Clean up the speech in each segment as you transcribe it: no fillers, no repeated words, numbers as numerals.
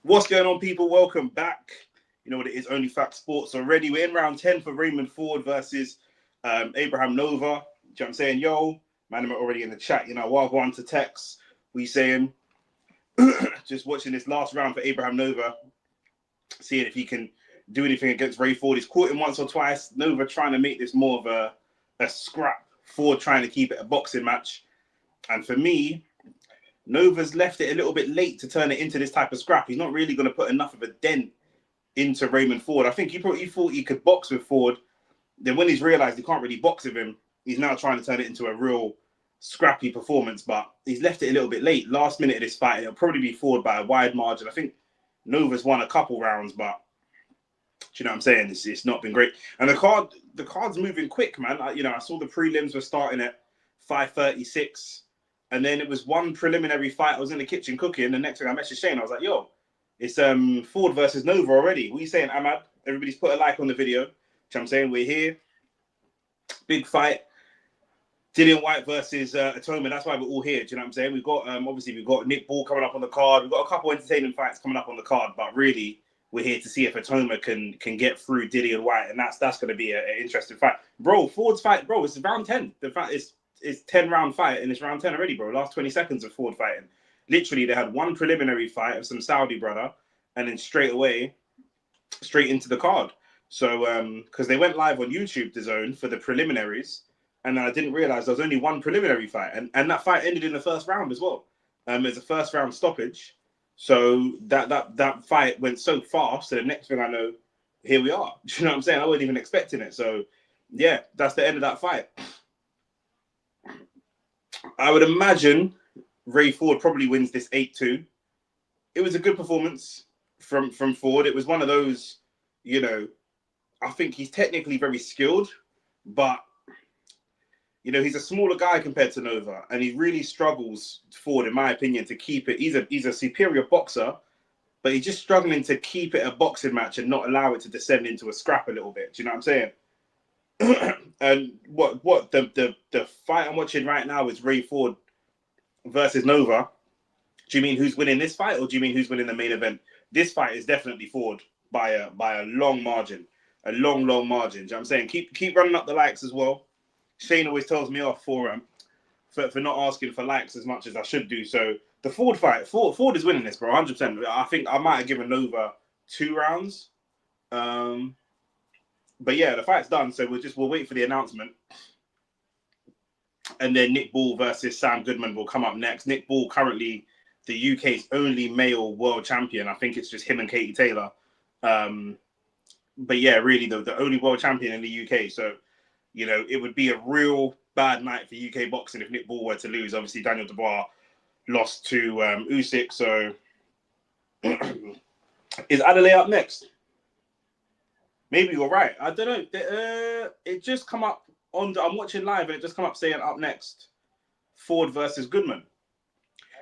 What's going on, people? Welcome back. You know what it is, Only Fact Sports already. We're in round 10 for Raymond Ford versus Abraham Nova. You know what I'm saying? Yo, man, I'm already in the chat. You know, while going to text, we saying, just watching this last round for Abraham Nova, seeing if he can do anything against Ray Ford. He's caught him once or twice. Nova trying to make this more of a scrap. Ford trying to keep it a boxing match. And for me, Nova's left it a little bit late to turn it into this type of scrap. He's not really going to put enough of a dent into Raymond Ford. I think he thought he could box with Ford. Then when he's realised he can't really box with him, he's now trying to turn it into a real scrappy performance. But he's left it a little bit late. Last minute of this fight, it'll probably be Ford by a wide margin. I think Nova's won a couple rounds, but do you know what I'm saying? It's not been great. And the card's moving quick, man. I saw the prelims were starting at 5:36. And then it was one preliminary fight. I was in the kitchen cooking. The next thing I messaged Shane, I was like, yo, it's Ford versus Nova already. What are you saying, Ahmad? Everybody's put a like on the video. Which I'm saying we're here. Big fight. Dillian Whyte versus Itauma. That's why we're all here. Do you know what I'm saying? We've got, obviously, we've got Nick Ball coming up on the card. We've got a couple entertaining fights coming up on the card. But really, we're here to see if Itauma can get through Dillian Whyte. And that's going to be an interesting fight. Bro, Ford's fight, bro, it's round 10. The fact is, it's 10-round fight, and it's round 10 already, bro. Last 20 seconds of Ford fighting. Literally, they had one preliminary fight of some Saudi brother, and then straight into the card. So, because they went live on YouTube, DAZN, for the preliminaries, and I didn't realize there was only one preliminary fight, and that fight ended in the first round as well. It's a first round stoppage. So that fight went so fast. So the next thing I know, here we are. Do you know what I'm saying? I wasn't even expecting it. So, yeah, that's the end of that fight. I would imagine Ray Ford probably wins this 8-2. It was a good performance from Ford. It was one of those, I think he's technically very skilled, but, he's a smaller guy compared to Nova, and he really struggles, Ford, in my opinion, to keep it. He's a superior boxer, but he's just struggling to keep it a boxing match and not allow it to descend into a scrap a little bit. Do you know what I'm saying? And what the fight I'm watching right now is Ray Ford versus Nova. Do you mean who's winning this fight, or do you mean who's winning the main event? This fight is definitely Ford by a long margin, a long margin. Do you know what I'm saying? Keep running up the likes as well. Shane always tells me off for not asking for likes as much as I should do. So the Ford fight, Ford is winning this, bro, 100%. I think I might have given Nova 2 rounds. But yeah, the fight's done, so we'll wait for the announcement. And then Nick Ball versus Sam Goodman will come up next. Nick Ball, currently the UK's only male world champion. I think it's just him and Katie Taylor. But yeah, really the only world champion in the UK. So, it would be a real bad night for UK boxing if Nick Ball were to lose. Obviously, Daniel Dubois lost to Usyk. So is Adeleye up next? Maybe you're right. I don't know. It just come up I'm watching live, and it just come up saying up next, Ford versus Goodman.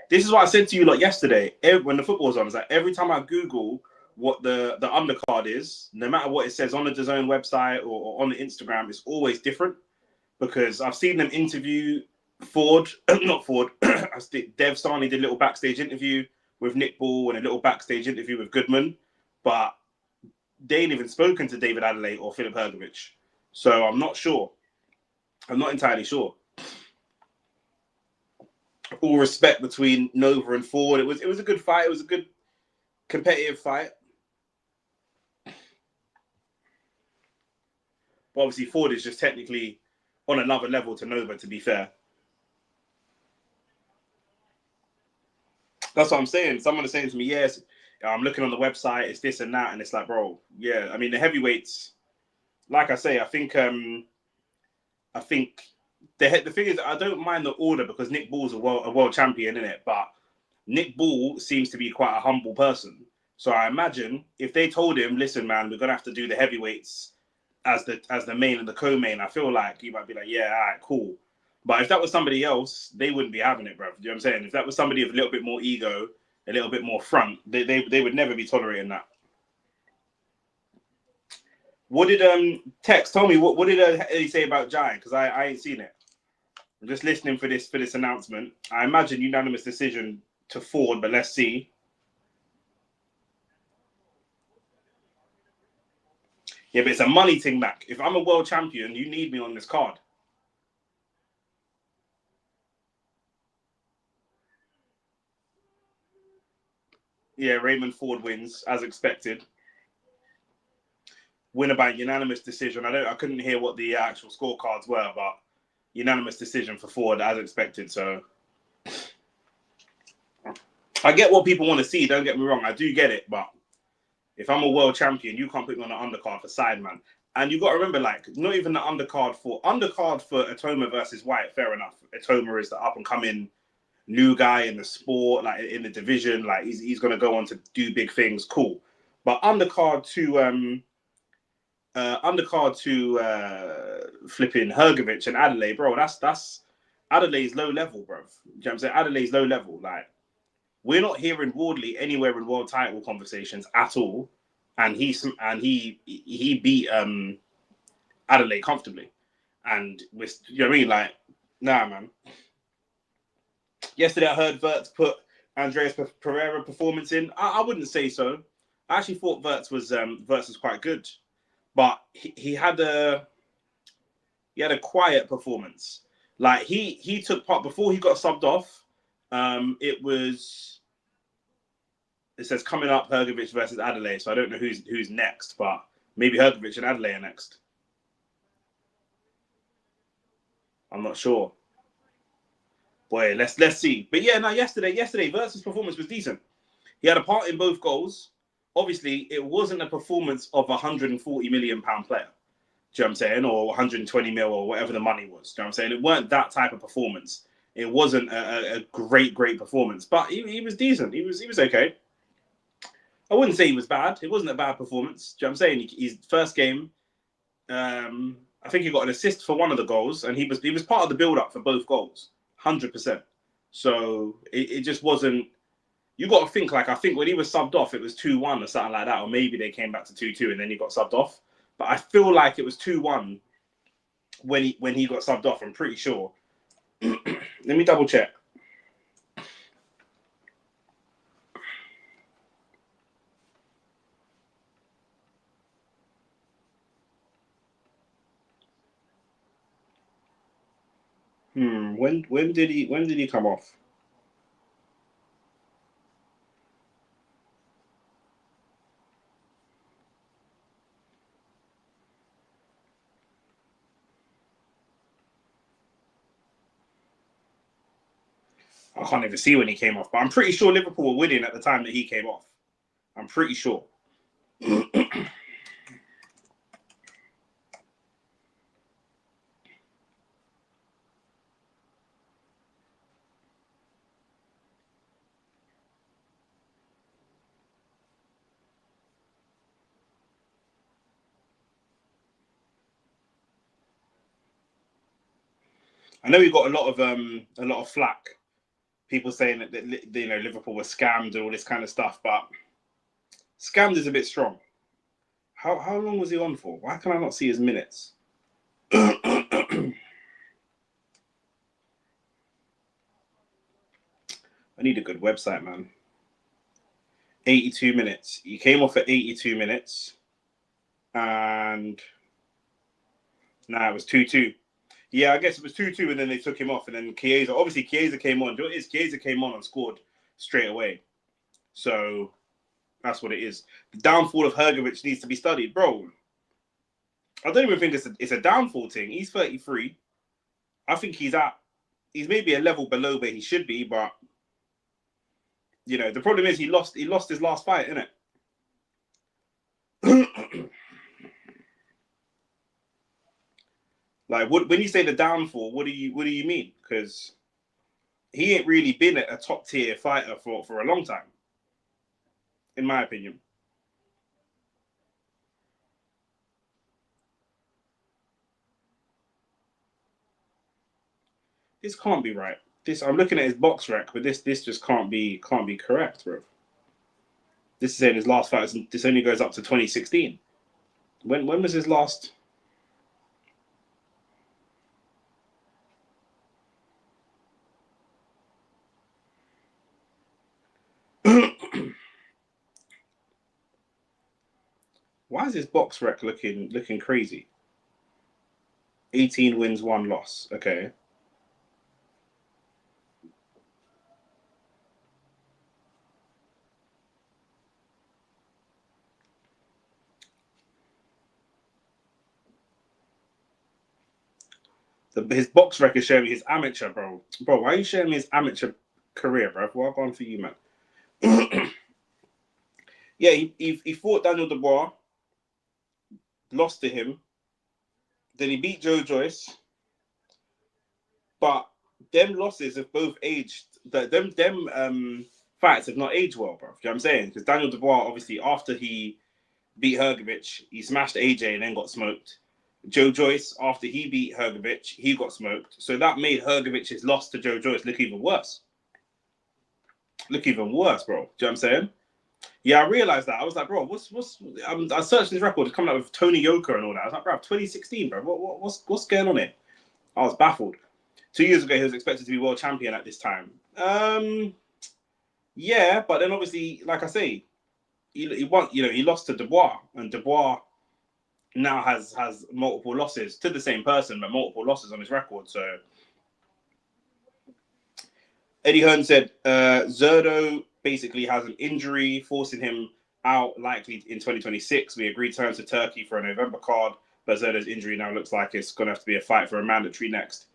This is what I said to you yesterday. When the football was on, it's like every time I Google what the undercard is, no matter what it says on the DAZN website or on the Instagram, it's always different. Because I've seen them interview Ford, not Ford. Dev Sarni did a little backstage interview with Nick Ball and a little backstage interview with Goodman, but they ain't even spoken to David Adeleye or Filip Hrgović. So I'm not sure. I'm not entirely sure. All respect between Nova and Ford. It was a good fight. It was a good competitive fight. But obviously Ford is just technically on another level to Nova, to be fair. That's what I'm saying. Someone is saying to me, yes, I'm looking on the website, it's this and that, and it's like, bro, yeah. I mean, the heavyweights, like I say, I think the thing is, I don't mind the order because Nick Ball's a world champion, isn't it? But Nick Ball seems to be quite a humble person. So I imagine if they told him, listen, man, we're gonna have to do the heavyweights as the main and the co-main, I feel like he might be like, yeah, all right, cool. But if that was somebody else, they wouldn't be having it, bro. You know what I'm saying? If that was somebody with a little bit more ego, a little bit more front, they would never be tolerating that. What did Tex tell me? What did he say about Jai? Because I ain't seen it. I'm just listening for this announcement. I imagine unanimous decision to Ford, but let's see. Yeah, but it's a money thing, Mac. If I'm a world champion, you need me on this card. Yeah, Raymond Ford wins as expected. Winner by unanimous decision. I couldn't hear what the actual scorecards were, but unanimous decision for Ford as expected. So I get what people want to see. Don't get me wrong. I do get it, but if I'm a world champion, you can't put me on the undercard for Sideman. And you got to remember, like, not even the undercard for Itauma versus Whyte. Fair enough. Itauma is the up and coming new guy in the sport, like in the division. Like he's going to go on to do big things. Cool. But undercard to flipping Hrgovic and Adeleye, bro. That's Adeley's low level, bro. You know what I'm saying? Adeley's low level. Like we're not hearing Wardley anywhere in world title conversations at all, and he beat Adeleye comfortably, and you know what I mean? Like, nah, man. Yesterday I heard Wirtz put Andreas Pereira performance in. I wouldn't say so. I actually thought Wirtz was quite good, but he had a quiet performance. Like he took part before he got subbed off. It says coming up Hrgovic versus Adeleye, so I don't know who's next, but maybe Hrgovic and Adeleye are next. I'm not sure. Boy, let's see. But yeah, no, yesterday Wirtz's performance was decent. He had a part in both goals. Obviously, it wasn't a performance of a £140 million player. Do you know what I'm saying? Or 120 mil or whatever the money was. Do you know what I'm saying? It weren't that type of performance. It wasn't a great performance, but he was decent. He was okay. I wouldn't say he was bad. It wasn't a bad performance. Do you know what I'm saying? His first game, I think he got an assist for one of the goals, and he was part of the build-up for both goals, 100%. So it just wasn't. You got to think, like, I think when he was subbed off, it was 2-1 or something like that, or maybe they came back to 2-2 and then he got subbed off. But I feel like it was 2-1 when he got subbed off. I'm pretty sure. Let me double check. When did he come off? I can't even see when he came off, but I'm pretty sure Liverpool were winning at the time that he came off. I'm pretty sure. I know he got a lot of flack. People saying that Liverpool were scammed and all this kind of stuff, but scammed is a bit strong. How long was he on for? Why can I not see his minutes? I need a good website, man. 82 minutes. He came off at 82 minutes. And it was 2-2. Yeah, I guess it was 2-2, and then they took him off. And then Chiesa came on. Chiesa came on and scored straight away. So that's what it is. The downfall of Hrgovic needs to be studied. Bro, I don't even think it's a downfall thing. He's 33. I think he's maybe a level below where he should be, but the problem is he lost his last fight, innit? Like, when you say the downfall, what do you mean? Because he ain't really been a top tier fighter for a long time, in my opinion. This can't be right. I'm looking at his box rec, but this just can't be correct, bro. This is saying his last fight. This only goes up to 2016. When was his last? Why Why is this box rec looking crazy? 18 wins, 1 loss. Okay. His box rec is showing me his amateur, bro. Bro, why are you showing me his amateur career, bro? Well gone for you, man. Yeah, he fought Daniel Dubois, lost to him. Then he beat Joe Joyce. But them losses have both aged. Them fights have not aged well, bro. You know what I'm saying? Because Daniel Dubois, obviously, after he beat Hrgovic, he smashed AJ and then got smoked. Joe Joyce, after he beat Hrgovic, he got smoked. So that made Hrgovic's loss to Joe Joyce look even worse. Look even worse, bro. Do you know what I'm saying? Yeah, I realized that. I was like, bro, I searched his record. It's coming up with Tony Yoka and all that. I was like, bro, 2016, bro. What's going on here? I was baffled. 2 years ago, he was expected to be world champion at this time. Yeah, but then obviously, like I say, he won. You know, he lost to Dubois, and Dubois now has multiple losses to the same person, but multiple losses on his record. So Eddie Hearn said Zerdo basically has an injury forcing him out likely in 2026. We agreed terms to Turkey for a November card, but Zerdo's injury now looks like it's going to have to be a fight for a mandatory next.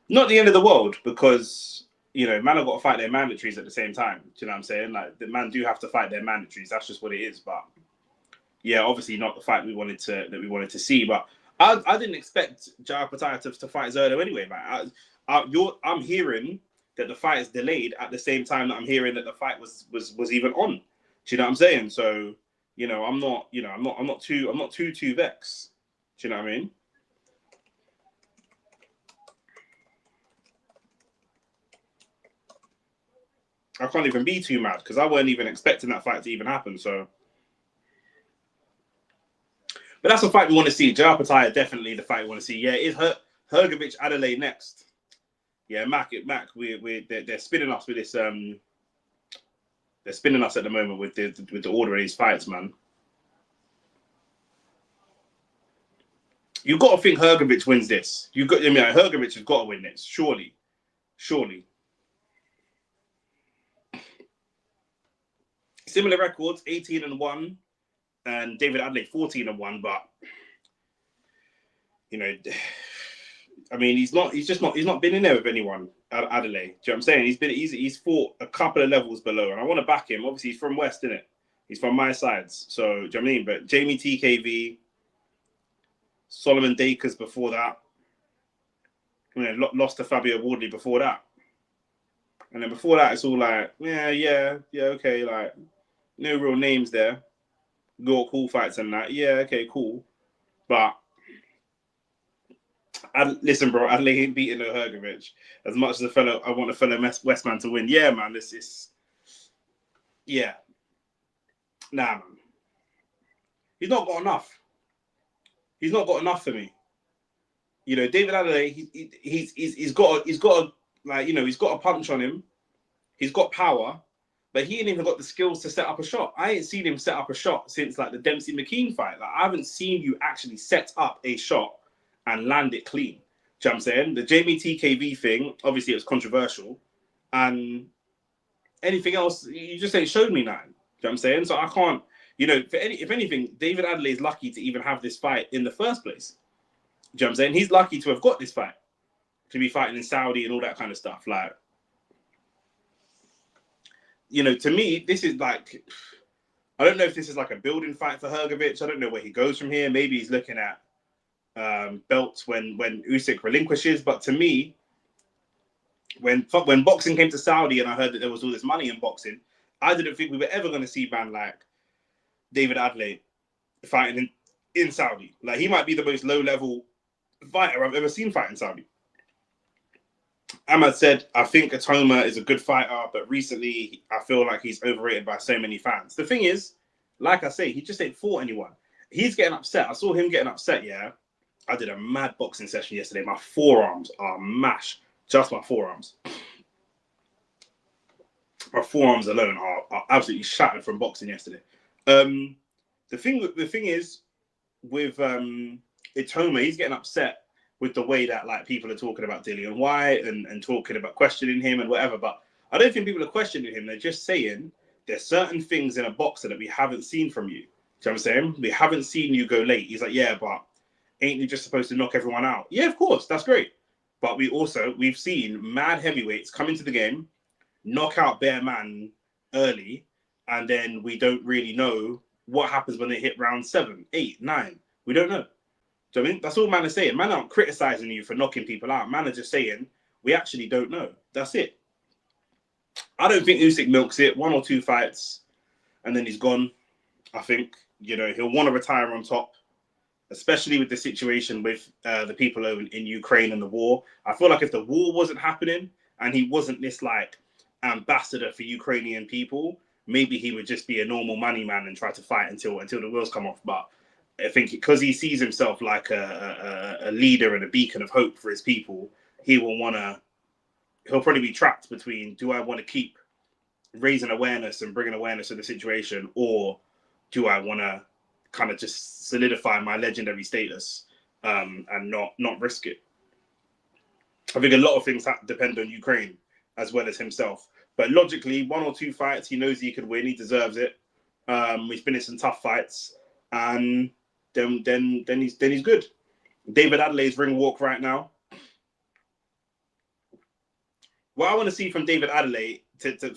Not the end of the world, because, you know, man have got to fight their mandatories at the same time. Do you know what I'm saying? Like, the man do have to fight their mandatories. That's just what it is. But yeah, obviously not the fight we wanted to see. But I didn't expect Jaya Pattaya to fight Zerdo anyway, man. I'm hearing that the fight is delayed at the same time that I'm hearing that the fight was even on. Do you know what I'm saying? So, you know, I'm not too vexed. Do you know what I mean? I can't even be too mad because I weren't even expecting that fight to even happen. So, but that's a fight we want to see. Jaya Pattaya definitely the fight we want to see. Yeah, is Hrgovic Adeleye next? Yeah, Mac, they're spinning us with this. They're spinning us at the moment with the order of these fights, man. You got to think Hrgovic wins this. Hrgovic has got to win this, surely. Similar records, 18-1, and David Adeleye 14-1. But you know, I mean, he's not been in there with anyone. Adeleye, do you know what I'm saying? He's fought a couple of levels below, and I want to back him. Obviously, he's from West, isn't it? He's from my sides, so do you know what I mean? But Jamie TKV, Solomon Dakers before that, you know, lost to Fabio Wardley before that, and then before that, it's all like, yeah, okay, like no real names there. Got cool fights and that, yeah, okay, cool, but. Listen, bro, Adeleye ain't beating no Hrgovic. As much as I want a fellow Westman to win. Yeah, man, this is. Yeah. Nah, man. He's not got enough. He's not got enough for me. You know, David Adeleye, he's got a, like, you know, he's got a punch on him. He's got power, but he ain't even got the skills to set up a shot. I ain't seen him set up a shot since like the Dempsey McKean fight. Like, I haven't seen you actually set up a shot and land it clean. Do you know what I'm saying? The Jamie TKV thing, obviously it was controversial. And anything else, you just ain't showed me nothing. Do you know what I'm saying? So I can't, you know, if anything, David Adeleye is lucky to even have this fight in the first place. Do you know what I'm saying? He's lucky to have got this fight, to be fighting in Saudi and all that kind of stuff. Like, you know, to me, this is like, I don't know if this is like a building fight for Hrgovic. I don't know where he goes from here. Maybe he's looking at belts when Usyk relinquishes, but to me, when boxing came to Saudi and I heard that there was all this money in boxing, I didn't think we were ever going to see a man like David Adeleye fighting in Saudi. Like, he might be the most low-level fighter I've ever seen fight in Saudi. Ahmad said, I think Itauma is a good fighter, but recently I feel like he's overrated by so many fans. The thing is, like I say, he just ain't fought anyone. He's getting upset. I saw him getting upset, yeah. I did a mad boxing session yesterday. My forearms are mash. Just my forearms. My forearms alone are absolutely shattered from boxing yesterday. The thing is with Itauma, he's getting upset with the way that like people are talking about Dillian Whyte and talking about questioning him and whatever. But I don't think people are questioning him. They're just saying there's certain things in a boxer that we haven't seen from you. Do you know what I'm saying? We haven't seen you go late. He's like, yeah, but ain't you just supposed to knock everyone out? Yeah, of course, that's great. But we've seen mad heavyweights come into the game, knock out bare man early, and then we don't really know what happens when they hit round 7, 8, 9. We don't know. Do you know what I mean? That's all man are saying. Man aren't criticizing you for knocking people out. Man are just saying, we actually don't know. That's it. I don't think Usyk milks it. 1 or 2 fights, and then he's gone. I think, he'll want to retire on top, especially with the situation with the people in Ukraine and the war. I feel like if the war wasn't happening and he wasn't this like ambassador for Ukrainian people, maybe he would just be a normal money man and try to fight until the wheels come off. But I think because he sees himself like a leader and a beacon of hope for his people, he'll probably be trapped between, do I want to keep raising awareness and bringing awareness to the situation, or do I want to kind of just solidify my legendary status and not risk it? I think a lot of things depend on Ukraine as well as himself. But logically, 1 or 2 fights, he knows he could win. He deserves it. He's been in some tough fights, and then he's good. David Adeley's ring walk right now. What I want to see from David Adeleye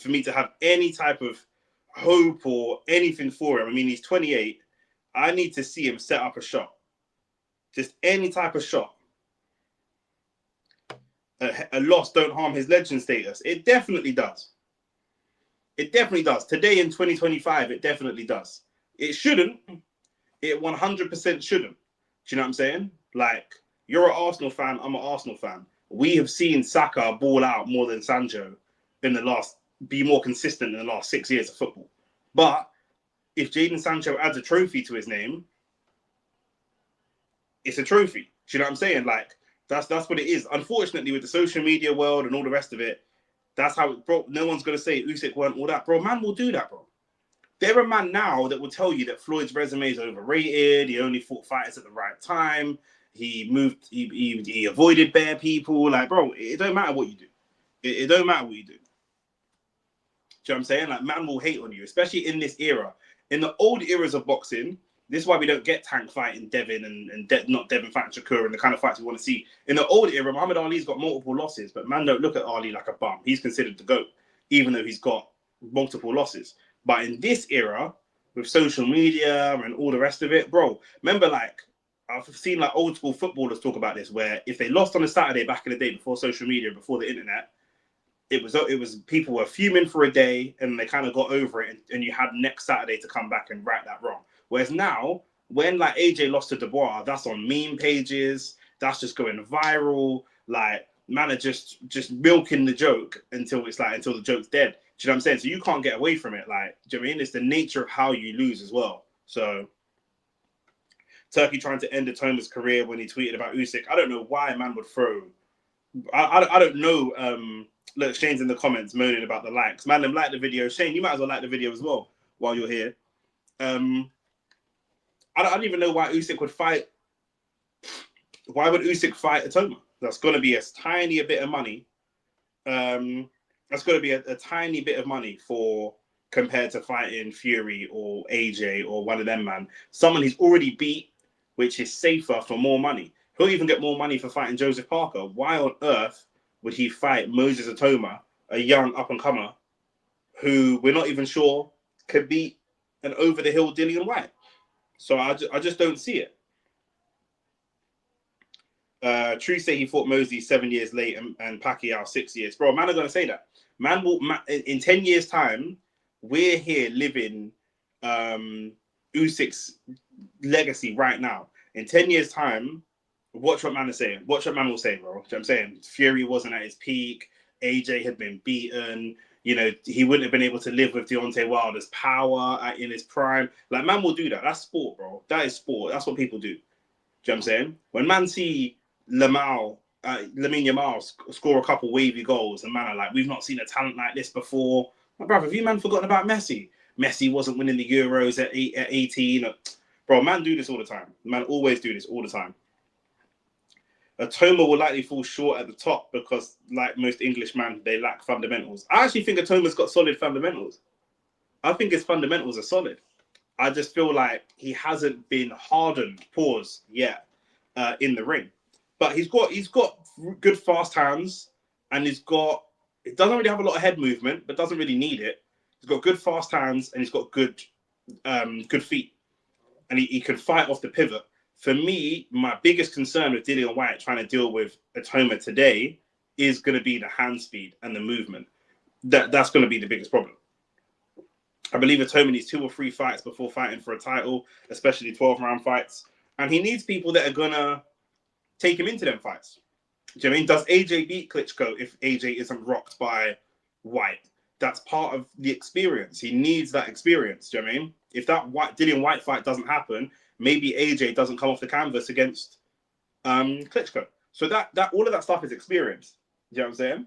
for me to have any type of hope or anything for him, I mean, he's 28. I need to see him set up a shot. Just any type of shot. A loss don't harm his legend status. It definitely does. It definitely does. Today in 2025, it definitely does. It shouldn't. It 100% shouldn't. Do you know what I'm saying? Like, you're an Arsenal fan, I'm an Arsenal fan. We have seen Saka ball out more than Sancho be more consistent in the last 6 years of football. But if Jadon Sancho adds a trophy to his name, it's a trophy. Do you know what I'm saying? Like, that's what it is. Unfortunately, with the social media world and all the rest of it, that's how bro. No one's gonna say Usyk weren't all that, bro. Man will do that, bro. There are man now that will tell you that Floyd's resume is overrated. He only fought fighters at the right time. He avoided bare people. Like, bro, it don't matter what you do. It don't matter what you do. Do you know what I'm saying? Like, man will hate on you, especially in this era. In the old eras of boxing, this is why we don't get Tank fighting Devin and not Devin fighting Shakur and the kind of fights we want to see. In the old era, Muhammad Ali's got multiple losses, but man don't look at Ali like a bum. He's considered the GOAT, even though he's got multiple losses. But in this era, with social media and all the rest of it, bro, remember, like, I've seen like old school footballers talk about this, where if they lost on a Saturday back in the day before social media, before the internet, it was people were fuming for a day and they kind of got over it, and you had next Saturday to come back and right that wrong. Whereas now, when like AJ lost to Dubois, that's on meme pages, that's just going viral. Like, man are just milking the joke until the joke's dead. Do you know what I'm saying? So you can't get away from it. Like, do you know what I mean? It's the nature of how you lose as well. So Turkey trying to end Itauma's career when he tweeted about Usyk. I don't know why man would throw. I don't know. Look, Shane's in the comments moaning about the likes. Man, them like the video. Shane, you might as well like the video as well while you're here. I don't even know why Usyk would fight. Why would Usyk fight Itauma? That's going to be a tiny bit of money. That's going to be a tiny bit of money compared to fighting Fury or AJ or one of them, man. Someone he's already beat, which is safer for more money. He'll even get more money for fighting Joseph Parker. Why on earth would he fight Moses Itauma, a young up-and-comer, who we're not even sure could beat an over-the-hill Dillian Whyte? So I just don't see it. True say he fought Moses 7 years late and Pacquiao 6 years. Bro, man are going to say that. In 10 years' time, we're here living Usyk's legacy right now. In 10 years' time, watch what man is saying. Watch what man will say, bro. You know what I'm saying? Fury wasn't at his peak. AJ had been beaten. You know, he wouldn't have been able to live with Deontay Wilder's power in his prime. Like, man will do that. That's sport, bro. That is sport. That's what people do. Do you know what I'm saying? When man see Lamine Yamal score a couple wavy goals, and man are like, we've not seen a talent like this before. My brother, have you man forgotten about Messi? Messi wasn't winning the Euros at 18. Bro, man do this all the time. Man always do this all the time. Itauma will likely fall short at the top because, like most Englishmen, they lack fundamentals. I actually think Atoma's got solid fundamentals. I think his fundamentals are solid. I just feel like he hasn't been hardened, yet in the ring. But he's got good fast hands, and he doesn't really have a lot of head movement, but doesn't really need it. He's got good fast hands, and he's got good feet, and he can fight off the pivot. For me, my biggest concern with Dillian Whyte trying to deal with Itauma today is going to be the hand speed and the movement. That's going to be the biggest problem. I believe Itauma needs 2 or 3 fights before fighting for a title, especially 12-round fights. And he needs people that are going to take him into them fights. Do you know what I mean? Does AJ beat Klitschko if AJ isn't rocked by Whyte? That's part of the experience. He needs that experience. Do you know what I mean? If that Dillian Whyte fight doesn't happen, maybe AJ doesn't come off the canvas against Klitschko. So that all of that stuff is experience. Do you know what I'm saying?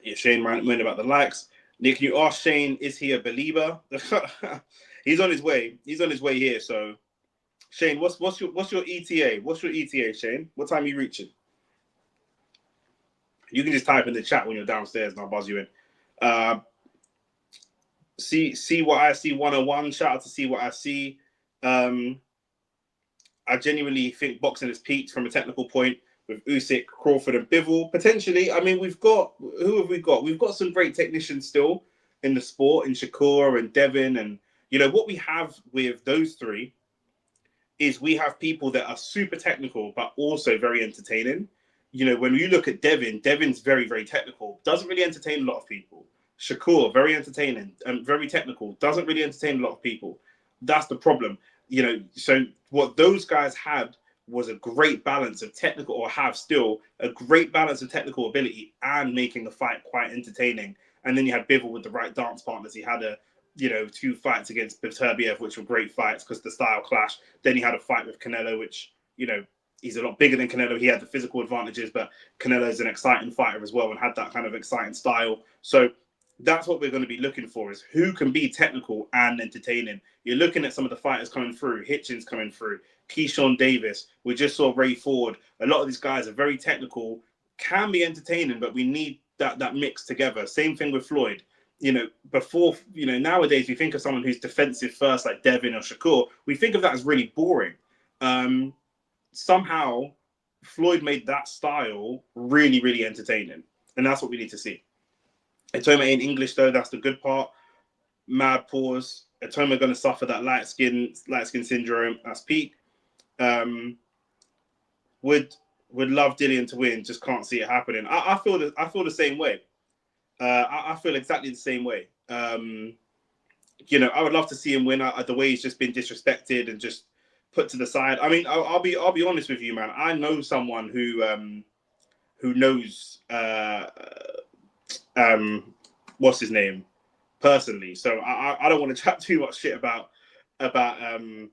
Yeah, Shane moaned about the likes. Nick, you asked Shane, is he a believer? He's on his way. He's on his way here. So, Shane, what's your ETA? What's your ETA, Shane? What time are you reaching? You can just type in the chat when you're downstairs, and I'll buzz you in. See what I see 101. Shout out to see what I see. I genuinely think boxing has peaked from a technical point with Usyk, Crawford, and Bivol. Potentially, I mean, who have we got? We've got some great technicians still in the sport, in Shakur and Devin. And, you know, what we have with those three is we have people that are super technical, but also very entertaining. You know, when you look at Devin's very, very technical, doesn't really entertain a lot of people. Shakur, very entertaining and very technical, doesn't really entertain a lot of people. That's the problem. You know, so what those guys had was a great balance of technical, or have still a great balance of technical ability and making the fight quite entertaining. And then you had Bivol with the right dance partners. He had 2 fights against Beterbiev, which were great fights because the style clash. Then he had a fight with Canelo, which, you know, he's a lot bigger than Canelo. He had the physical advantages, but Canelo is an exciting fighter as well and had that kind of exciting style. So that's what we're going to be looking for, is who can be technical and entertaining. You're looking at some of the fighters coming through, Hitchens coming through, Keyshawn Davis. We just saw Ray Ford. A lot of these guys are very technical, can be entertaining, but we need that mix together. Same thing with Floyd. You know, before, you know, nowadays we think of someone who's defensive first, like Devin or Shakur. We think of that as really boring. Somehow, Floyd made that style really, really entertaining. And that's what we need to see. Itauma ain't English, though. That's the good part. Mad pause. Itauma going to suffer that light skin syndrome. That's peak. Would love Dillian to win. Just can't see it happening. I feel the same way. I feel exactly the same way. You know, I would love to see him win. The way he's just been disrespected and just put to the side. I mean, I'll be honest with you, man. I know someone who knows what's his name personally. So I don't want to chat too much shit about Itauma,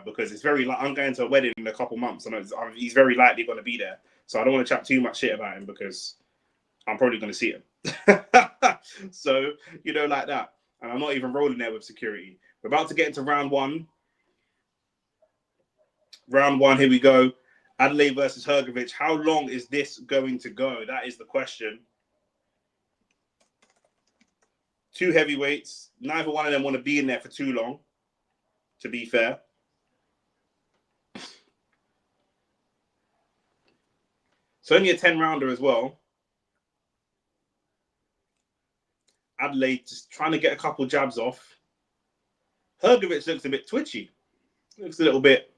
because it's very like, I'm going to a wedding in a couple months and he's very likely going to be there. So I don't want to chat too much shit about him because I'm probably going to see him. So, you know, like that. And I'm not even rolling there with security. We're about to get into round one. Round one, here we go. Adeleye versus Hrgovic. How long is this going to go? That is the question. 2 heavyweights. Neither one of them want to be in there for too long, to be fair. It's only a 10-rounder as well. Adeleye just trying to get a couple jabs off. Hrgovic looks a bit twitchy. Looks a little bit,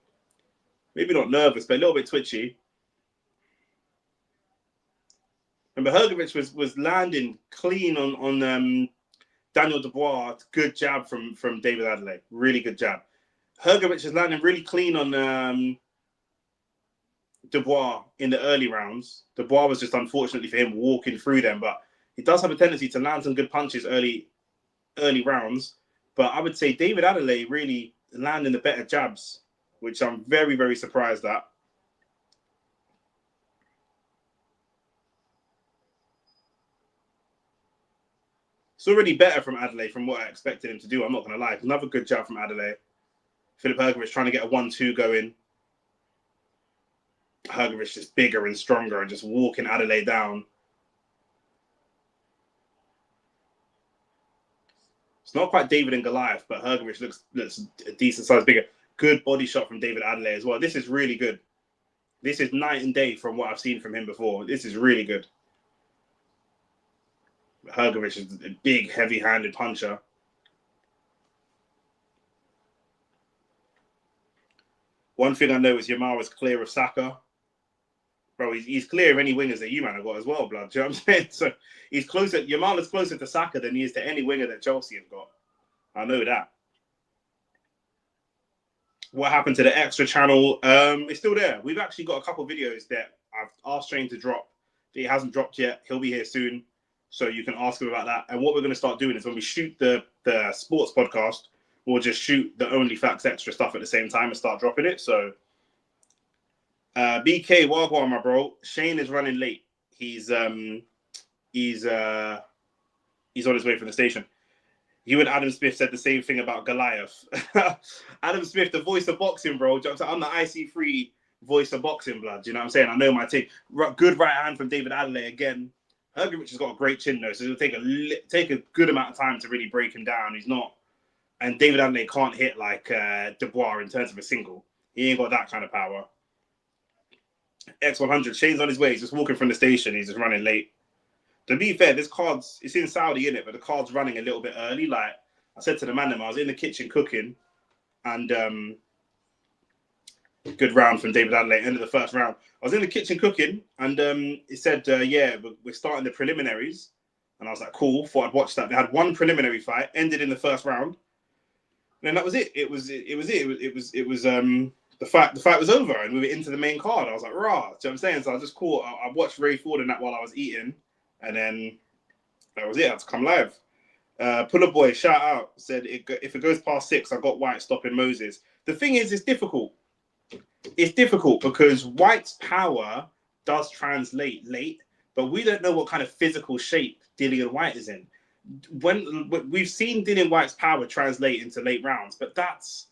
maybe not nervous, but a little bit twitchy. Remember, Hrgovic was landing clean on Daniel Dubois. Good jab from David Adeleye. Really good jab. Hrgovic is landing really clean on Dubois in the early rounds. Dubois was just, unfortunately for him, walking through them, but he does have a tendency to land some good punches early rounds. But I would say David Adeleye really landing the better jabs, which I'm very, very surprised at. It's already better from Adeleye from what I expected him to do. I'm not going to lie. Another good jab from Adeleye. Filip Hrgović trying to get a 1-2 going. Hrgović just bigger and stronger and just walking Adeleye down. It's not quite David and Goliath, but Hrgović looks a decent size bigger. Good body shot from David Adeleye as well. This is really good. This is night and day from what I've seen from him before. This is really good. Hrgović is a big, heavy-handed puncher. One thing I know is Yamal is clear of Saka. Bro, he's clear of any wingers that you man have got as well, blood. Do you know what I'm saying? So he's closer. Yamal is closer to Saka than he is to any winger that Chelsea have got. I know that. What happened to the extra channel? It's still there. We've actually got a couple of videos that I've asked Shane to drop. He hasn't dropped yet. He'll be here soon. So you can ask him about that. And what we're going to start doing is when we shoot the sports podcast, we'll just shoot the Only Facts Extra stuff at the same time and start dropping it. So BK, Wagwan, my bro. Shane is running late. He's on his way from the station. You and Adam Smith said the same thing about Goliath. Adam Smith, the voice of boxing, bro. I'm the IC3 voice of boxing, blood. You know what I'm saying? I know my team. Good right hand from David Adeleye again. Hrgovic has got a great chin, though, so it'll take a good amount of time to really break him down. He's not... And David Adeleye can't hit like Dubois in terms of a single. He ain't got that kind of power. X100. Shane's on his way. He's just walking from the station. He's just running late. To be fair, this card's... It's in Saudi, innit? But the card's running a little bit early. Like, I said to the man, I was in the kitchen cooking. And... good round from David Adeleye, end of the first round. I was in the kitchen cooking, and he said, yeah, we're starting the preliminaries. And I was like, cool, thought I'd watch that. They had one preliminary fight, ended in the first round. And then that was it. The fight was over, and we were into the main card. I was like, rah, do you know what I'm saying? So I just caught, I watched Ray Ford in that while I was eating, and then that was it. I had to come live. Puller Boy, shout out, said, if it goes past 6, I got Whyte stopping Moses. The thing is, it's difficult. It's difficult because Whyte's power does translate late, but we don't know what kind of physical shape Dillian Whyte is in. When we've seen Dillian Whyte's power translate into late rounds, but that's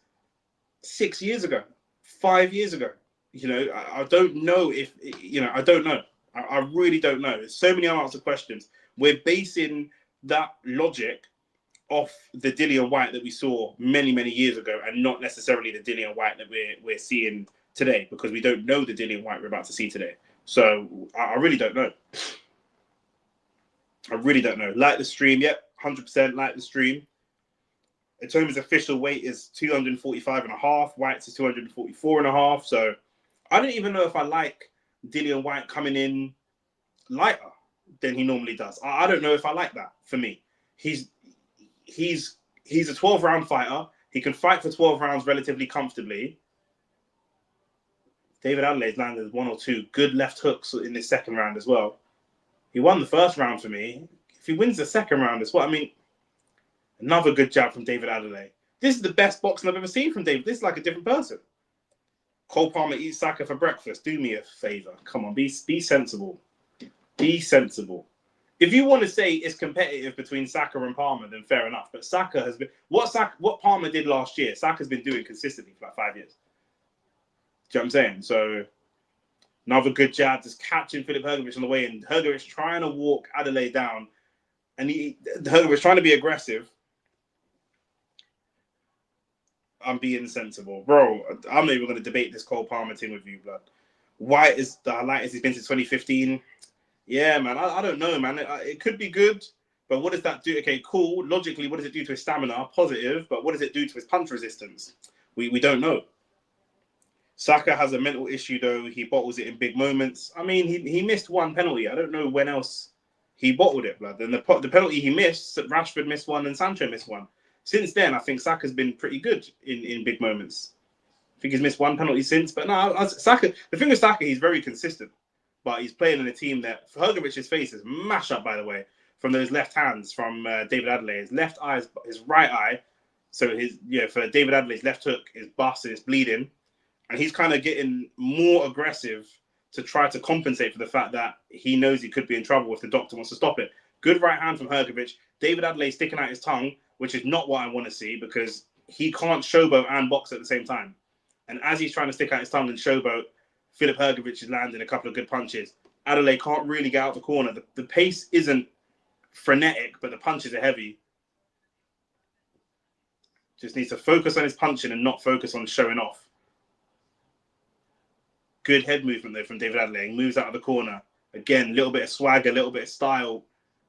6 years ago, 5 years ago. You know, I don't know if, you know, I don't know. I really don't know. There's so many unanswered questions. We're basing that logic off the Dillian Whyte that we saw many, many years ago, and not necessarily the Dillian Whyte that we're seeing today, because we don't know the Dillian Whyte we're about to see today. So I really don't know. I really don't know. Like the stream, yep, 100% like the stream. Itauma's official weight is 245.5. Whyte's is 244.5. So I don't even know if I like Dillian Whyte coming in lighter than he normally does. I don't know if I like that. For me, he's a 12-round fighter. He can fight for 12 rounds relatively comfortably. David Adeley's landed 1 or 2 good left hooks in this second round as well. He won the first round for me. If he wins the second round as well, I mean, another good jab from David Adeleye. This is the best boxing I've ever seen from David. This is like a different person. Cole Palmer eats Saka for breakfast. Do me a favor. Come on, be sensible. Be sensible. If you want to say it's competitive between Saka and Palmer, then fair enough. But Saka has been... What Palmer did last year, Saka's been doing consistently for like 5 years. Do you know what I'm saying? So, another good jab, just catching Filip Hrgović on the way, and Hrgović trying to walk Adeleye down, and Hrgović trying to be aggressive. I'm being sensible. Bro, I'm not even going to debate this Cole Palmer thing with you, blood. Whyte is the lightest he's been since 2015. Yeah, man, I don't know, man. It could be good, but what does that do? Okay, cool. Logically, what does it do to his stamina? Positive, but what does it do to his punch resistance? We don't know. Saka has a mental issue, though. He bottles it in big moments. I mean, he missed one penalty. I don't know when else he bottled it, blood. And the penalty he missed, Rashford missed one and Sancho missed one. Since then, I think Saka's been pretty good in big moments. I think he's missed one penalty since. But no, Saka, the thing with Saka, he's very consistent. But he's playing in a team that, for Hrgovic's face is mash up, by the way, from those left hands from David Adeleye. His left eye, his right eye. So for David Adeley's left hook is busted, it's bleeding. And he's kind of getting more aggressive to try to compensate for the fact that he knows he could be in trouble if the doctor wants to stop it. Good right hand from Hrgovic. David Adeleye sticking out his tongue, which is not what I want to see because he can't showboat and box at the same time. And as he's trying to stick out his tongue and showboat, Filip Hrgović is landing a couple of good punches. Adeleye can't really get out the corner. The pace isn't frenetic, but the punches are heavy. Just needs to focus on his punching and not focus on showing off. Good head movement, though, from David Adeleye. He moves out of the corner. Again, a little bit of swagger, a little bit of style.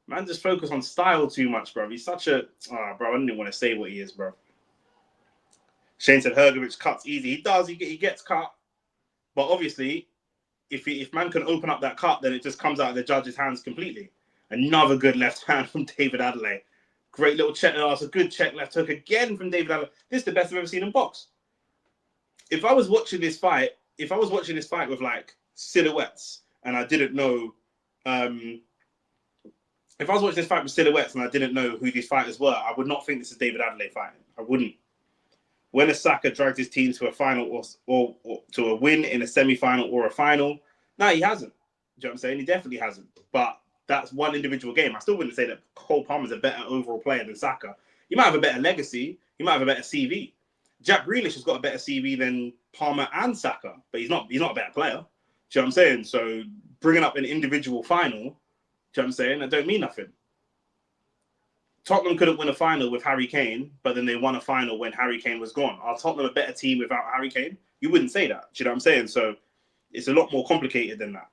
Man, just focus on style too much, bro. He's such a... Oh, bro, I didn't even want to say what he is, bro. Shane said Hrgović cuts easy. He does. He gets cut. But obviously, if man can open up that cut, then it just comes out of the judge's hands completely. Another good left hand from David Adeleye. Great little check. That's a good check left hook again from David Adeleye. This is the best I've ever seen in box. If I was watching this fight with like silhouettes and I didn't know, if I was watching this fight with silhouettes and I didn't know who these fighters were, I would not think this is David Adeleye fighting. I wouldn't. When Osaka dragged his team to a final or to a win in a semi-final or a final, no, he hasn't. Do you know what I'm saying? He definitely hasn't. But that's one individual game. I still wouldn't say that Cole Palmer's a better overall player than Saka. He might have a better legacy. He might have a better CV. Jack Grealish has got a better CV than Palmer and Saka, but he's not a better player. Do you know what I'm saying? So bringing up an individual final, do you know what I'm saying? That don't mean nothing. Tottenham couldn't win a final with Harry Kane, but then they won a final when Harry Kane was gone. Are Tottenham a better team without Harry Kane? You wouldn't say that. Do you know what I'm saying? So it's a lot more complicated than that,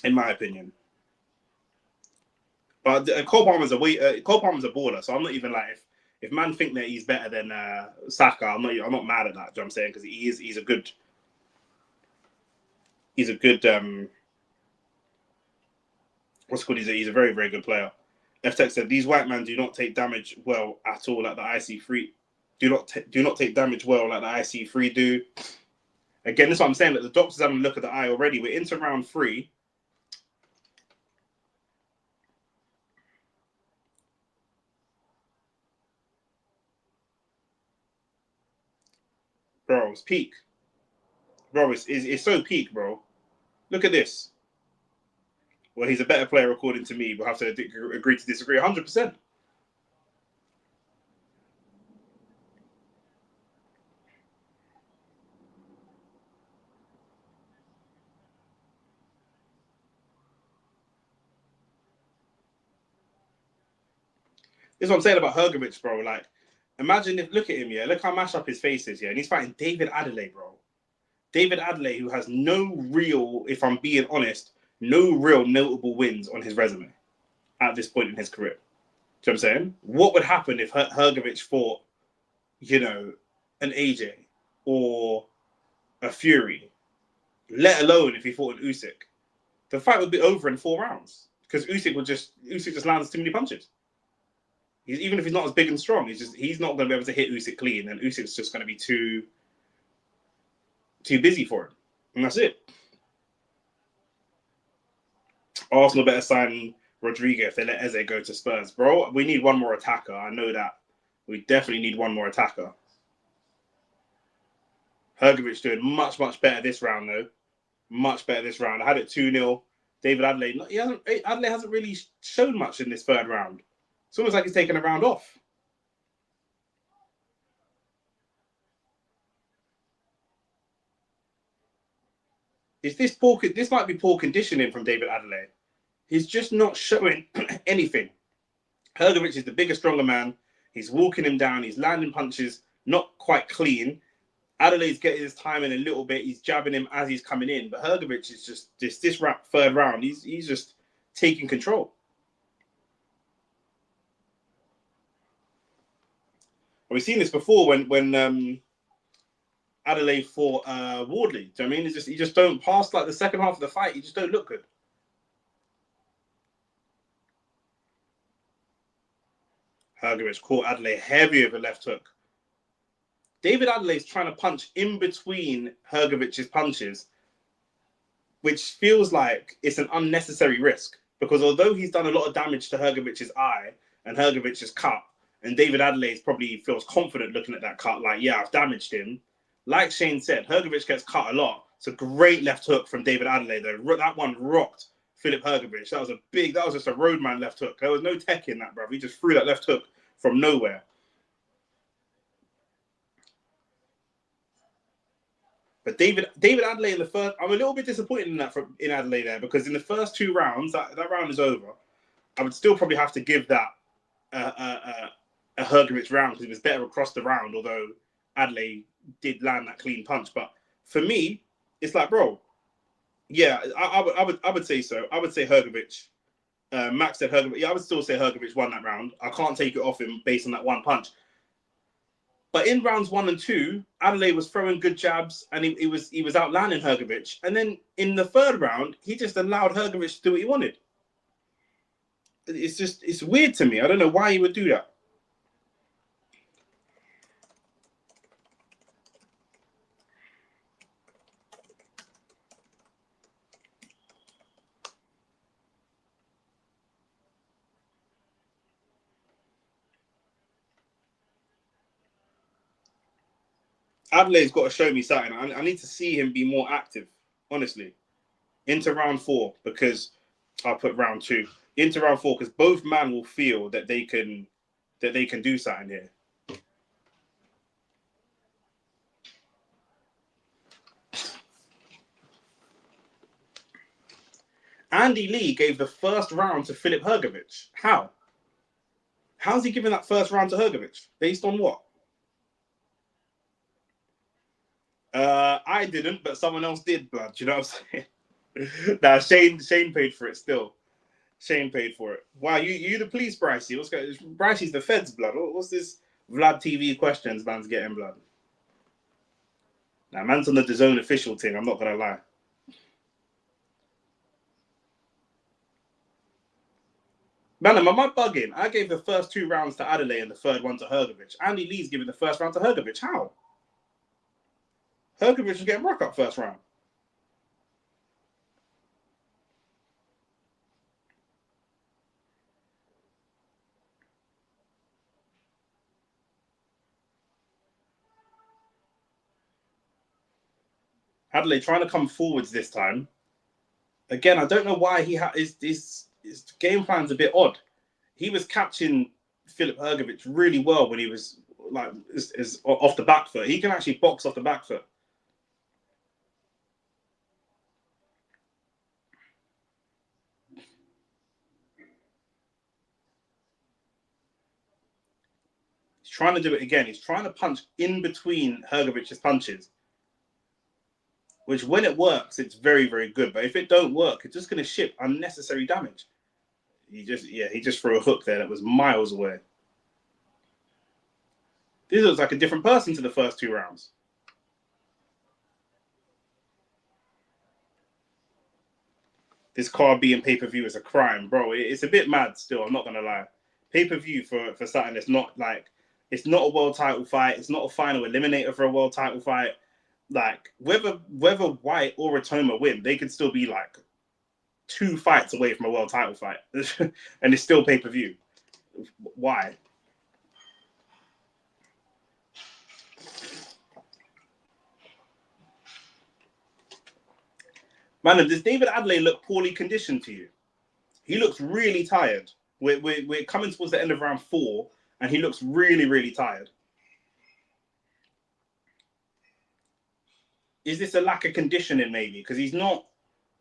in my opinion. But Cole Palmer's a baller, so I'm not even like if man think that he's better than Saka, I'm not mad at that. Do you know what I'm saying? Because he's a good what's called he's a very, very good player. FTech said these white men do not take damage well at all like the IC3 do not take damage well like the IC3 do. Again, this is what I'm saying, that the doctors having a look at the eye already. We're into round 3. Bro, it's peak. Bro, it's so peak, bro. Look at this. Well, he's a better player according to me. We'll have to agree to disagree 100%. This is what I'm saying about Hrgović, bro. Like, imagine if, look at him, yeah. Look how mashed up his face is, yeah. And he's fighting David Adeleye, bro. David Adeleye, who has no real, if I'm being honest, no real notable wins on his resume at this point in his career. Do you know what I'm saying? What would happen if Hrgović fought, you know, an AJ or a Fury, let alone if he fought an Usyk? The fight would be over in 4 rounds because Usyk just lands too many punches. Even if he's not as big and strong, he's not going to be able to hit Usyk clean, and Usyk's just going to be too busy for him, and that's it. Arsenal better sign Rodrigo if they let Eze go to Spurs. Bro, we need one more attacker. I know that. We definitely need one more attacker. Hrgović doing much, much better this round, though. Much better this round. I had it 2-0. David Adeleye, Adeleye hasn't really shown much in this 3rd round. It's almost like he's taking a round off. This might be poor conditioning from David Adeleye. He's just not showing anything. Hrgović is the bigger, stronger man. He's walking him down. He's landing punches not quite clean. Adelaide's getting his time in a little bit. He's jabbing him as he's coming in. But Hrgović is just this 3rd round. He's just taking control. We've seen this before when Adeleye fought Wardley. Do you know what I mean? You just don't pass like the second half of the fight. You just don't look good. Hrgović caught Adeleye heavy with a left hook. David Adeleye is trying to punch in between Hrgovic's punches, which feels like it's an unnecessary risk. Because although he's done a lot of damage to Hrgovic's eye and Hrgovic's cut, and David Adeleye probably feels confident looking at that cut, like, yeah, I've damaged him. Like Shane said, Hrgovic gets cut a lot. It's a great left hook from David Adeleye, though. That one rocked Filip Hrgović. That was just a roadman left hook. There was no tech in that, bro. He just threw that left hook from nowhere. But David Adeleye in the first, I'm a little bit disappointed in Adeleye there, because in the first 2 rounds, that round is over. I would still probably have to give that a Hrgović round, because he was better across the round, although Adeleye did land that clean punch. But for me, it's like, bro, yeah, I would say so. I would say Hrgović. Max said Hrgović. Yeah, I would still say Hrgović won that round. I can't take it off him based on that one punch. But in rounds 1 and 2, Adeleye was throwing good jabs, and he was outlanding Hrgović. And then in the 3rd round, he just allowed Hrgović to do what he wanted. It's weird to me. I don't know why he would do that. Adelaide's got to show me something. I need to see him be more active, honestly. Into round 4, because I'll put round 2. Into round 4, because both men will feel that they can do something here. Andy Lee gave the first round to Filip Hrgović. How? How's he giving that first round to Hrgović? Based on what? I didn't, but someone else did, blood. Do you know what I'm saying? Nah, Shane paid for it still. Shane paid for it. Wow, you the police, Brycey. What's going on? Brycey's the feds, blood. What's this Vlad TV questions man's getting, blood? Now, man's on the DAZN official thing, I'm not going to lie. Man, am I bugging? I gave the first 2 rounds to Adeleye and the 3rd one to Hrgović. Andy Lee's giving the first round to Hrgović. How? Hrgović was getting rock up first round. Adeleye trying to come forwards this time. Again, I don't know why his game plan's a bit odd. He was catching Filip Hrgović really well when he was like is off the back foot. He can actually box off the back foot. He's trying to do it again. He's trying to punch in between Hrgovic's punches, which when it works, it's very, very good. But if it don't work, it's just going to ship unnecessary damage. He just threw a hook there that was miles away. This looks like a different person to the first 2 rounds. This card being pay-per-view is a crime, bro. It's a bit mad still, I'm not going to lie. Pay-per-view for something that's not like, it's not a world title fight. It's not a final eliminator for a world title fight. Like, whether Whyte or Itauma win, they could still be like 2 fights away from a world title fight. And it's still pay-per-view. Why? Man, does David Adeleye look poorly conditioned to you? He looks really tired. We're coming towards the end of round 4, and he looks really, really tired. Is this a lack of conditioning, maybe? Because he's not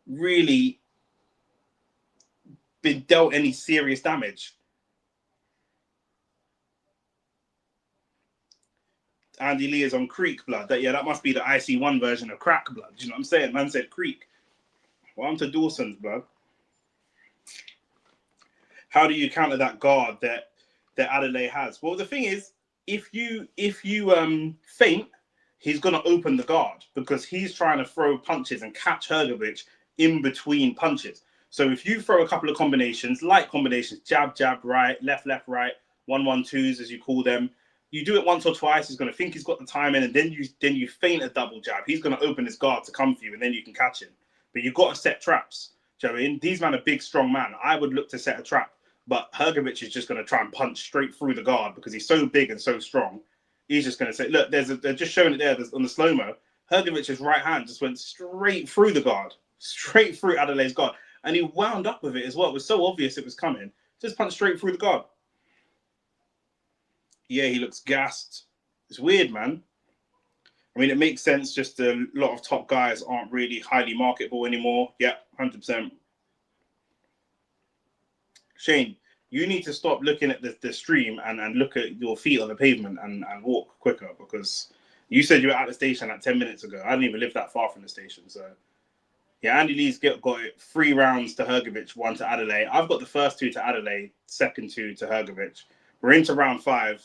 really been dealt any serious damage. Andy Lee is on Creek, blood. That must be the IC1 version of crack, blood. Do you know what I'm saying? Man said Creek. Well, I'm to Dawson's, blood. How do you counter that guard that Adeleye has? Well, the thing is, if you feint, he's going to open the guard because he's trying to throw punches and catch Hrgovic in between punches. So if you throw a couple of combinations, light combinations, jab, jab, right, left, right, 1-1-2s as you call them, you do it once or twice, he's going to think he's got the time in, and then you feint a double jab. He's going to open his guard to come for you, and then you can catch him. But you've got to set traps. Do you know what I mean? These men are big, strong man. I would look to set a trap, but Hrgovic is just going to try and punch straight through the guard because he's so big and so strong. He's just going to say, look, they're just showing it there on the slow-mo. Hrgovic's right hand just went straight through the guard, straight through Adelaye's guard. And he wound up with it as well. It was so obvious it was coming. Just punched straight through the guard. Yeah, he looks gassed. It's weird, man. I mean, it makes sense. Just a lot of top guys aren't really highly marketable anymore. Yeah, 100%. Shane, you need to stop looking at the stream and look at your feet on the pavement and walk quicker, because you said you were at the station like 10 minutes ago. I didn't even live that far from the station. So, yeah, Andy Lee's got it 3 rounds to Hrgovic, 1 to Adeleye. I've got the first 2 to Adeleye, second 2 to Hrgovic. We're into round 5,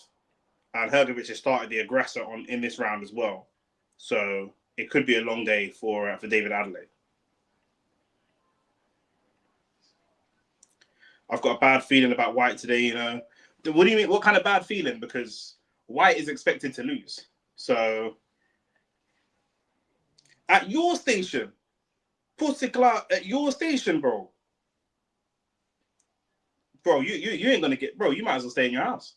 and Hrgovic has started the aggressor in this round as well. So it could be a long day for David Adeleye. I've got a bad feeling about Whyte today, you know. What do you mean? What kind of bad feeling? Because Whyte is expected to lose. So at your station, Pussyclub, at your station, bro. Bro, you ain't gonna get, bro, you might as well stay in your house.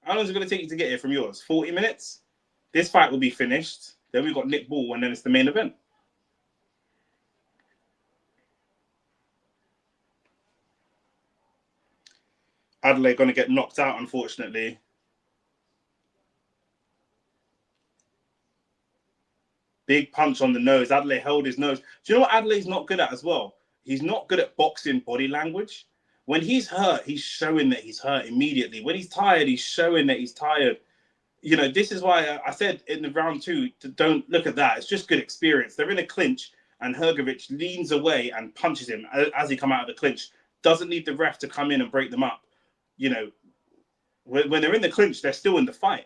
How long is it gonna take you to get here from yours? 40 minutes? This fight will be finished. Then we've got Nick Ball, and then it's the main event. Adeleye going to get knocked out, unfortunately. Big punch on the nose. Adeleye held his nose. Do you know what Adeley's not good at as well? He's not good at boxing body language. When he's hurt, he's showing that he's hurt immediately. When he's tired, he's showing that he's tired. You know, this is why I said in the round 2, don't look at that. It's just good experience. They're in a clinch, and Hrgovic leans away and punches him as he come out of the clinch. Doesn't need the ref to come in and break them up. You know, when they're in the clinch, they're still in the fight.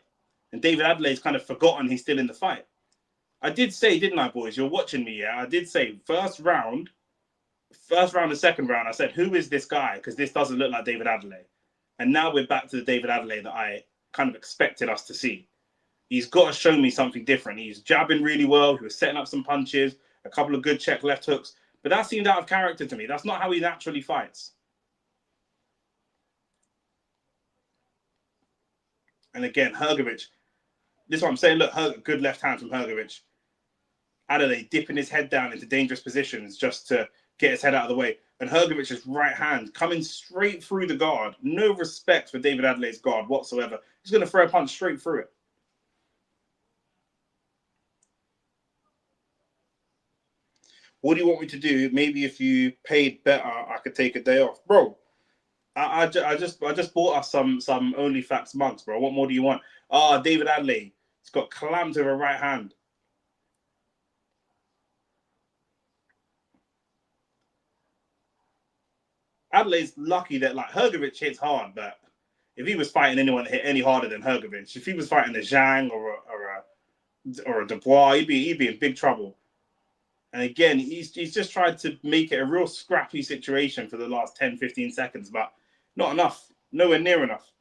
And David Adeley's kind of forgotten he's still in the fight. I did say, didn't I, boys? You're watching me, yeah? I did say first round and second round, I said, who is this guy? Because this doesn't look like David Adeleye. And now we're back to the David Adeleye that I kind of expected us to see. He's got to show me something different. He's jabbing really well. He was setting up some punches, a couple of good check left hooks. But that seemed out of character to me. That's not how he naturally fights. And again, Hrgovic, this is what I'm saying. Look, good left hand from Hrgovic. Adeleye dipping his head down into dangerous positions just to get his head out of the way. And Hrgovic's right hand coming straight through the guard. No respect for David Adeley's guard whatsoever. He's going to throw a punch straight through it. What do you want me to do? Maybe if you paid better, I could take a day off. Bro, I just bought us some OnlyFacts mugs, bro. What more do you want? David Adeleye. He's got clammed with a right hand. Adeley's lucky that like Hrgovic hits hard, but if he was fighting anyone that hit any harder than Hrgovic, if he was fighting a Zhang or a Dubois, he'd be in big trouble. And again, he's just tried to make it a real scrappy situation for the last 10, 15 seconds, but not enough. Nowhere near enough.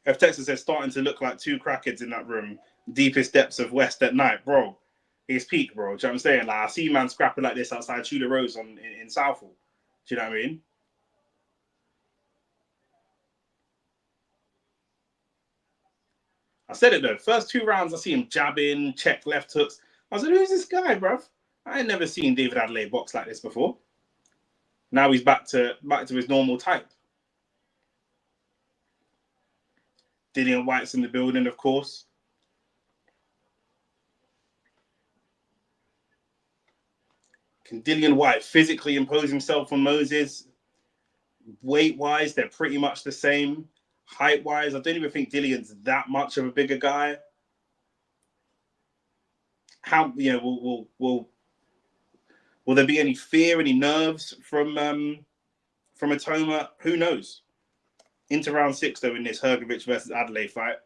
F Texas says starting to look like 2 crackheads in that room. Deepest depths of West at night, bro. He's peak, bro. Do you know what I'm saying? Like I see man scrapping like this outside Tudor Rose in Southall. Do you know what I mean? I said it though. First 2 rounds, I see him jabbing, check left hooks. I was like, who's this guy, bruv? I ain't never seen David Adeleye box like this before. Now he's back to his normal type. Dillian Whyte's in the building, of course. Can Dillian Whyte physically impose himself on Moses? Weight-wise, they're pretty much the same. Height-wise, I don't even think Dillian's that much of a bigger guy. How, you know, will there be any fear, any nerves from Itauma? Who knows? Into round 6 though in this Hrgovic versus Adeleye fight.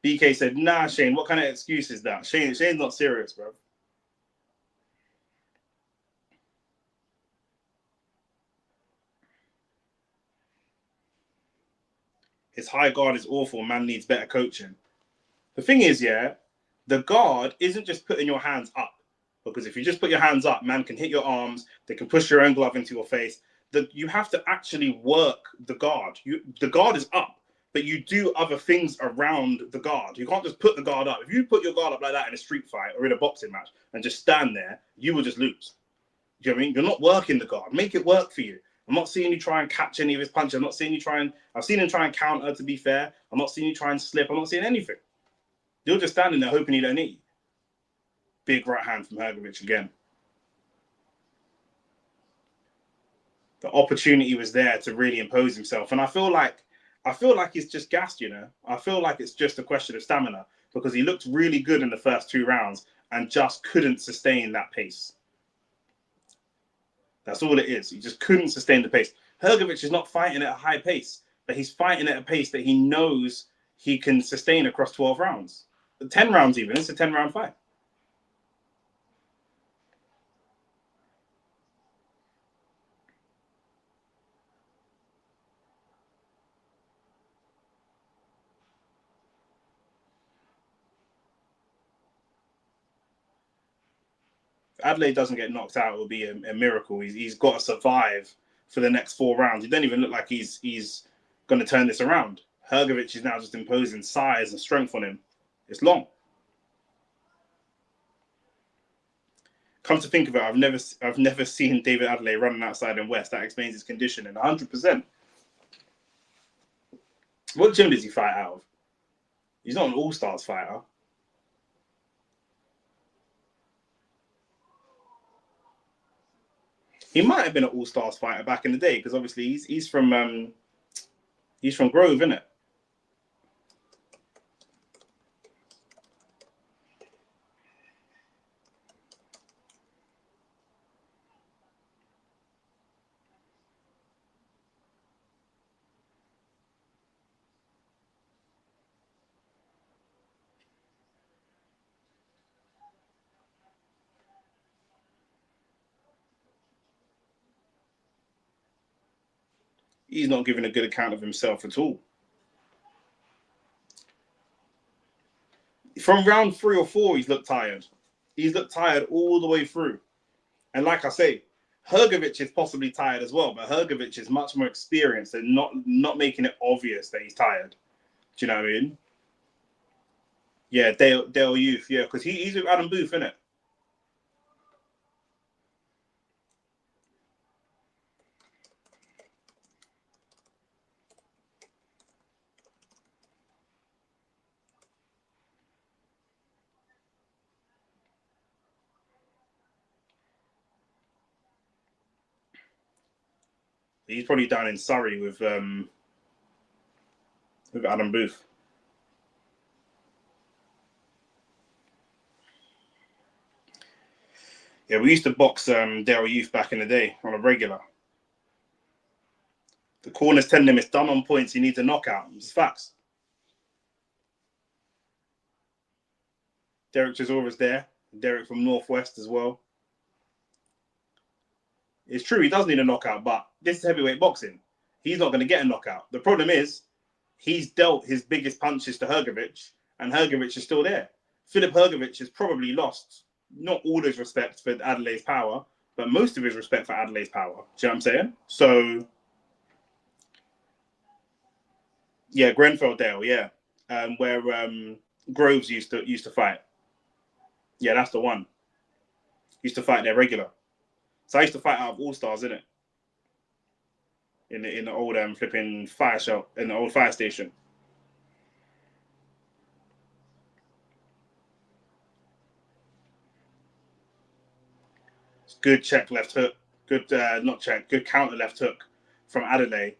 BK said, nah, Shane, what kind of excuse is that? Shane's not serious, bro. His high guard is awful. Man needs better coaching. The thing is, yeah, the guard isn't just putting your hands up. Because if you just put your hands up, man can hit your arms. They can push your own glove into your face. You have to actually work the guard. The guard is up. but you do other things around the guard. You can't just put the guard up. If you put your guard up like that in a street fight or in a boxing match and just stand there, you will just lose. Do you know what I mean? You're not working the guard. Make it work for you. I'm not seeing you try and catch any of his punches. I'm not seeing you try and... I've seen him try and counter, to be fair. I'm not seeing you try and slip. I'm not seeing anything. You're just standing there hoping he don't eat. Big right hand from Hrgovic again. The opportunity was there to really impose himself. And I feel like he's just gassed, you know. I feel like it's just a question of stamina because he looked really good in the first 2 rounds and just couldn't sustain that pace. That's all it is. He just couldn't sustain the pace. Hrgovic is not fighting at a high pace, but he's fighting at a pace that he knows he can sustain across 12 rounds. 10 rounds even. It's a 10-round fight. Adeleye doesn't get knocked out, it will be a miracle. He's got to survive for the next 4 rounds. He doesn't even look like he's going to turn this around. Hrgovic is now just imposing size and strength on him. It's long. Come to think of it, I've never seen David Adeleye running outside in West. That explains his conditioning 100%. What gym does he fight out of? He's not an all-stars fighter. He might have been an all-stars fighter back in the day because obviously he's from Grove, isn't it? He's not giving a good account of himself at all. From round 3 or 4, he's looked tired. He's looked tired all the way through. And like I say, Hrgovic is possibly tired as well, but Hrgovic is much more experienced and not making it obvious that he's tired. Do you know what I mean? Yeah, Dale Youth, yeah, because he's with Adam Booth, isn't it? He's probably down in Surrey with Adam Booth. Yeah, we used to box Dale Youth back in the day on a regular. The corner's telling him it's done on points. He needs a knockout. It's facts. Derek Chisora's there. Derek from Northwest as well. It's true, he does need a knockout, but this is heavyweight boxing. He's not going to get a knockout. The problem is, he's dealt his biggest punches to Hrgovic, and Hrgovic is still there. Filip Hrgovic has probably lost not all his respect for Adelaye's power, but most of his respect for Adelaye's power. Do you know what I'm saying? So, yeah, Grenfell Dale, yeah, where Groves used to fight. Yeah, that's the one. Used to fight there regular. So I used to fight out of All Stars, innit? In the old flipping fire shop, in the old fire station. Good check left hook. Good, not check. Good counter left hook from Adeleye.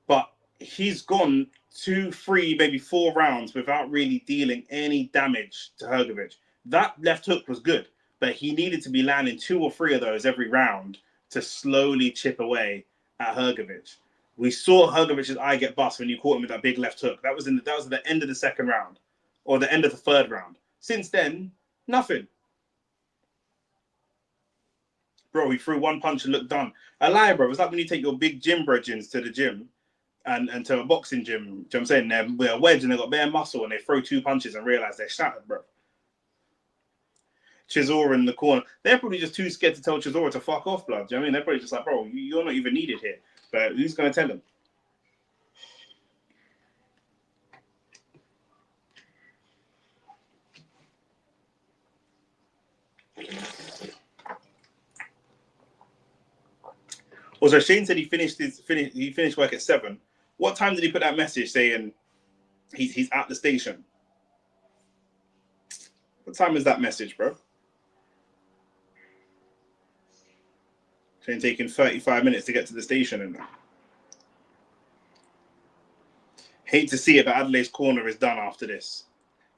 But he's gone 2, 3, maybe 4 rounds without really dealing any damage to Hrgovic. That left hook was good, but he needed to be landing 2 or 3 of those every round to slowly chip away at Hrgovic. We saw Hrgovic's eye get bust when you caught him with that big left hook. That was at the end of the 2nd round or the end of the 3rd round. Since then, nothing. Bro, he threw 1 punch and looked done. I lie, bro. It's like when you take your big gym brethren to the gym and to a boxing gym. Do you know what I'm saying? They're wedge and they've got bare muscle and they throw 2 punches and realize they're shattered, bro. Chisora in the corner. They're probably just too scared to tell Chisora to fuck off, blood. Do you know what I mean? They're probably just like, bro, you're not even needed here. But who's going to tell him? Also, Shane said he finished work at 7. What time did he put that message saying he's at the station? What time is that message, bro? Shane taking 35 minutes to get to the station and that. Hate to see it, but Adelaide's corner is done after this.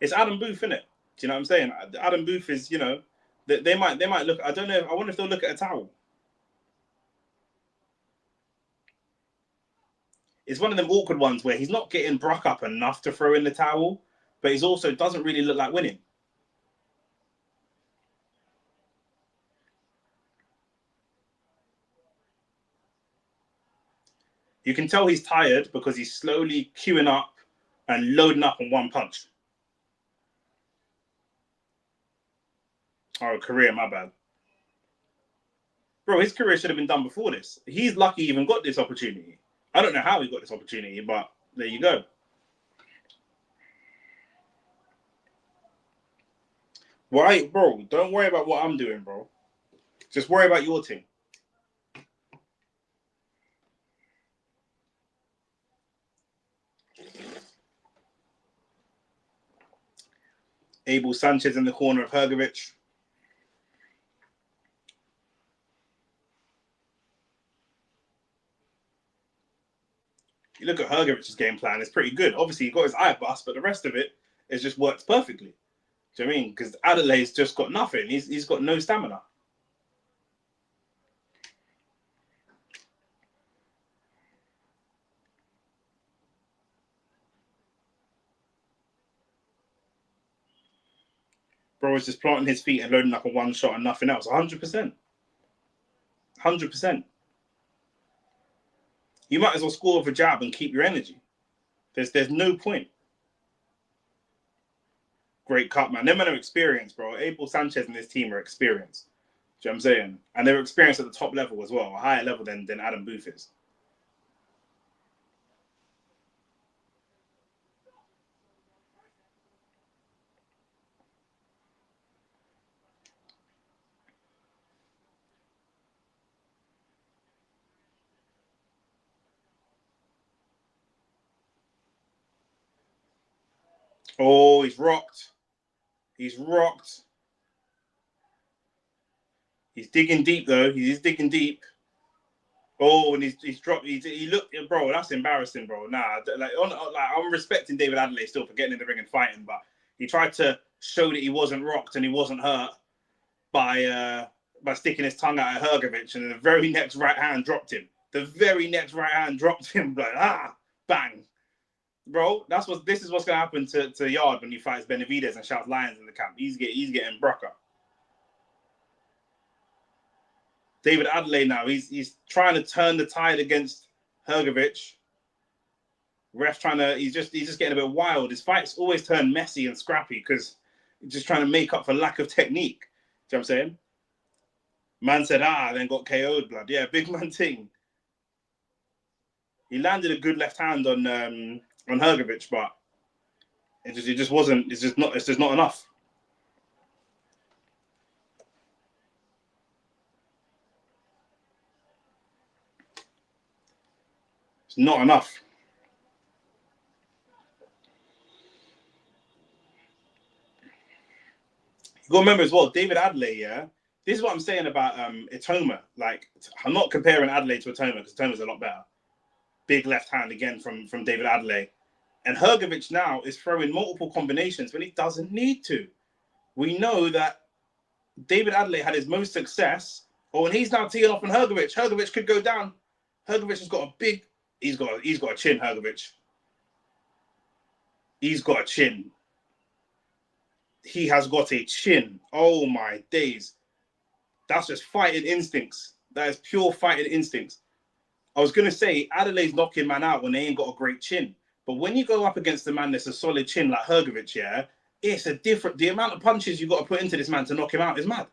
It's Adam Booth, isn't it? Do you know what I'm saying? Adam Booth is, you know, they might look. I don't know. I wonder if they'll look at a towel. It's one of them awkward ones where he's not getting Brock up enough to throw in the towel, but he's also doesn't really look like winning. You can tell he's tired because he's slowly queuing up and loading up on one punch. Oh, career, my bad. Bro, his career should have been done before this. He's lucky he even got this opportunity. I don't know how he got this opportunity, but there you go. Why, bro? Don't worry about what I'm doing, bro. Just worry about your team. Abel Sanchez in the corner of Hrgovic. You look at Hrgovic's game plan, it's pretty good. Obviously, he got his eye bust, but the rest of it has just worked perfectly. Do you know what I mean? Because Adelaide's just got nothing. He's got no stamina. Bro is just planting his feet and loading up a one shot and nothing else. 100%. 100%. You might as well score with a jab and keep your energy. There's no point. Great cut, man. Them men are experienced, bro. Abel Sanchez and his team are experienced. Do you know what I'm saying? And they're experienced at the top level as well, a higher level than Adam Booth is. Oh, he's rocked. He's rocked. He's digging deep, though. He's digging deep. Oh, and he's dropped. He looked, bro. That's embarrassing, bro. Nah, I'm respecting David Adeleye still for getting in the ring and fighting, but he tried to show that he wasn't rocked and he wasn't hurt by sticking his tongue out at Hrgovic, and the very next right hand dropped him. The very next right hand dropped him, like bang, bro. This is what's gonna happen to Yard when he fights Benavidez and shouts lions in the camp. He's getting Brock up. David Adeleye now, he's trying to turn the tide against Hrgovic. Ref he's just getting a bit wild. His fights always turn messy and scrappy because he's just trying to make up for lack of technique. Do you know what I'm saying? Man said, then got KO'd, blood. Yeah, big man thing. He landed a good left hand on Hrgovic, but it just wasn't. It's just not enough. It's not enough. You got to remember as well, David Adeleye, yeah? This is what I'm saying about Itauma. Like, I'm not comparing Adeleye to Itauma because Itauma's a lot better. Big left hand again from David Adeleye. And Hrgovic now is throwing multiple combinations when he doesn't need to. We know that David Adeleye had his most success, but when he's now teeing off on Hrgovic could go down. Hrgovic has got a big... He's got a chin, Hrgovic. He's got a chin. He has got a chin. Oh, my days. That's just fighting instincts. That is pure fighting instincts. I was going to say, Adelaide's knocking man out when they ain't got a great chin. But when you go up against a man that's a solid chin like Hrgovic, yeah, it's a different... The amount of punches you got to put into this man to knock him out is mad.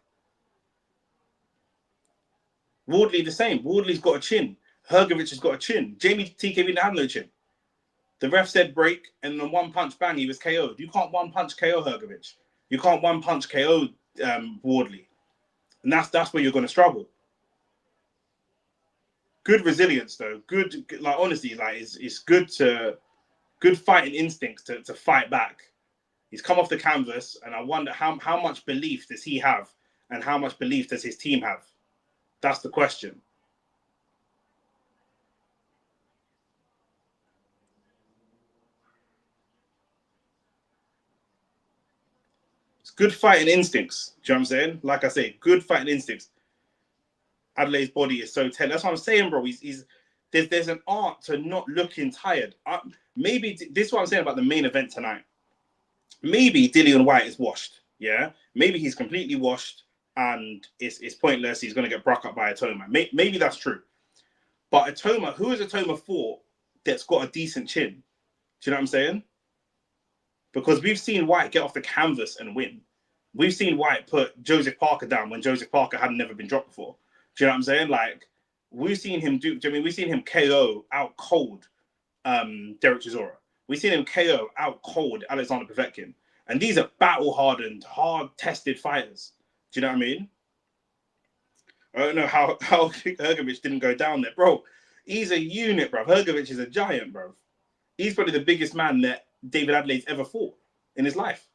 Wardley the same. Wardley's got a chin. Hrgovic has got a chin. Jamie TKV didn't have no chin. The ref said break, and then one punch bang, he was KO'd. You can't one punch KO Hrgovic. You can't one punch KO Wardley. And that's where you're going to struggle. good resilience though. Good, like honestly, like it's good fighting instincts to fight back. He's come off the canvas, and I wonder how much belief does he have, and how much belief does his team have? That's the question. It's good fighting instincts. Do you know what I'm saying? Like I say, good fighting instincts. Adelaide's body is so tense. That's what I'm saying, bro. There's an art to not looking tired. Maybe this is what I'm saying about the main event tonight. Maybe Dillian Whyte is washed. Yeah, maybe he's completely washed and it's pointless. He's going to get broke up by Itauma. Maybe that's true. But Itauma, who is Itauma for that's got a decent chin? Do you know what I'm saying? Because we've seen Whyte get off the canvas and win. We've seen Whyte put Joseph Parker down when Joseph Parker had never been dropped before. Do you know what I'm saying? Like, we've seen him we've seen him KO out cold Derek Chisora. We've seen him KO out cold Alexander Povetkin. And these are battle-hardened, hard-tested fighters. Do you know what I mean? I don't know how Hrgovic didn't go down there. Bro, he's a unit, bro. Hrgovic is a giant, bro. He's probably the biggest man that David Adelaide's ever fought in his life.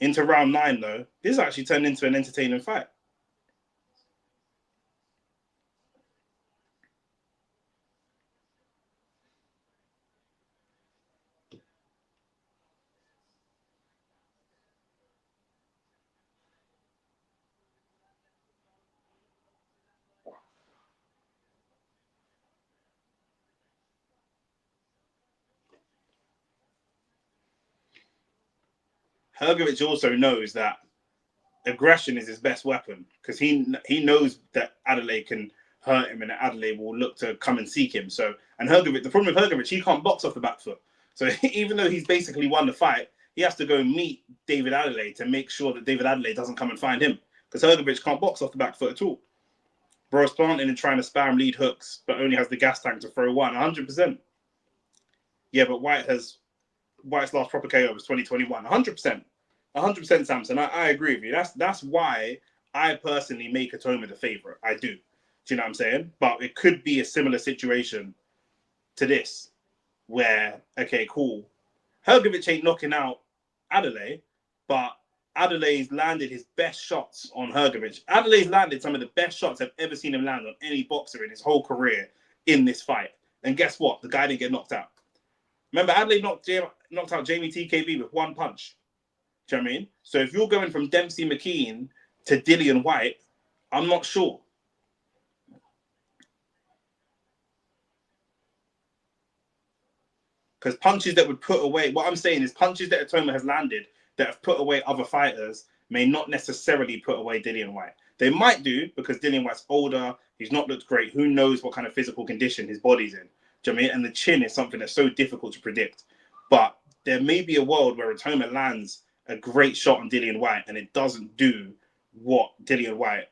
Into round 9, though, this actually turned into an entertaining fight. Hrgovic also knows that aggression is his best weapon because he knows that Adeleye can hurt him and that Adeleye will look to come and seek him. So, and Hrgovic, the problem with Hrgovic, he can't box off the back foot. So even though he's basically won the fight, he has to go meet David Adeleye to make sure that David Adeleye doesn't come and find him because Hrgovic can't box off the back foot at all. Bro's planting and trying to spam lead hooks, but only has the gas tank to throw one, 100%. Yeah, but Whyte's last proper KO was 2021, 100%. 100% Samson. I agree with you. That's why I personally make Itauma the favorite. I do. Do you know what I'm saying? But it could be a similar situation to this, where okay, cool. Hrgovic ain't knocking out Adeleye, but Adelaide's landed his best shots on Hrgovic. Adelaide's landed some of the best shots I've ever seen him land on any boxer in his whole career in this fight. And guess what? The guy didn't get knocked out. Remember, Adeleye knocked out Jamie TKB with one punch. Do you know what I mean? So if you're going from Dempsey McKean to Dillian Whyte, I'm not sure. Because punches that would put away, what I'm saying is punches that Itauma has landed that have put away other fighters may not necessarily put away Dillian Whyte. They might do because Dillian Whyte's older, he's not looked great. Who knows what kind of physical condition his body's in? Do you know what I mean? And the chin is something that's so difficult to predict. But there may be a world where Itauma lands a great shot on Dillian Whyte and it doesn't do what Dillian Whyte,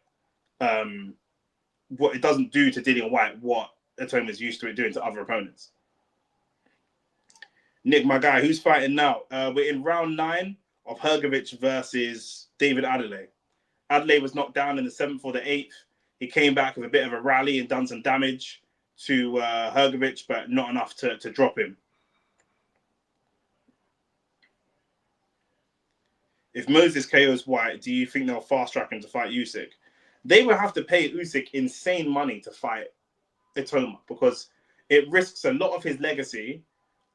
what it doesn't do to Dillian Whyte what Itauma's used to it doing to other opponents. Nick, my guy, who's fighting now? We're in round 9 of Hrgovic versus David Adeleye. Adeleye was knocked down in the 7th or the 8th. He came back with a bit of a rally and done some damage to Hrgovic, but not enough to drop him. If Moses KOs Whyte, do you think they'll fast track him to fight Usyk? They will have to pay Usyk insane money to fight Itauma because it risks a lot of his legacy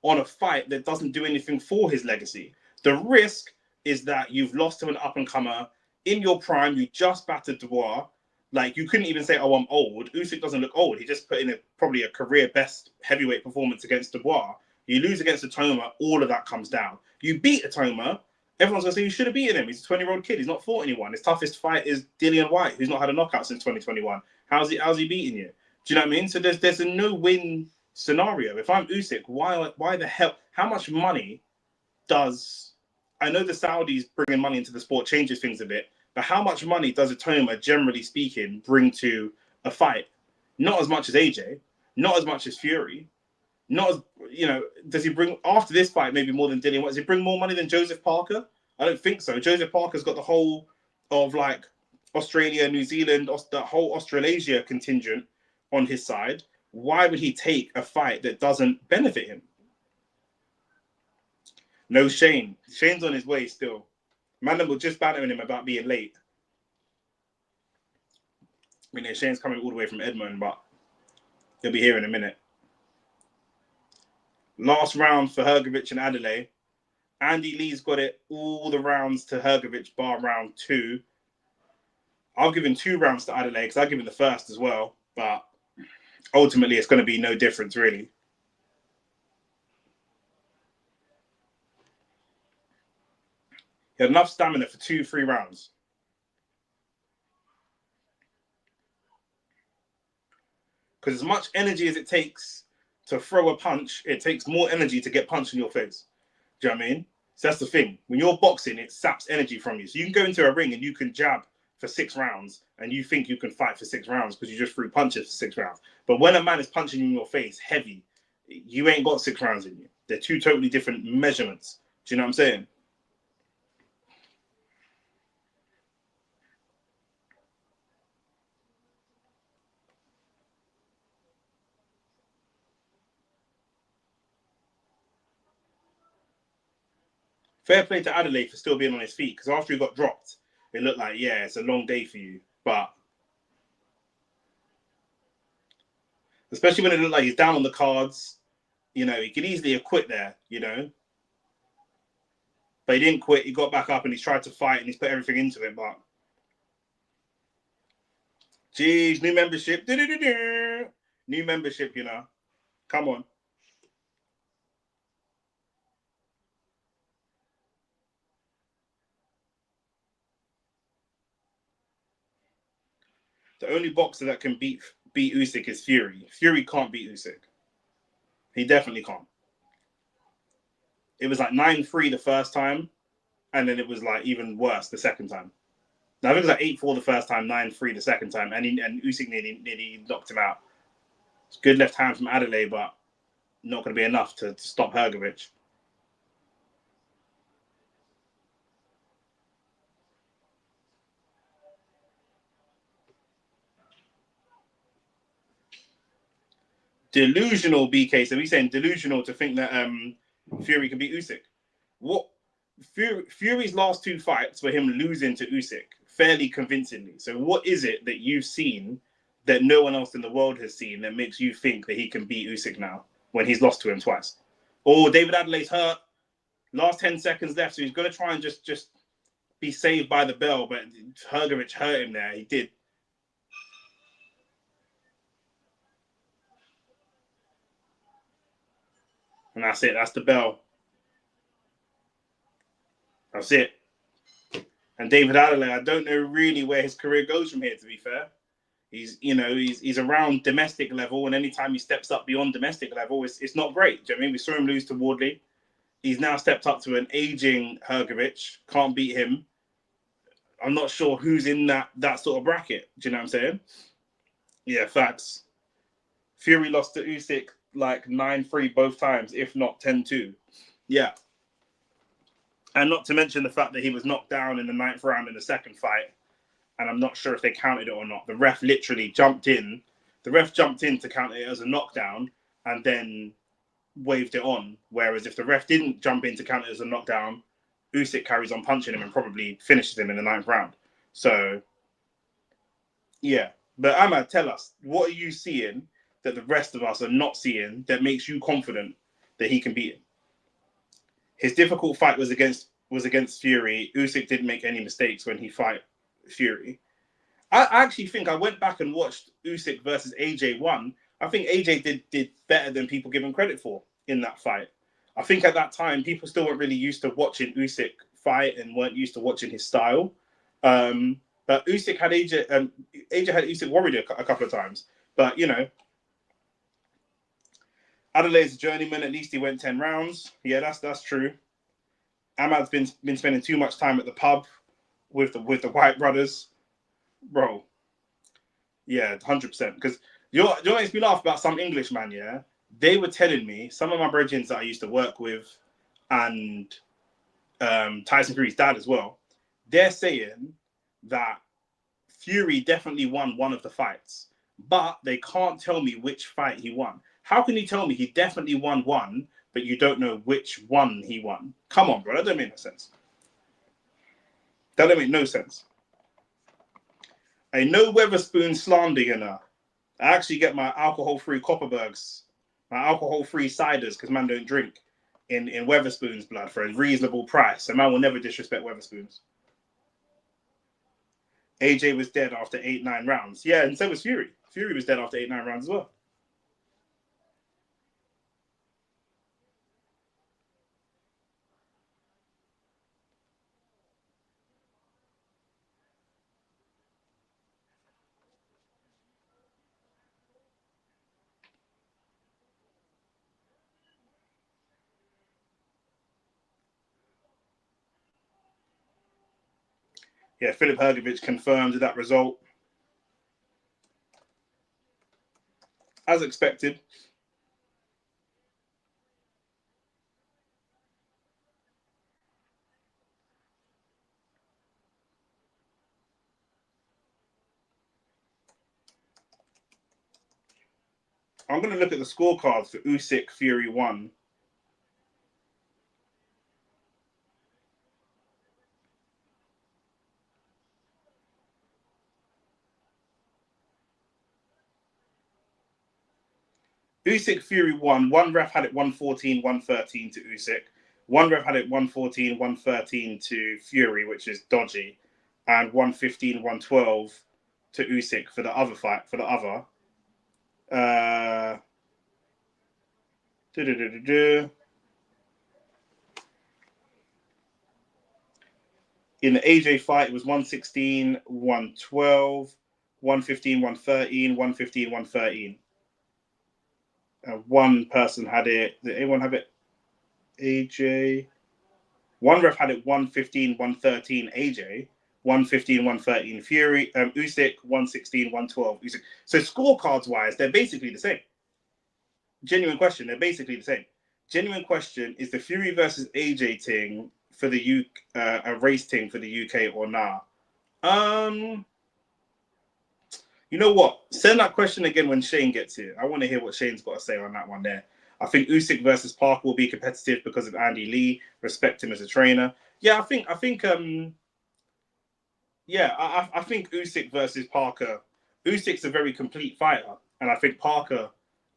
on a fight that doesn't do anything for his legacy. The risk is that you've lost to an up-and-comer in your prime. You just battered Dubois. Like, you couldn't even say, oh, I'm old. Usyk doesn't look old. He just put in probably a career-best heavyweight performance against Dubois. You lose against Itauma, all of that comes down. You beat Itauma, everyone's going to say you should have beaten him. He's a 20-year-old kid. He's not fought anyone. His toughest fight is Dillian Whyte, who's not had a knockout since 2021. How's he beating you? Do you know what I mean? So there's a no-win scenario. If I'm Usyk, why the hell? How much money does... I know the Saudis bringing money into the sport changes things a bit, but how much money does Itauma, generally speaking, bring to a fight? Not as much as AJ, not as much as Fury, not as, does he bring, after this fight, maybe more than Dillian? Does he bring more money than Joseph Parker? I don't think so. Joseph Parker's got the whole of, Australia, New Zealand, the whole Australasia contingent on his side, why would he take a fight that doesn't benefit him? No Shane. Shane's on his way still. Man was just bantering him about being late. I mean, Shane's coming all the way from Edmonton, but he'll be here in a minute. Last round for Hrgovic and Adeleye. Andy Lee's got it all the rounds to Hrgovic, bar round 2. I've given 2 rounds to Adeleye because I've given the first as well, but ultimately it's going to be no difference, really. He had enough stamina for 2-3 rounds. Because as much energy as it takes to throw a punch, it takes more energy to get punched in your face. Do you know what I mean? So that's the thing. When you're boxing, it saps energy from you. So you can go into a ring and you can jab for 6 rounds and you think you can fight for 6 rounds because you just threw punches for 6 rounds. But when a man is punching you in your face heavy, you ain't got 6 rounds in you. They're 2 totally different measurements. Do you know what I'm saying? Fair play to Adeleye for still being on his feet, because after he got dropped, it looked like, yeah, it's a long day for you. But especially when it looked like he's down on the cards, you know, he could easily have quit there, you know. But he didn't quit. He got back up and he's tried to fight and he's put everything into it. But geez, new membership. New membership, you know. Come on. The only boxer that can beat Usyk is Fury. Fury can't beat Usyk. He definitely can't. It was like 9-3 the first time, and then it was like even worse the second time. Now, I think it was like 8-4 the first time, 9-3 the second time, and Usyk nearly knocked him out. It's good left hand from Adeleye, but not going to be enough to stop Hrgovic. Delusional, BK. So he's saying delusional to think that Fury can beat Usyk. What Fury's last 2 fights were him losing to Usyk fairly convincingly. So what is it that you've seen that no one else in the world has seen that makes you think that he can beat Usyk now when he's lost to him twice? Or David Adeley's hurt. Last 10 seconds left, so he's going to try and just be saved by the bell. But Hrgovic hurt him there. He did. And that's it. That's the bell. That's it. And David Adeleye, I don't know really where his career goes from here, to be fair. He's around domestic level, and anytime he steps up beyond domestic level, it's not great. Do you know what I mean? We saw him lose to Wardley. He's now stepped up to an aging Hrgovic. Can't beat him. I'm not sure who's in that sort of bracket. Do you know what I'm saying? Yeah, facts. Fury lost to Usyk like 9-3 both times, if not 10-2. Yeah. And not to mention the fact that he was knocked down in the 9th round in the second fight. And I'm not sure if they counted it or not. The ref literally jumped in. The ref jumped in to count it as a knockdown and then waved it on. Whereas if the ref didn't jump in to count it as a knockdown, Usyk carries on punching him and probably finishes him in the 9th round. So, yeah. But Ahmad, tell us, what are you seeing that the rest of us are not seeing that makes you confident that he can beat him? His difficult fight was against Fury. Usyk didn't make any mistakes when he fought Fury. I actually think I went back and watched Usyk versus AJ 1. I think AJ did better than people give him credit for in that fight. I think at that time, people still weren't really used to watching Usyk fight and weren't used to watching his style. But Usyk had AJ had Usyk worried a couple of times. But, you know, Adelaide's a journeyman. At least he went 10 rounds. Yeah, that's true. Ahmad's been spending too much time at the pub with the Whyte brothers. Bro. Yeah, 100%. Because you know what makes me laugh about some English man, yeah? They were telling me, some of my brethren that I used to work with and Tyson Fury's dad as well, they're saying that Fury definitely won one of the fights, but they can't tell me which fight he won. How can you tell me he definitely won one, but you don't know which one he won? Come on, bro. That don't make no sense. That don't make no sense. I know Weatherspoon slander, you know. I actually get my alcohol-free Copperbergs, my alcohol-free ciders, because man don't drink, in Weatherspoon's blood for a reasonable price. And man will never disrespect Weatherspoons. AJ was dead after 8-9 rounds. Yeah, and so was Fury. Fury was dead after 8-9 rounds as well. Yeah, Filip Hrgović confirmed that result. As expected. I'm going to look at the scorecards for Usyk Fury 1. Usyk Fury 1. One ref had it 114, 113 to Usyk. One ref had it 114, 113 to Fury, which is dodgy. And 115, 112 to Usyk for the other fight, for the other. In the AJ fight, it was 116, 112, 115, 113, 115, 113. One person had it. Did anyone have it? AJ. One ref had it 115, 113 AJ, 115, 113 Fury, Usyk, 116, 112 Usyk. So scorecards wise, they're basically the same. Genuine question, they're basically the same. Genuine question, is the Fury versus AJ thing for the UK, a race thing for the UK or nah? You know what? Send that question again when Shane gets here. I want to hear what Shane's got to say on that one there. I think Usyk versus Parker will be competitive because of Andy Lee. Respect him as a trainer. Yeah, I think Usyk versus Parker. Usyk's a very complete fighter, and I think Parker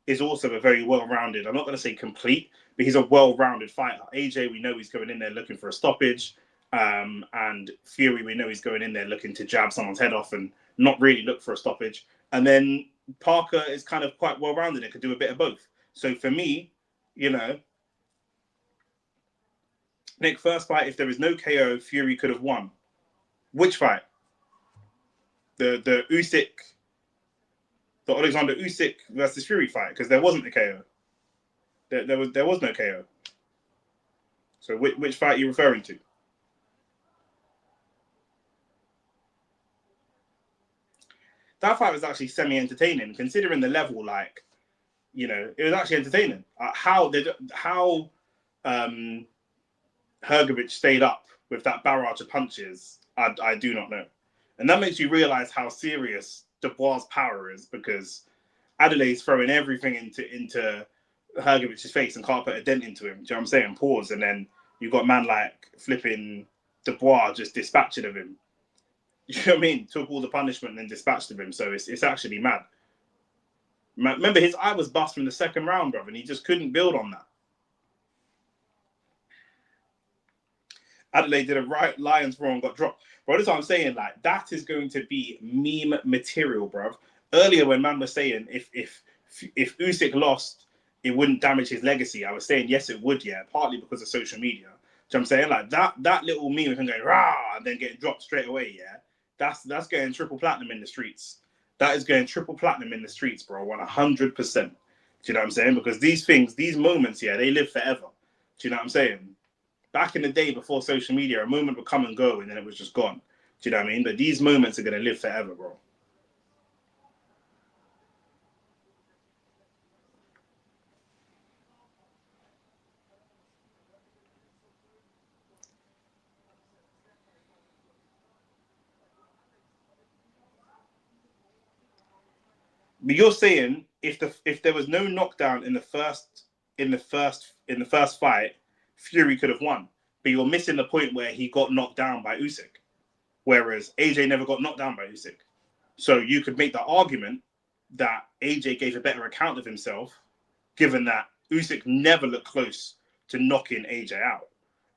is also a very well-rounded. I'm not going to say complete, but he's a well-rounded fighter. AJ, we know he's going in there looking for a stoppage, and Fury, we know he's going in there looking to jab someone's head off and not really look for a stoppage. And then Parker is kind of quite well-rounded and could do a bit of both. So for me, you know, Nick, first fight, if there is no KO, Fury could have won. Which fight? The Usyk, the Alexander Usyk versus Fury fight, because there wasn't a KO. There was no KO. So which fight are you referring to? That fight was actually semi-entertaining, considering the level. Like, you know, it was actually entertaining. How Hrgovic stayed up with that barrage of punches, I do not know. And that makes you realize how serious Dubois' power is, because Adeley's throwing everything into Hrgovic's face and can't put a dent into him. Do you know what I'm saying? Pause. And then you've got man like flipping Dubois just dispatching of him. You know what I mean? Took all the punishment and then dispatched of him. So it's actually mad. Remember, his eye was bust from the second round, brother, and he just couldn't build on that. Adeleye did a right Lions wrong, got dropped. Bro, that's what I'm saying. Like, that is going to be meme material, bro. Earlier, when man was saying if Usyk lost, it wouldn't damage his legacy, I was saying yes, it would, yeah, partly because of social media. So I'm saying, like, that little meme of him going rah and then getting dropped straight away, yeah, that's getting triple platinum in the streets. That is going triple platinum in the streets, bro, 100%. Do you know what I'm saying? Because these things, these moments, yeah, they live forever. Do you know what I'm saying? Back in the day before social media, a moment would come and go and then it was just gone. Do you know what I mean? But these moments are going to live forever, bro. But you're saying if there was no knockdown in the first fight, Fury could have won. But you're missing the point where he got knocked down by Usyk, whereas AJ never got knocked down by Usyk. So you could make the argument that AJ gave a better account of himself, given that Usyk never looked close to knocking AJ out.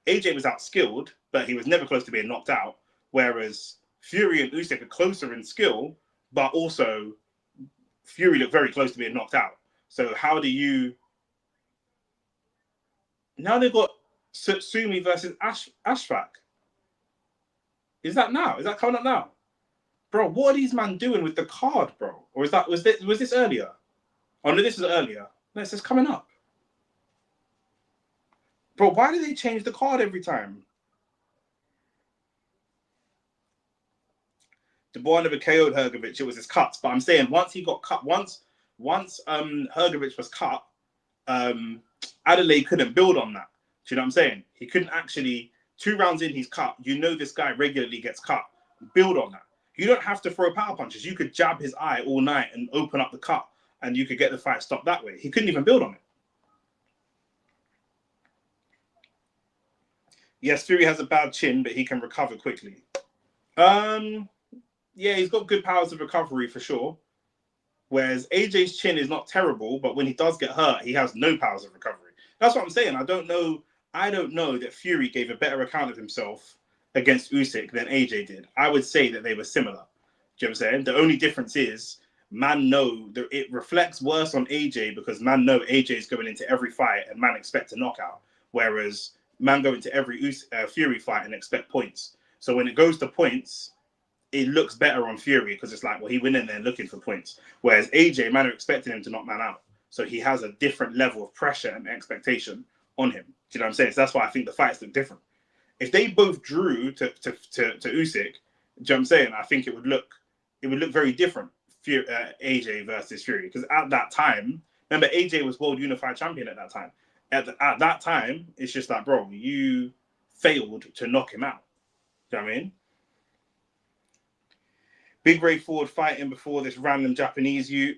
AJ was outskilled, but he was never close to being knocked out, whereas Fury and Usyk are closer in skill, but also Fury looked very close to being knocked out. So how do you... Now they've got Tsutsumi versus Ashfaq. Is that now? Is that coming up now? Bro, what are these man doing with the card, bro? Or was this earlier? Oh no, this is earlier. No, it's just coming up. Bro, why do they change the card every time? Dubois never KO'd Hrgovic. It was his cuts. But I'm saying once he got cut, once Hrgovic was cut, Adeleye couldn't build on that. Do you know what I'm saying? He couldn't actually, 2 rounds in, he's cut. You know this guy regularly gets cut. Build on that. You don't have to throw power punches. You could jab his eye all night and open up the cut, and you could get the fight stopped that way. He couldn't even build on it. Yes, Fury has a bad chin, but he can recover quickly. Yeah, he's got good powers of recovery for sure. Whereas AJ's chin is not terrible, but when he does get hurt, he has no powers of recovery. That's what I'm saying. I don't know that Fury gave a better account of himself against Usyk than AJ did. I would say that they were similar. Do you know what I'm saying? The only difference is man know that it reflects worse on AJ because man know AJ is going into every fight and man expect a knockout, whereas man go into every Fury fight and expect points. So when it goes to points, it looks better on Fury because it's like, well, he went in there looking for points. Whereas AJ, man are expecting him to knock man out. So he has a different level of pressure and expectation on him. Do you know what I'm saying? So that's why I think the fights look different. If they both drew to Usyk, do you know what I'm saying? I think it would look very different, AJ versus Fury. Because at that time, remember, AJ was world unified champion at that time. At that time, it's just like, bro, you failed to knock him out. Do you know what I mean? Big Ray Ford fighting before this random Japanese you.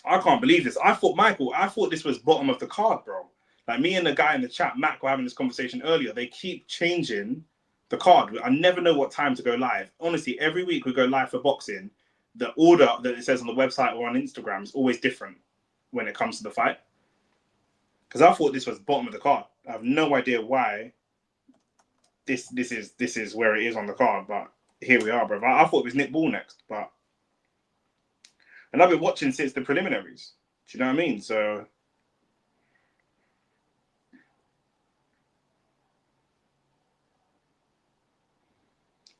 I can't believe this. I thought this was bottom of the card, bro. Like me and the guy in the chat, Mac, were having this conversation earlier. They keep changing the card. I never know what time to go live. Honestly, every week we go live for boxing. The order that it says on the website or on Instagram is always different when it comes to the fight. Because I thought this was bottom of the card. I have no idea why this is where it is on the card, but here we are, bro. I thought it was Nick Ball next, but and I've been watching since the preliminaries. Do you know what I mean? So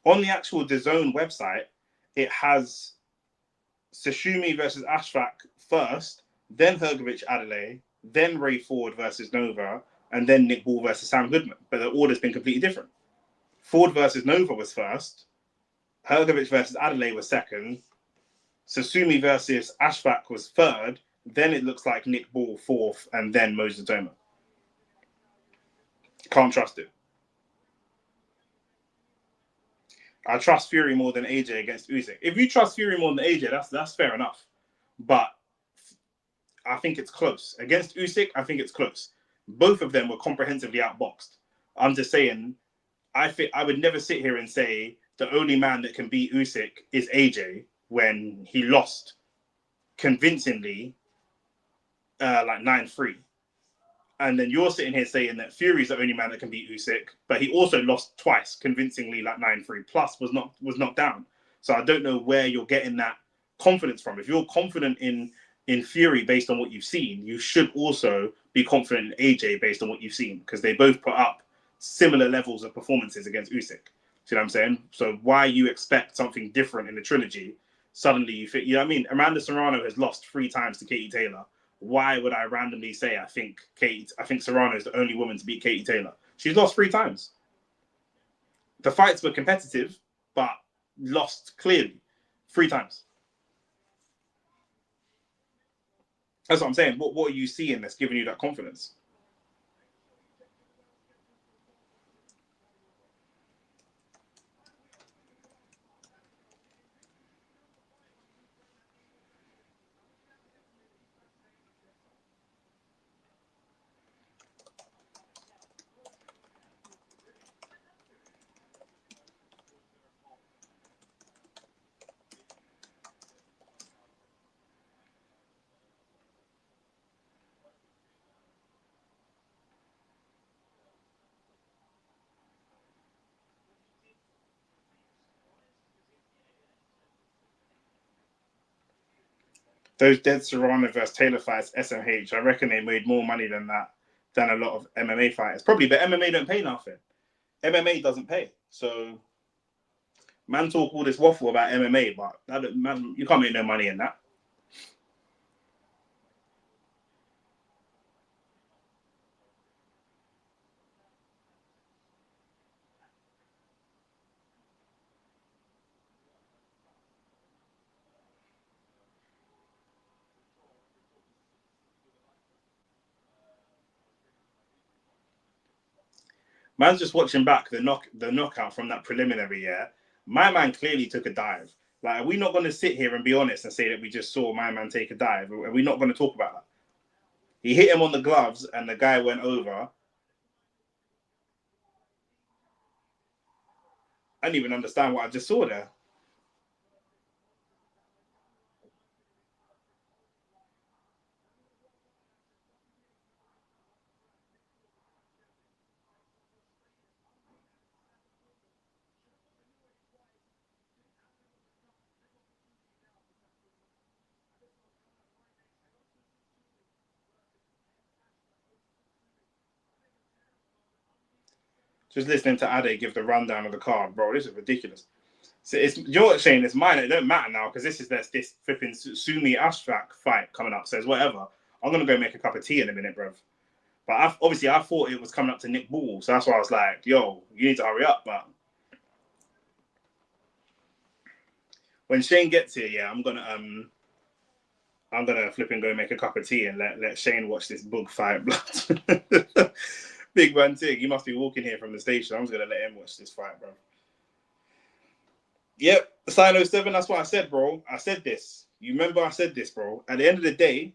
on the actual DAZN website, it has Tsutsumi versus Ashfaq first, then Hrgovic Adeleye, then Ray Ford versus Nova, and then Nick Ball versus Sam Goodman. But the order's been completely different. Ford versus Nova was first, Hrgovic versus Adeleye was second, Tsutsumi versus Ashfaq was third, then it looks like Nick Ball fourth, and then Moses Itauma. Can't trust it. I trust Fury more than AJ against Usyk. If you trust Fury more than AJ, that's fair enough. But I think it's close. Against Usyk, I think it's close. Both of them were comprehensively outboxed. I'm just saying, I would never sit here and say the only man that can beat Usyk is AJ when he lost convincingly, like 9-3. And then you're sitting here saying that Fury's the only man that can beat Usyk, but he also lost twice convincingly, like 9-3. Plus was knocked down. So I don't know where you're getting that confidence from. If you're confident in Fury based on what you've seen, you should also be confident in AJ based on what you've seen, because they both put up similar levels of performances against Usyk. See what I'm saying? So why you expect something different in the trilogy? Suddenly you think, you know what I mean? Amanda Serrano has lost 3 times to Katie Taylor. Why would I randomly say I think Serrano is the only woman to beat Katie Taylor? She's lost 3 times. The fights were competitive, but lost clearly 3 times. That's what I'm saying. What are you seeing that's giving you that confidence? Those Dead Serrano versus Taylor fights, SMH, I reckon they made more money than that, than a lot of MMA fighters. Probably, but MMA don't pay nothing. MMA doesn't pay. So, man talk all this waffle about MMA, but man, you can't make no money in that. Man's just watching back the knockout from that preliminary. Yeah, my man clearly took a dive. Like, are we not going to sit here and be honest and say that we just saw my man take a dive? Are we not going to talk about that? He hit him on the gloves, and the guy went over. I didn't even understand what I just saw there. Just listening to Ade give the rundown of the card, bro. This is ridiculous. So it's, you know what, Shane? It's mine. It don't matter now because this flipping Sumi Ashfaq fight coming up. Says whatever. I'm gonna go make a cup of tea in a minute, bro. But obviously I thought it was coming up to Nick Ball, so that's why I was like, "Yo, you need to hurry up." But when Shane gets here, yeah, I'm gonna flip and go make a cup of tea and let Shane watch this bug fight. Big man Tig, he must be walking here from the station. I'm just gonna let him watch this fight, bro. Yep, Sino 7, that's what I said, bro. I said this. You remember I said this, bro. At the end of the day,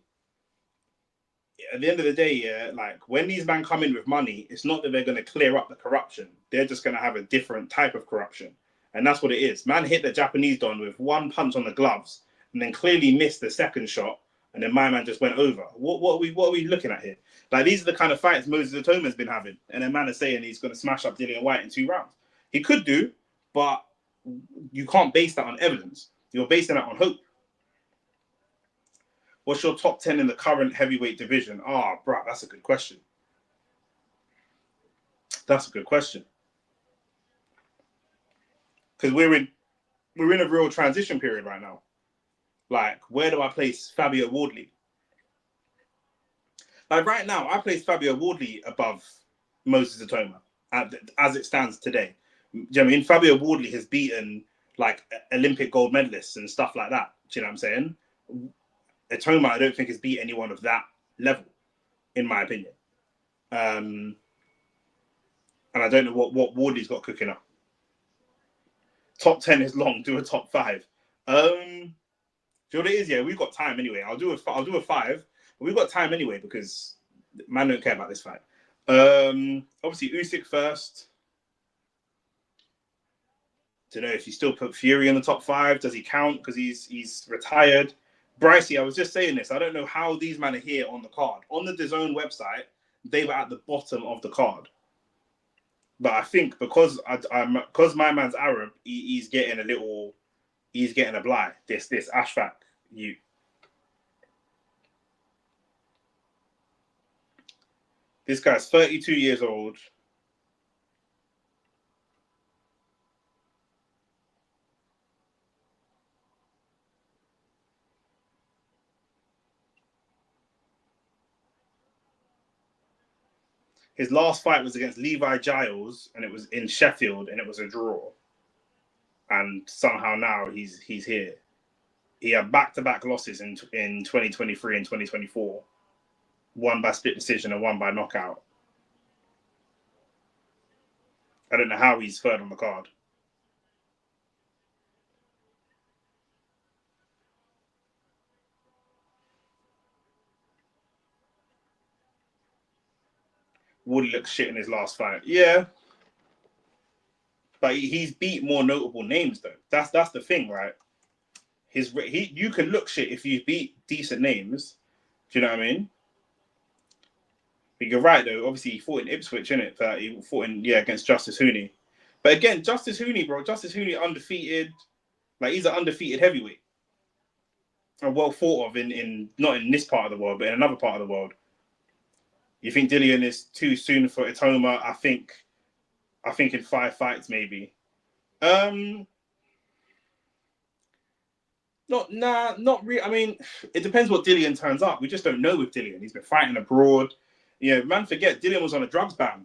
yeah, like when these men come in with money, it's not that they're gonna clear up the corruption. They're just gonna have a different type of corruption. And that's what it is. Man hit the Japanese Don with one punch on the gloves and then clearly missed the second shot, and then my man just went over. What are we looking at here? Like, these are the kind of fights Moses Itauma been having, and then man is saying he's going to smash up Dillian Whyte in 2 rounds. He could do, but you can't base that on evidence. You're basing that on hope. What's your top 10 in the current heavyweight division? Bro, that's a good question. That's a good question. Because we're in a real transition period right now. Like, where do I place Fabio Wardley? Like, right now, I place Fabio Wardley above Moses Itauma as it stands today. Do you know what I mean? Fabio Wardley has beaten, like, Olympic gold medalists and stuff like that. Do you know what I'm saying? Itauma, I don't think, has beat anyone of that level, in my opinion. And I don't know what Wardley's got cooking up. Top 10 is long. Do a top 5. Do you know what it is? Yeah, we've got time anyway. I'll do a 5, but we've got time anyway because man don't care about this fight. Obviously Usyk first. Don't know if you still put Fury in the top 5. Does he count because he's retired? Brycey, I was just saying this. I don't know how these men are here on the card. On the DAZN website, they were at the bottom of the card. But I think because my man's Arab, he's getting a blight. This Ashfaq, this guy's 32 years old. His last fight was against Levi Giles, and it was in Sheffield, and it was a draw. And somehow now he's here. He had back-to-back losses in 2023 and 2024. One by split decision and one by knockout. I don't know how he's third on the card. Woody looked shit in his last fight. Yeah. But he's beat more notable names, though. That's the thing, right? You can look shit if you beat decent names. Do you know what I mean? But you're right, though. Obviously, he fought in Ipswich, innit? But he fought against Justice Hooney. But again, Justice Hooney, bro. Justice Hooney undefeated. Like, he's an undefeated heavyweight. well thought of in not in this part of the world, but in another part of the world. You think Dillian is too soon for Itauma? I think in 5 fights maybe. Not really. I mean, it depends what Dillian turns up. We just don't know with Dillian. He's been fighting abroad. You know, man, forget Dillian was on a drugs ban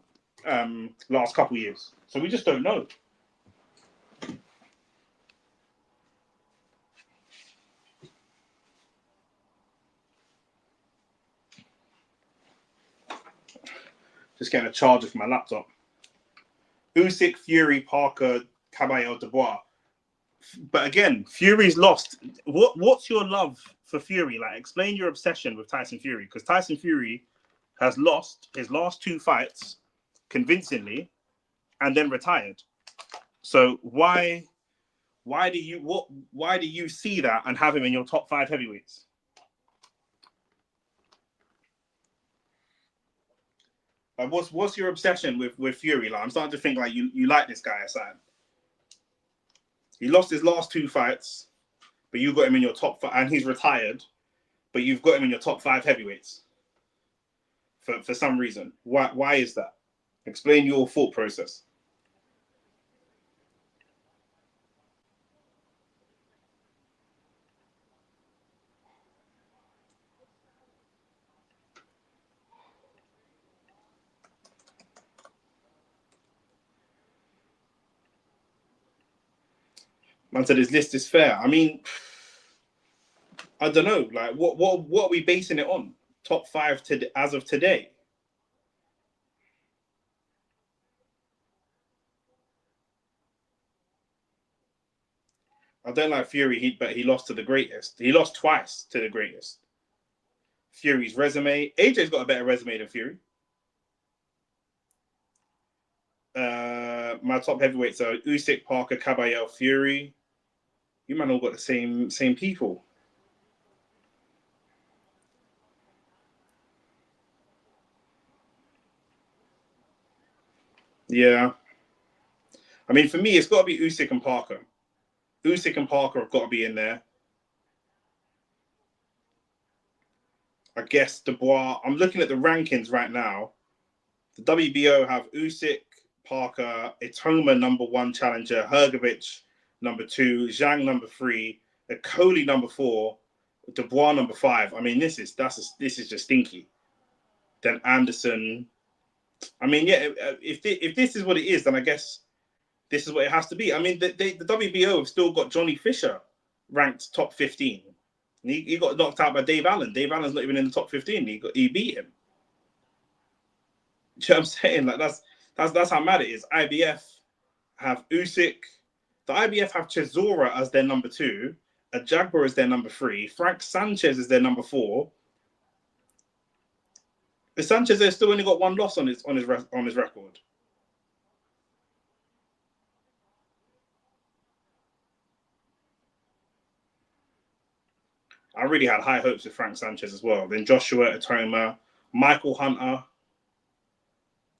last couple of years, so we just don't know. Just getting a charger for my laptop. Usyk, Fury, Parker, Caballero, Dubois. But again, Fury's lost. What's your love for Fury? Like, explain your obsession with Tyson Fury, because Tyson Fury has lost his last 2 fights convincingly, and then retired. So why do you see that and have him in your top 5 heavyweights? Like, what's your obsession with Fury? Like, I'm starting to think like you like this guy, Hassan. He lost his last 2 fights, but you got him in your top 5, and he's retired, but you've got him in your top 5 heavyweights for some reason. Why is that? Explain your thought process. Man said his list is fair. I mean, I don't know. Like, what are we basing it on? Top 5 as of today. I don't like Fury, but he lost to the greatest. He lost twice to the greatest. Fury's resume. AJ's got a better resume than Fury. My top heavyweights are Usyk, Parker, Caballero, Fury. You man all got the same people. Yeah. I mean, for me, it's got to be Usyk and Parker. Usyk and Parker have got to be in there. I guess Dubois. I'm looking at the rankings right now. The WBO have Usyk, Parker, Itauma number 1 challenger, Hrgovic number 2, Zhang number 3, Coley number 4, Dubois number 5. I mean, this is just stinky. Then Anderson. I mean, yeah. If this is what it is, then I guess this is what it has to be. I mean, the WBO have still got Johnny Fisher ranked top 15. He got knocked out by Dave Allen. Dave Allen's not even in the top 15. He beat him. Do you know what I'm saying? Like, that's how mad it is. IBF have Usyk. The IBF have Chisora as their number 2. A Jaguar is their number 3. Frank Sanchez is their number 4. The Sanchez has still only got 1 loss on his record. I really had high hopes with Frank Sanchez as well. Then Joshua Itauma, Michael Hunter,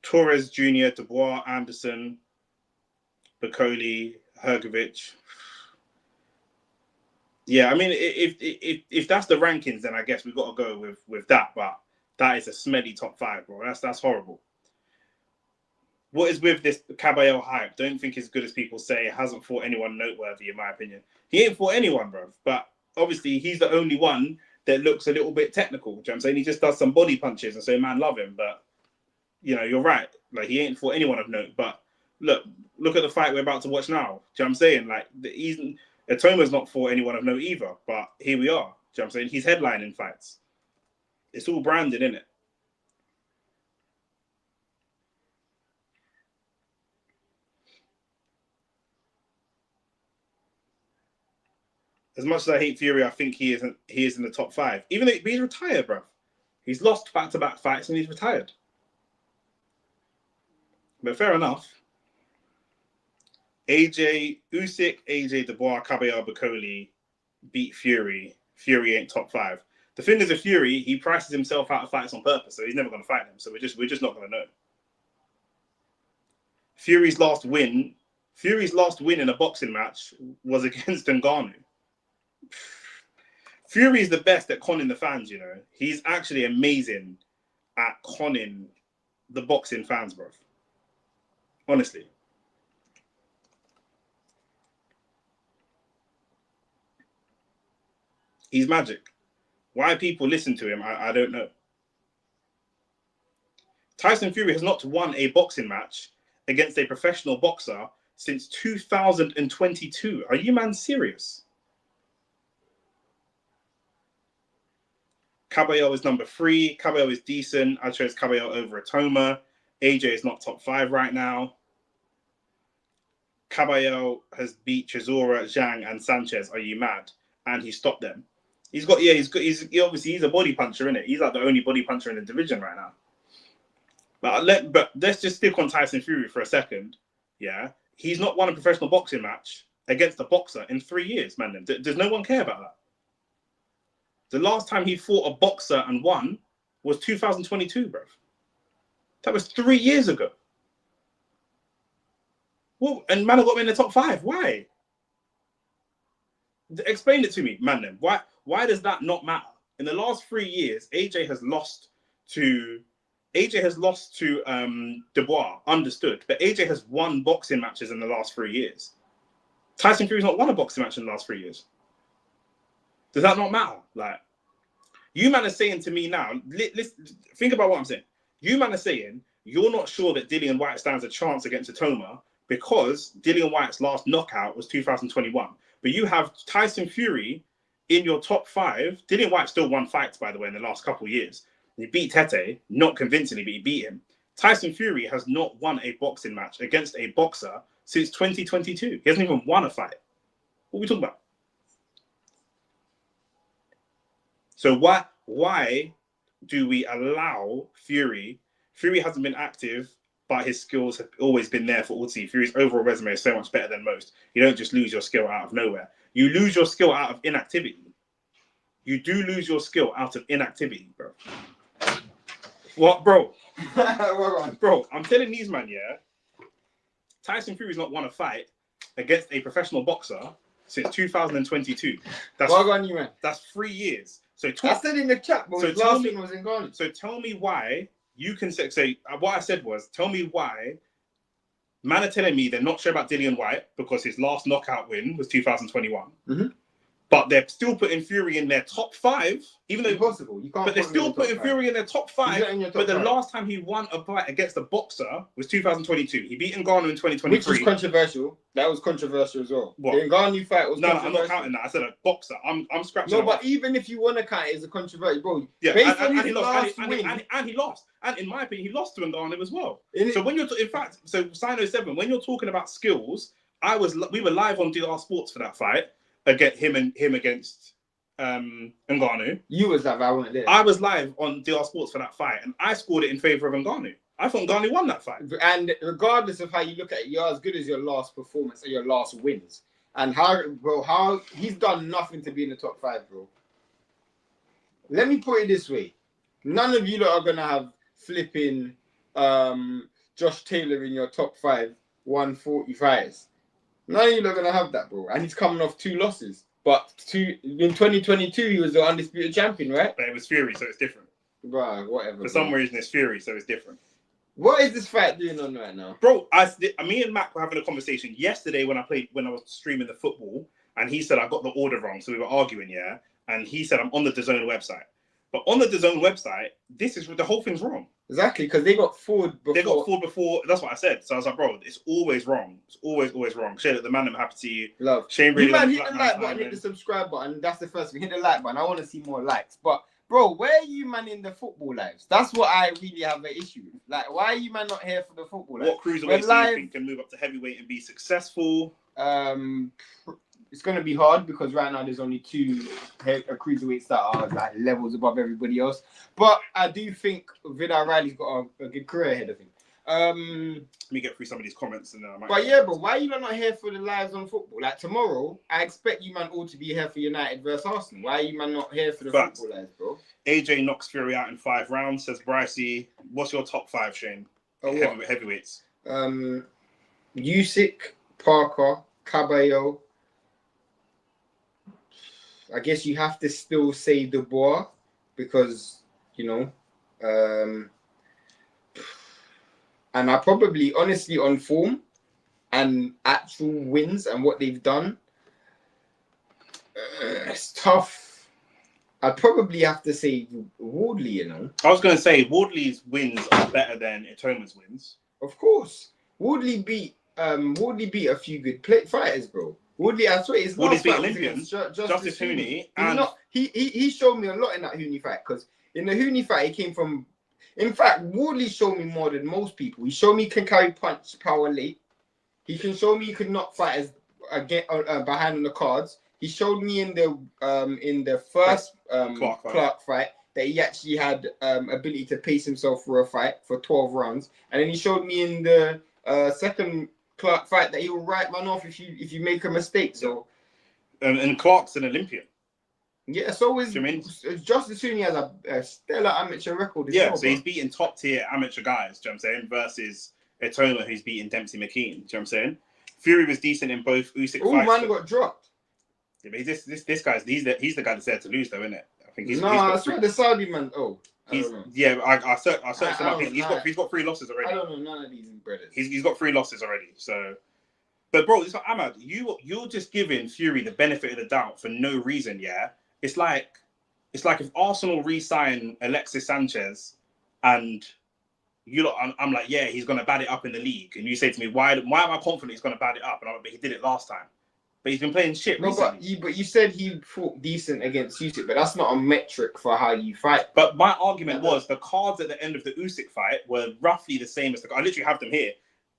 Torres Jr., Dubois, Anderson, Bacoli, Hrgovic. Yeah, I mean, if that's the rankings, then I guess we've got to go with that. But that is a smelly top 5, bro. That's horrible. What is with this Caballero hype? Don't think as good as people say. Hasn't fought anyone noteworthy, in my opinion. He ain't fought anyone, bro. But obviously, he's the only one that looks a little bit technical. Do you know what I'm saying? He just does some body punches, and so man love him. But you know, you're right. Like, he ain't fought anyone of note. But look at the fight we're about to watch now. Do you know what I'm saying? Like, Itauma's not fought anyone of note either. But here we are. Do you know what I'm saying? He's headlining fights. It's all branded, isn't it? As much as I hate Fury, I think he is in the top 5. Even though he's retired, bro. He's lost back-to-back fights and he's retired. But fair enough. Usyk, AJ, Dubois, Caballero, Bacoli beat Fury. Fury ain't top 5. The thing is, with Fury, he prices himself out of fights on purpose, so he's never going to fight them. So we're just not going to know. Fury's last win in a boxing match was against Ngannou. Fury is the best at conning the fans, you know. He's actually amazing at conning the boxing fans, bro. Honestly. He's magic. Why people listen to him, I don't know. Tyson Fury has not won a boxing match against a professional boxer since 2022. Are you man serious? Cabello is number 3. Cabello is decent. I chose Cabello over Itauma. AJ is not top 5 right now. Cabello has beat Chisora, Zhang, and Sanchez. Are you mad? And he stopped them. He's obviously he's a body puncher, isn't it? He's like the only body puncher in the division right now. But let's just stick on Tyson Fury for a second. Yeah, he's not won a professional boxing match against a boxer in 3 years, man. Does no one care about that? The last time he fought a boxer and won was 2022, bro. That was 3 years ago. Well, and man, I got him in the top 5. Why? Explain it to me, man. Then why does that not matter? In the last 3 years, AJ has lost to Dubois, understood. But AJ has won boxing matches in the last 3 years. Tyson Fury's not won a boxing match in the last 3 years. Does that not matter? Like, you man are saying to me now, think about what I'm saying. You man are saying you're not sure that Dillian Whyte stands a chance against Itauma because Dillian Whyte's last knockout was 2021. But you have Tyson Fury in your top 5. Dillian Whyte still won fights, by the way, in the last couple of years. He beat Tete, not convincingly, but he beat him. Tyson Fury has not won a boxing match against a boxer since 2022. He hasn't even won a fight. What are we talking about? So why do we allow Fury? Fury hasn't been active, but his skills have always been there for all to see. Fury's overall resume is so much better than most. You don't just lose your skill out of nowhere. You lose your skill out of inactivity. You do lose your skill out of inactivity, bro. What, bro? Bro, I'm telling these man, yeah. Tyson Fury's not won a fight against a professional boxer since 2022. That's 3 years. So I said in the chat, but his last win was in Ghana. So tell me why you can say what I said was, tell me why man are telling me they're not sure about Dillian Whyte because his last knockout win was 2021. Mm-hmm. But they're still putting Fury in their top 5, even though impossible. You can't. But they're still putting Fury in their top 5. But the last time he won a fight against a boxer was 2022. He beat Ngannou in 2023, which was controversial. That was controversial as well. What? The Ngannou fight was I'm not counting that. I said a boxer. I'm scratching. No, but even if you want to count it as a controversy, bro. Yeah, based on and his he last lost, win, and he lost. And in my opinion, he lost to Ngannou as well. So when you're Sino 7, when you're talking about skills, we were live on DR Sports for that fight against him against Ngannou. You was live, I wasn't there. I was live on DR Sports for that fight, and I scored it in favor of Ngannou. I thought Ngannou won that fight. And regardless of how you look at it, you're as good as your last performance or your last wins. And how he's done nothing to be in the top 5, bro. Let me put it this way: none of you lot are gonna have flipping Josh Taylor in your top 5 140 fights. None of you lot are gonna have that, bro. And he's coming off 2 losses. But in 2022, he was the undisputed champion, right? But it was Fury, so it's different. Right, whatever. For some reason, it's Fury, so it's different. What is this fight doing on right now? Bro, me and Mac were having a conversation yesterday when I was streaming the football, and he said I got the order wrong, so we were arguing, yeah? And he said I'm on the DAZN website. But on the DAZN website, the whole thing's wrong. Exactly, because they got Ford before. They got Ford before. That's what I said. So I was like, bro, it's always wrong. It's always wrong. Shane, the man, I'm happy to see you. Love. Shane, really. You man, hit the like button, hit the subscribe button. That's the first thing. Hit the like button. I want to see more likes. But, bro, where are you, man, in the football lives? That's what I really have an issue with. Like, why are you, man, not here for the football lives? What cruiserweight do you think can move up to heavyweight and be successful? It's going to be hard because right now there's only 2 cruiserweights that are like levels above everybody else. But I do think Vidal Riley's got a good career ahead of him. Let me get through some of these comments and then I might. But yeah, bro, why are you not here for the lives on football? Like tomorrow, I expect you man all to be here for United versus Arsenal. Why are you man not here for the football lives, bro? AJ knocks Fury out in 5 rounds, says Brycey. What's your top 5, Shane? Heavyweights. Usyk, Parker, Cabello. I guess you have to still say Dubois because, you know, and I probably, honestly, on form and actual wins and what they've done, it's tough. I'd probably have to say Wardley, you know. I was going to say Wardley's wins are better than Itauma's wins. Of course. Wardley beat a few good fighters, bro. Woodley, I swear, his Woodley's last beat fight Olympians, was Justice Hooney, and he showed me a lot in that Hooney fight, because in the Hooney fight he came from. In fact, Woodley showed me more than most people. He showed me he can carry punch power late. He can show me he could knock fighters get behind on the cards. He showed me in the first Clark fight that he actually had ability to pace himself for a fight for 12 rounds, and then he showed me in the second Clark fight that he will write man off if you make a mistake. So, and Clark's an Olympian. Yeah, so is Justice Hooney has a stellar amateur record. Yeah, so he's beating top tier amateur guys. Do you know what I'm saying? Versus Itauma, who's beating Dempsey McKean. Do you know what I'm saying? Fury was decent in both Usyk fights. Man got dropped. Yeah, but this guy's he's the guy that's there to lose though, isn't it? I think he's. I swear the Saudi man. I searched him up. He's got 3 losses already. I don't know none of these brothers. He's got 3 losses already. So, but bro, it's like Ahmad, you're just giving Fury the benefit of the doubt for no reason. Yeah, it's like if Arsenal re-sign Alexis Sanchez, and I'm like, yeah, he's gonna bat it up in the league, and you say to me, why am I confident he's gonna bat it up? And I'm like, but he did it last time. But he's been playing shit recently. But you said he fought decent against Usyk, but that's not a metric for how you fight. But my argument was the cards at the end of the Usyk fight were roughly the same as I literally have them here,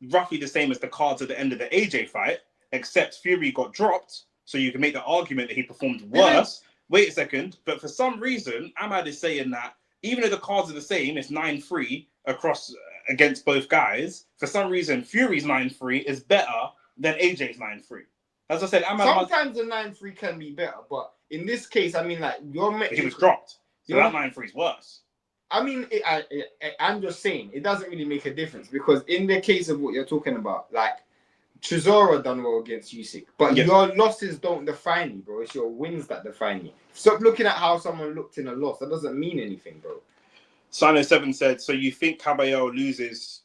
roughly the same as the cards at the end of the AJ fight, except Fury got dropped, so you can make the argument that he performed worse. Wait a second, but for some reason, Ahmad is saying that even though the cards are the same, it's 9-3 across against both guys. For some reason, Fury's 9-3 is better than AJ's 9-3. As I said, sometimes the 9-3 can be better, but in this case, I mean, like he was dropped, so that 9-3 is worse. I mean, I'm just saying it doesn't really make a difference, because in the case of what you're talking about, like Chisora done well against Usyk, but your losses don't define you, bro. It's your wins that define you. Stop looking at how someone looked in a loss. That doesn't mean anything, bro. Sino7 said, so you think Fury loses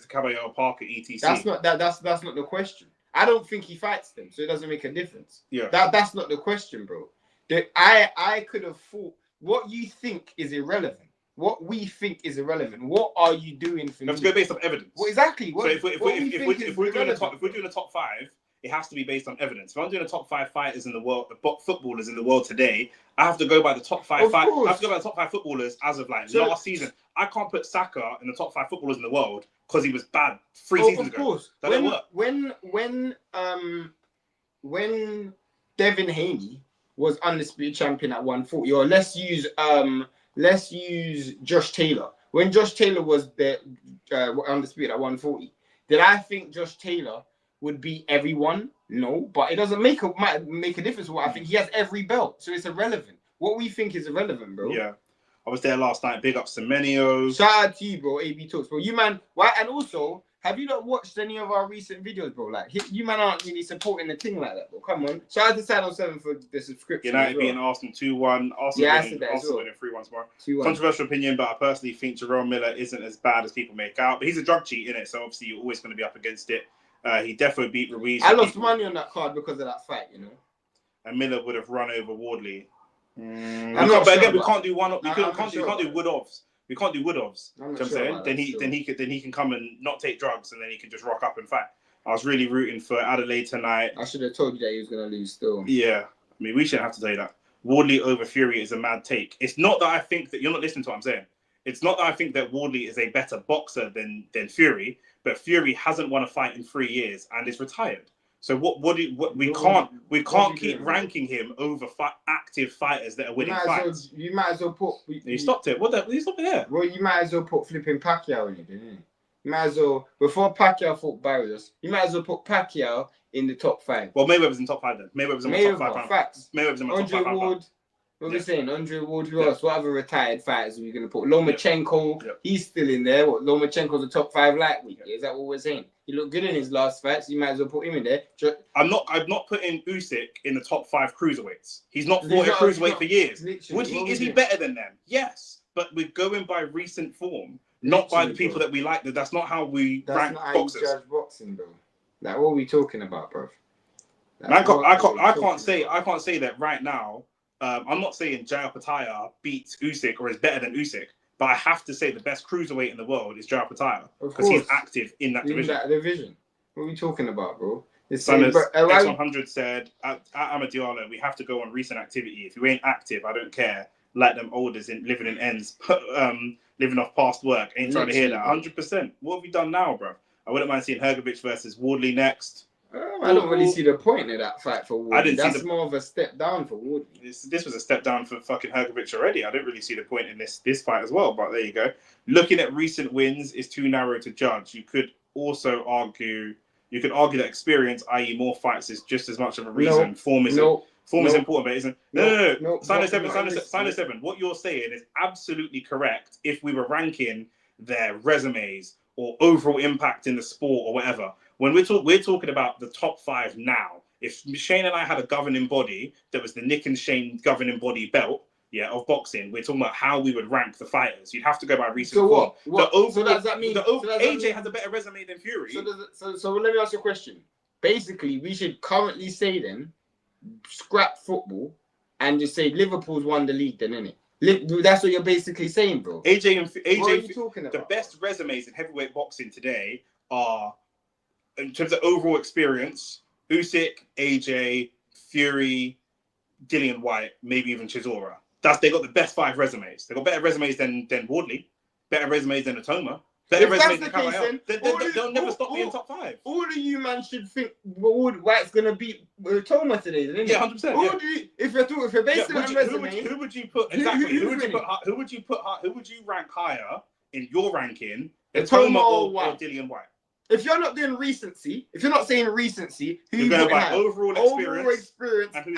to Caballero Park at ETC? That's not the question. I don't think he fights them, so it doesn't make a difference. Yeah. That's not the question, bro. I could have thought what you think is irrelevant. What we think is irrelevant. What are you doing for me? Let's go based on evidence. Well, exactly. So if we're doing a top 5, it has to be based on evidence. If I'm doing a top 5 fighters in the world, footballers in the world today, I have to go by the top 5. I have to go by the top 5 footballers as of last season. I can't put Saka in the top 5 footballers in the world because he was bad 3 seasons ago. Of course. That don't work. When Devin Haney was undisputed champion at 140, or let's use Josh Taylor. When Josh Taylor was the undisputed at 140, did I think Josh Taylor would beat everyone? No, but it doesn't make a difference. What I think, he has every belt, so it's irrelevant. What we think is irrelevant, bro. Yeah, I was there last night. Big up Semenyo. Shout out to you, bro. AB Talks, bro. You man, why? And also, have you not watched any of our recent videos, bro? Like, you man aren't really supporting the thing like that, bro. Come on. Shout out to Sino7 for the subscription. United beating Arsenal 2-1. Arsenal winning 3-1 tomorrow. 2-1. Controversial opinion, but I personally think Jerome Miller isn't as bad as people make out. But he's a drug cheat, innit? So obviously you're always going to be up against it. He definitely beat Ruiz. I lost money on that card because of that fight, you know. And Miller would have run over Wardley. We can't do one. We can't do Woodovs. We can't do Woodovs. You know what I'm saying? Then he can come and not take drugs, and then he can just rock up and fight. I was really rooting for Adelaide tonight. I should have told you that he was going to lose still. Yeah, I mean, we shouldn't have to tell you that. Wardley over Fury is a mad take. It's not that I think that you're not listening to what I'm saying. It's not that I think that Wardley is a better boxer than Fury, but Fury hasn't won a fight in 3 years and is retired. So we can't keep ranking him over active fighters that are winning fights. You might as well put. You stopped it. You stopped it there. Well, you might as well put flipping Pacquiao in it, didn't you? You might as well, before Pacquiao fought Barrios, you might as well put Pacquiao in the top 5. Well, Mayweather's in top 5 then. Mayweather's in my top 5. Facts. Mayweather's in my top 5. Ward. What are we saying? Andre Ward, who else? What other retired fighters are we going to put? Lomachenko, he's still in there. Lomachenko's a top 5 lightweight. Is that what we're saying? He looked good in his last fight, so you might as well put him in there. I'm not putting Usyk in the top 5 cruiserweights. He's not fought a cruiserweight for years. Is he better than them? Yes, but we're going by recent form, not by the people that we like. That's not how we rank boxers. That's not how you judge boxing, bro. Like, what are we talking about, bro? I can't say that right now. I'm not saying Jai Pattaya beats Usyk or is better than Usyk, but I have to say the best cruiserweight in the world is Jai Pattaya because he's active in that division. What are we talking about, bro? X100 said at Diallo, we have to go on recent activity. If you ain't active, I don't care. Like them olders living in ends, living off past work. Ain't trying to hear that. 100%. What have we done now, bro? I wouldn't mind seeing Hrgovic versus Wardley next. I don't really see the point of that fight for Wardley. That's more of a step down for Wardley. This was a step down for fucking Hrgovic already. I don't really see the point in this fight as well. But there you go. Looking at recent wins is too narrow to judge. You could also argue that experience, i.e., more fights, is just as much of a reason. Form is important, but it isn't. No. Sign 7. What you're saying is absolutely correct. If we were ranking their resumes or overall impact in the sport or whatever. When we're talking about the top 5 now. If Shane and I had a governing body that was the Nick and Shane governing body belt, of boxing, we're talking about how we would rank the fighters. You'd have to go by recent form. So does that mean AJ has a better resume than Fury? So let me ask you a question. Basically, we should currently say then, scrap football and just say Liverpool's won the league then, innit? That's what you're basically saying, bro. What are you talking about? The best resumes in heavyweight boxing today are, in terms of overall experience, Usyk, AJ, Fury, Dillian Whyte, maybe even Chisora. They got the best 5 resumes. They got better resumes than Wardley, better resumes than Itauma, better resumes than Kamael. They'll never stop being top 5. All of you man should think White's gonna beat Itauma today, isn't it? Yeah, 100%. If you're basing on resume, who would you put exactly? Who would you rank higher in your ranking? Itauma or Dillian Whyte? If you're not doing recency, if you're not saying recency, who you're going by overall experience and who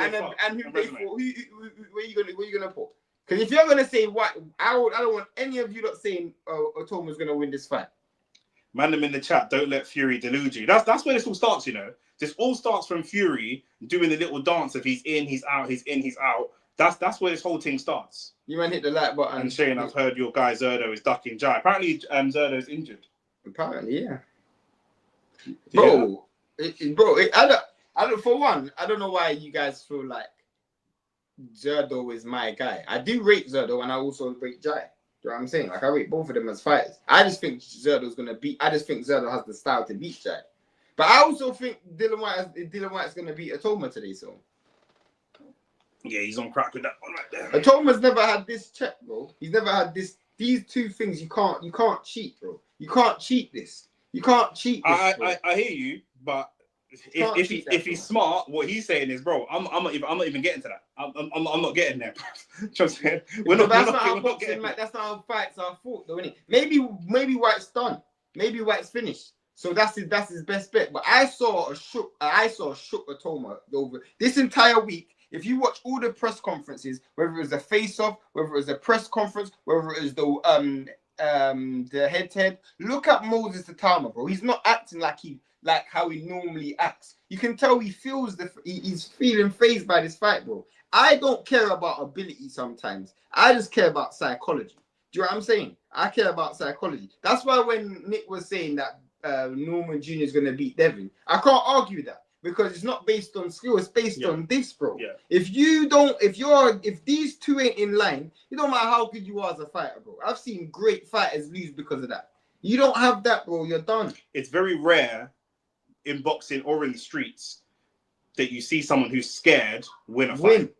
they fought, where you gonna put? Because if you're gonna say what, I don't want any of you not saying Itauma's gonna win this fight. Man, them in the chat. Don't let Fury delude you. That's where this all starts. You know, this all starts from Fury doing the little dance of he's in, he's out, he's in, he's out. That's where this whole thing starts. You man hit the like button. And Shane, I've heard your guy Zerdo is ducking Jai. Apparently, Zerdo's injured. Apparently, yeah. Bro, I don't. For one, I don't know why you guys feel like Zerdo is my guy. I do rate Zerdo, and I also rate Jai. Do you know what I'm saying? Like, I rate both of them as fighters. I just think Zerdo's gonna beat. I just think Zerdo has the style to beat Jai. But I also think Dillian Whyte's gonna beat Itauma today. So yeah, he's on crack with that one right there. Itauma's never had this check, bro. He's never had this. These two things you can't cheat, bro. You can't cheat this. You can't cheat this, I hear you, but if he's smart, what he's saying is, bro, I'm not even getting to that. I'm not getting there. Trust me. That's not how fights are fought, though, isn't it? Maybe White's done. Maybe White's finished. So that's his best bet. But I saw a shook Itauma over this entire week. If you watch all the press conferences, whether it was a face-off, whether it was a press conference, whether it was the head-to-head, look at Moses Itauma, bro. He's not acting like how he normally acts. You can tell he feels he's feeling phased by this fight, bro. I don't care about ability sometimes. I just care about psychology. Do you know what I'm saying? I care about psychology. That's why when Nick was saying that Norman Jr. is going to beat Devin, I can't argue that. Because it's not based on skill, it's based on this, bro. Yeah. If these two ain't in line, it don't matter how good you are as a fighter, bro. I've seen great fighters lose because of that. You don't have that, bro. You're done. It's very rare in boxing or in the streets that you see someone who's scared win a fight.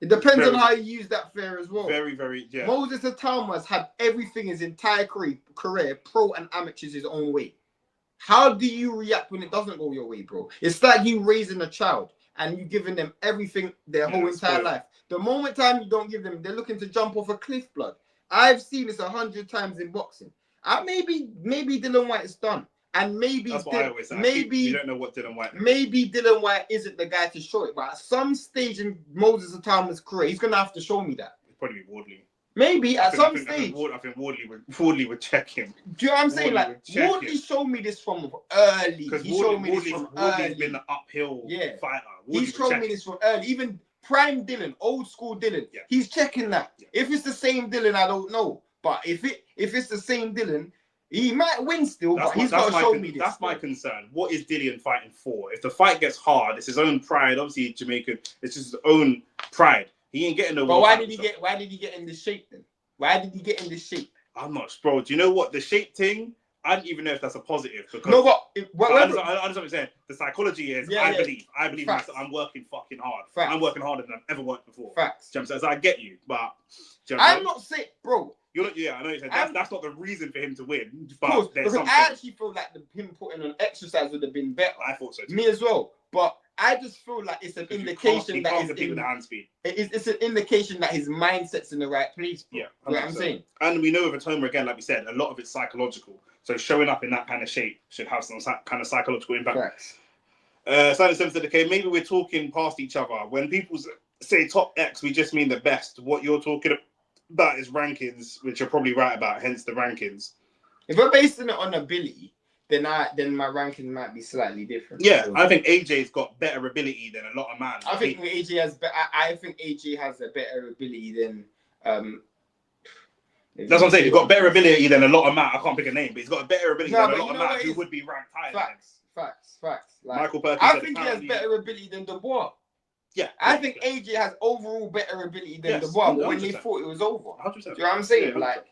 It depends on how you use that fair as well. Very, very, yeah. Moses Itauma has had everything his entire career, pro and amateurs, his own way. How do you react when it doesn't go your way, bro? It's like you raising a child and you giving them everything their whole entire life. The moment time you don't give them, they're looking to jump off a cliff, blood. I've seen this 100 times in boxing. Maybe Dillian Whyte is done. And maybe that's what I always say. Maybe you don't know what Dillian Whyte is. Maybe Dillian Whyte isn't the guy to show it, but at some stage in Moses Itauma's career, he's gonna have to show me that. It'd probably be Wardley. Maybe at some stage. I think Wardley would check him. Do you know what I'm saying? Like, Wardley showed me this from early. He showed me this from early. Wardley's been an uphill fighter. He's showed me this from early. Even prime Dillian, old school Dillian, he's checking that. Yeah. If it's the same Dillian, I don't know. But if it's the same Dillian, he might win still, but he's got to show me this. That's my concern. What is Dillian fighting for? If the fight gets hard, it's his own pride. Obviously, Jamaican, it's just his own pride. He ain't getting no. But why did he get in this shape then? Why did he get in this shape? I'm not sure, bro. Do you know what the shape thing? I don't even know if that's a positive. Because no, but I understand what I'm saying. The psychology is, I believe I'm working fucking hard. Facts. I'm working harder than I've ever worked before. Facts. You know what I'm saying? So I get you, but I'm not sick, bro. You're not, I know you said that's not the reason for him to win. But course, because I actually feel like him putting on exercise would have been better. I thought so too. Me as well. But I just feel like it's an indication that with the hand speed. It's an indication that his mindset's in the right place. Bro. Yeah, you know what I'm saying. And we know with Itauma, again, like we said, a lot of it's psychological. So showing up in that kind of shape should have some kind of psychological impact. Silent Sim said, okay, maybe we're talking past each other. When people say top X, we just mean the best. What you're talking about is rankings, which you're probably right about, hence the rankings. If we're basing it on ability, then my ranking might be slightly different. Yeah, so. I think AJ's got better ability than a lot of man. I think AJ has a better ability than that's what I'm saying. He's got better ability than a lot of man. I can't pick a name, but he's got a better ability than a lot of man who would be ranked higher. Facts. Like, Michael Perkins. I think he has better ability than Dubois. Yeah, I think AJ has overall better ability than Dubois, but when they thought it was over. 100%. Do you know what I'm saying? Yeah, like,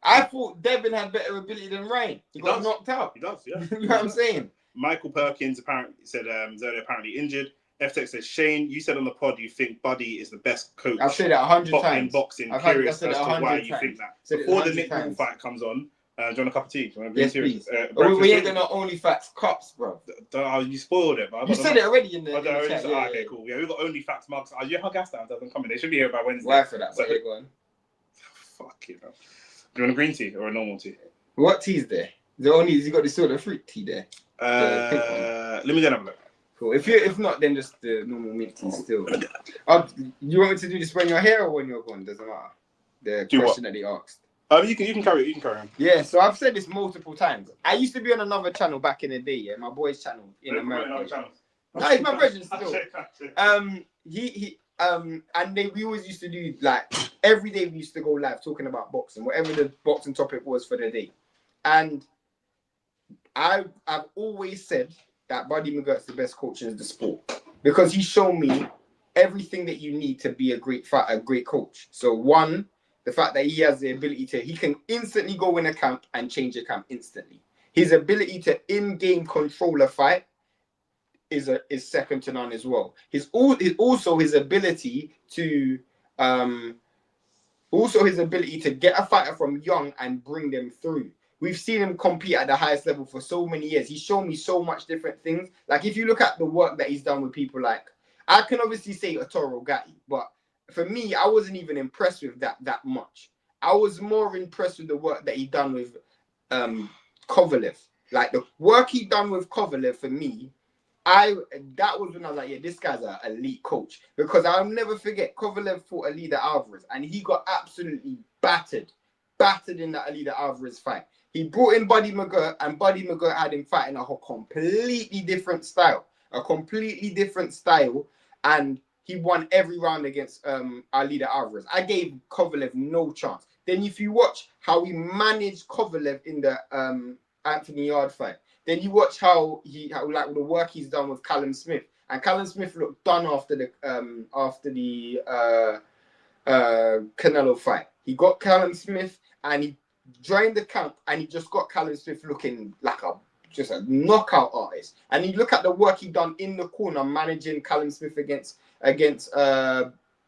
I thought Devin had better ability than Ryan. He got knocked out. He does, yeah. You know what I'm saying? Michael Perkins apparently said Zoe apparently injured. FTech says, Shane, you said on the pod you think Buddy is the best coach. I've said it 100 times. In boxing. Curious as to why you think that. Before the Nick Ball fight comes on, do you want a cup of tea? Yes, please. We ain't gonna OnlyFacts cups, bro. You spoiled it, but you said it already in the chat. Okay, cool. Yeah, we got OnlyFacts mugs. You have gas down doesn't come in. They should be here by Wednesday. Why for that? So you're going. Fuck you, bro. Do you want a green tea or a normal tea? What tea is there? You got the sort of fruit tea there. Let me have a look. Cool. If not, then just the normal mint tea still. You want me to do this when you're here or when you're gone? Doesn't matter. The question that they asked. You can carry it. You can carry on. Yeah. So I've said this multiple times. I used to be on another channel back in the day. Yeah, my boy's channel in America. No, it's my brother still. We always used to do like every day. We used to go live talking about boxing, whatever the boxing topic was for the day. And I've always said that Buddy McGirt's the best coach in the sport because he's shown me everything that you need to be a great fighter, a great coach. So one, the fact that he has the ability he can instantly go in a camp and change a camp instantly. His ability to in-game control a fight is second to none as well. Also his ability to get a fighter from young and bring them through. We've seen him compete at the highest level for so many years. He's shown me so much different things. Like if you look at the work that he's done with people like, I can obviously say Arturo Gatti, but for me, I wasn't even impressed with that much. I was more impressed with the work that he done with Kovalev. Like the work he done with Kovalev for me, that was when I was like, yeah, this guy's an elite coach. Because I'll never forget, Kovalev fought Alida Alvarez and he got absolutely battered in that Alida Alvarez fight. He brought in Buddy McGirt and Buddy McGirt had him fighting a completely different style. And he won every round against Alida Alvarez. I gave Kovalev no chance. Then if you watch how he managed Kovalev in the Anthony Yard fight, then you watch how the work he's done with Callum Smith. And Callum Smith looked done after the Canelo fight. He got Callum Smith and he joined the camp and he just got Callum Smith looking like just a knockout artist. And you look at the work he done in the corner managing Callum Smith against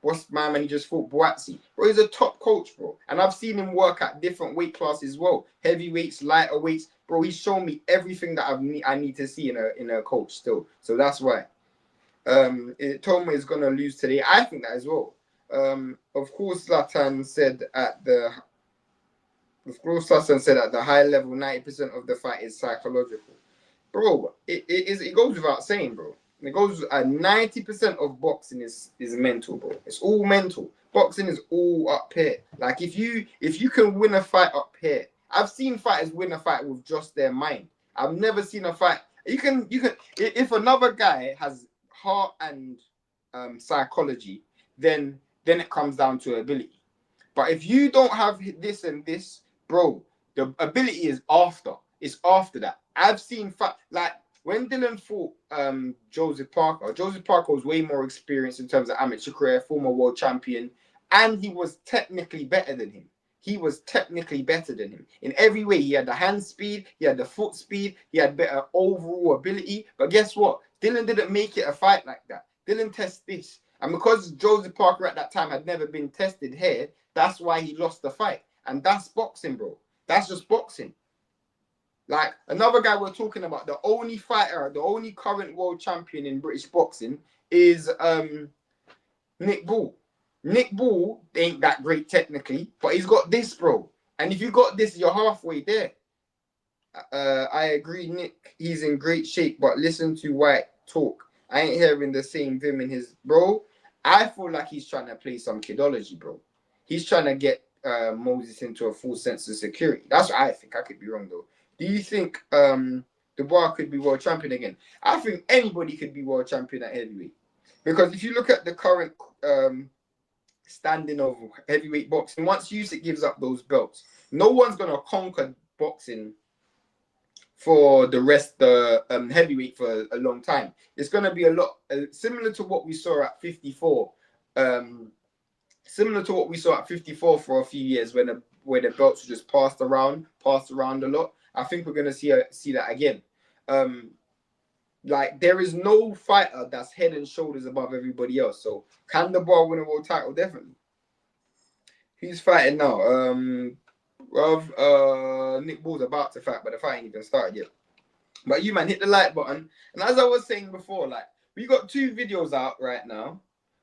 what's my man he just fought, Boatsi. Bro, he's a top coach, bro. And I've seen him work at different weight classes as well. Heavyweights, lighter weights. Bro, he's shown me everything that I need to see in a coach still. So that's why. Itauma is gonna lose today. I think that as well. Of course, Zlatan said at the high level, 90% of the fight is psychological. Bro, it goes without saying, bro. It goes 90% of boxing is mental, bro. It's all mental. Boxing is all up here. Like if you can win a fight up here, I've seen fighters win a fight with just their mind. I've never seen a fight. You can if another guy has heart and psychology, then it comes down to ability. But if you don't have this and this, bro, the ability is after. It's after that. I've seen like when Dillian fought Joseph Parker was way more experienced in terms of amateur career, former world champion, and he was technically better than him. He was technically better than him in every way. He had the hand speed, he had the foot speed, he had better overall ability. But guess what? Dillian didn't make it a fight like that. Dillian tests this. And because Joseph Parker at that time had never been tested here, that's why he lost the fight. And that's boxing, bro. That's just boxing. Like another guy we're talking about, the only fighter, the only current world champion in British boxing is Nick Bull. Nick Bull ain't that great technically, but he's got this, bro. And if you got this, you're halfway there. I agree, Nick. He's in great shape, but listen to White talk. I ain't hearing the same vim in his bro. I feel like he's trying to play some kidology, bro. He's trying to get Moses into a full sense of security. That's what I think. I could be wrong though. Do you think Dubois could be world champion again? I think anybody could be world champion at heavyweight. Because if you look at the current standing of heavyweight boxing, once Usyk gives up those belts, no one's going to conquer boxing for the rest the heavyweight for a long time. It's going to be a lot similar to what we saw at 54. Similar to what we saw at 54 for a few years when the belts were just passed around a lot. I think we're going to see that again. Like there is no fighter that's head and shoulders above everybody else. So can the bar win a world title? Definitely. Who's fighting now? Nick Bull's about to fight, but the fight ain't even started yet. But you man, hit the like button. And as I was saying before, like we got 2 videos out right now.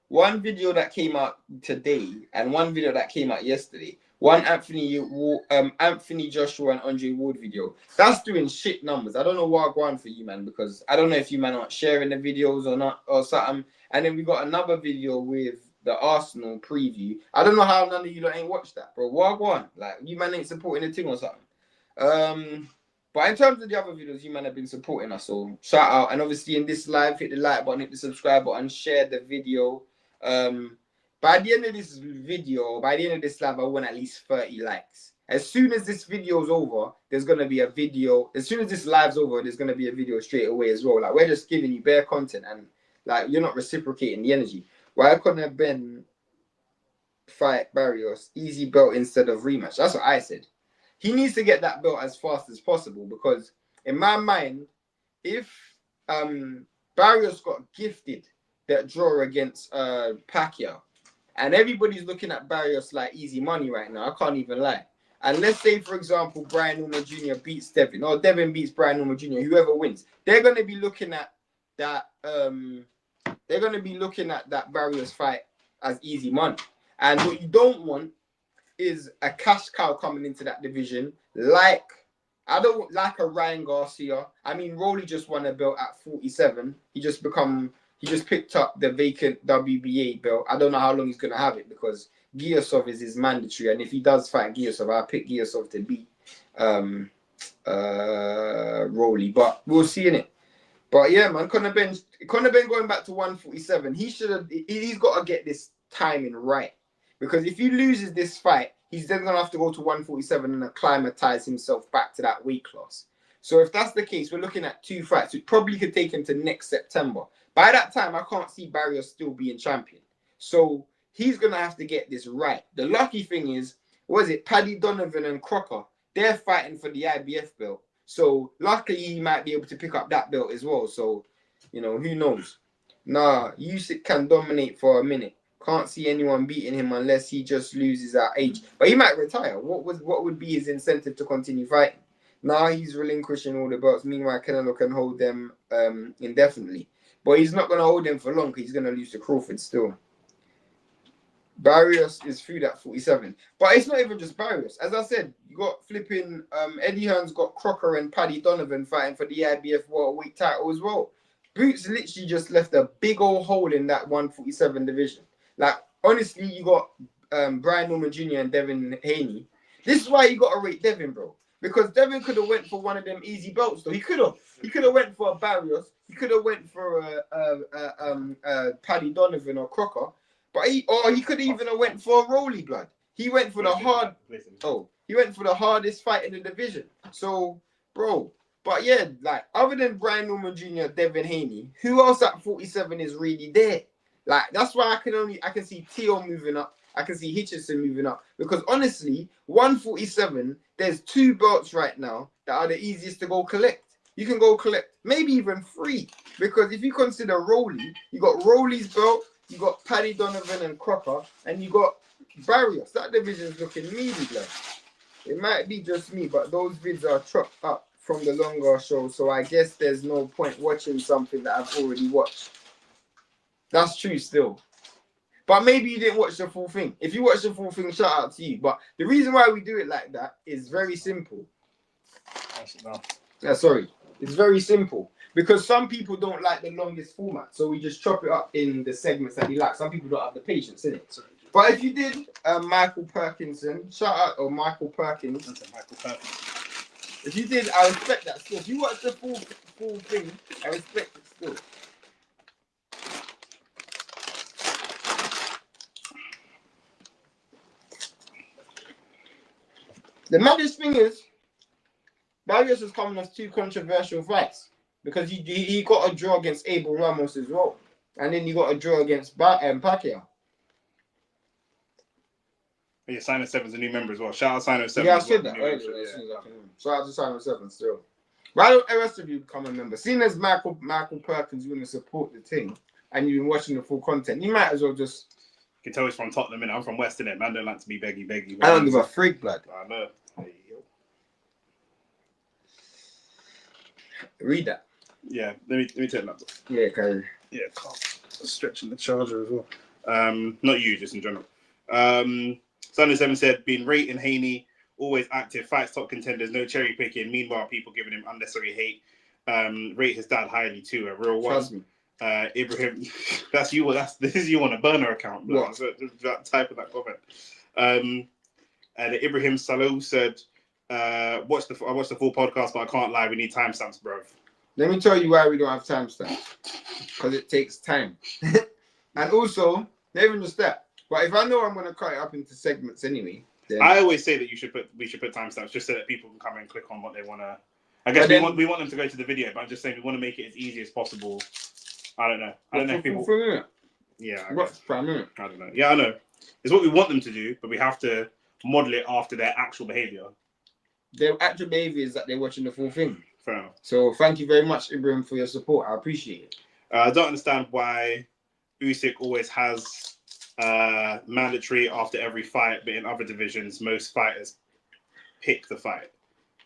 One video that came out today and one video that came out yesterday. One Anthony Joshua and Andre Ward video. That's doing shit numbers. I don't know what I'm going for you, man, because I don't know if you man aren't sharing the videos or not or something. And then we got another video with the Arsenal preview. I don't know how none of you ain't watched that, bro. What one? Like you man ain't supporting the team or something. But in terms of the other videos, you man have been supporting us. So shout out. And obviously in this live, hit the like button, hit the subscribe button, share the video. By the end of this video, by the end of this live, I want at least 30 likes. As soon as this video is over, there's going to be a video. As soon as this live's over, there's going to be a video straight away as well. Like, we're just giving you bare content and, like, you're not reciprocating the energy. Why couldn't Ben fight Barrios? Easy belt instead of rematch. That's what I said. He needs to get that belt as fast as possible because, in my mind, if Barrios got gifted that draw against Pacquiao, and everybody's looking at Barrios like easy money right now. I can't even lie. And let's say, for example, Brian Norma Jr. beats Devin, or Devin beats Brian Norma Jr. Whoever wins, they're going to be looking at that. They're going to be looking at that Barrios fight as easy money. And what you don't want is a cash cow coming into that division. Like I don't like a Ryan Garcia. I mean, Rolly just won a belt at 47. He just picked up the vacant WBA belt. I don't know how long he's going to have it because Giosov is his mandatory. And if he does fight Giosov, I'll pick Giosov to beat Rolly. But we'll see in it. But yeah, man, Conor Ben going back to 147. He's got to get this timing right. Because if he loses this fight, he's then going to have to go to 147 and acclimatize himself back to that weight class. So if that's the case, we're looking at 2 fights. Which probably could take him to next September. By that time, I can't see Barrios still being champion. So he's going to have to get this right. The lucky thing is, Paddy Donovan and Crocker? They're fighting for the IBF belt. So luckily, he might be able to pick up that belt as well. So, who knows? Nah, Usyk can dominate for a minute. Can't see anyone beating him unless he just loses at age. But he might retire. What would be his incentive to continue fighting? Nah, he's relinquishing all the belts. Meanwhile, Canelo can hold them indefinitely. But he's not going to hold them for long because he's going to lose to Crawford still. Barrios is through that 47. But it's not even just Barrios. As I said, you got flipping Eddie Hearn's got Crocker and Paddy Donovan fighting for the IBF welterweight title as well. Boots literally just left a big old hole in that 147 division. Like, honestly, you got Brian Norman Jr. and Devin Haney. This is why you got to rate Devin, bro. Because Devin could have went for one of them easy belts, though. He could have. He could have went for a Barrios. He could have went for Paddy Donovan or Crocker. But he could even have went for a Rolly blood. He went for the hard. Oh, he went for the hardest fight in the division. So, bro. But yeah, like other than Brian Norman Jr., Devin Haney, who else at 47 is really there? Like that's why I can see Teo moving up. I can see Hitchison moving up because honestly, 147. There's 2 belts right now that are the easiest to go collect. You can go collect maybe even 3 because if you consider Rolly, you got Rolly's belt, you got Paddy Donovan and Crocker, and you got Barrios. That division is looking meaty, like. It might be just me, but those vids are chopped up from the longer show, so I guess there's no point watching something that I've already watched. That's true still. But maybe you didn't watch the full thing. If you watched the full thing, shout out to you. But the reason why we do it like that is very simple. Yeah, sorry. It's very simple. Because some people don't like the longest format. So we just chop it up in the segments that you like. Some people don't have the patience in it. But if you did, Michael Perkinson, shout out, or Michael Perkins. Michael Perkins. If you did, I respect that still. If you watch the full thing, I respect it still. The maddest thing is, Barrios is coming off 2 controversial fights because he got a draw against Abel Ramos as well, and then he got a draw against Pacquiao. Yeah, Sino 7's a new member as well. Shout out Sino 7. Yeah, I said that earlier. Shout out to Sino 7 still. Why don't the rest of you become a member? Seeing as Michael Perkins, you want to support the thing, and you've been watching the full content, you might as well just. You can tell he's from Tottenham, innit? I'm from West, innit? Man don't like to be beggy. I don't give a freak, blood. I know. Read that. Yeah, let me take that. Yeah, okay. Yeah, stretching the charger as well. Not you, just in general. Sunday 7 said, been rating Haney, always active, fights top contenders, no cherry picking. Meanwhile, people giving him unnecessary hate. Rate his dad highly too, a real one. Trust me. Ibrahim, this is you on a burner account. What? So type of that comment. And Ibrahim Salou said, I watched the full podcast, but I can't lie. We need timestamps, bro. Let me tell you why we don't have timestamps. Because it takes time. And also, not even just that. But if I know I'm going to cut it up into segments anyway. Then... I always say that we should put timestamps just so that people can come and click on what they want to. I guess we want them to go to the video, but I'm just saying we want to make it as easy as possible. I don't know. I don't know if people. Yeah. I don't know. Yeah, I know. It's what we want them to do, but we have to model it after their actual behavior. Their actual behavior is that they're watching the full thing. Fair enough. So thank you very much, Ibrahim, for your support. I appreciate it. I don't understand why Usyk always has mandatory after every fight, but in other divisions, most fighters pick the fight.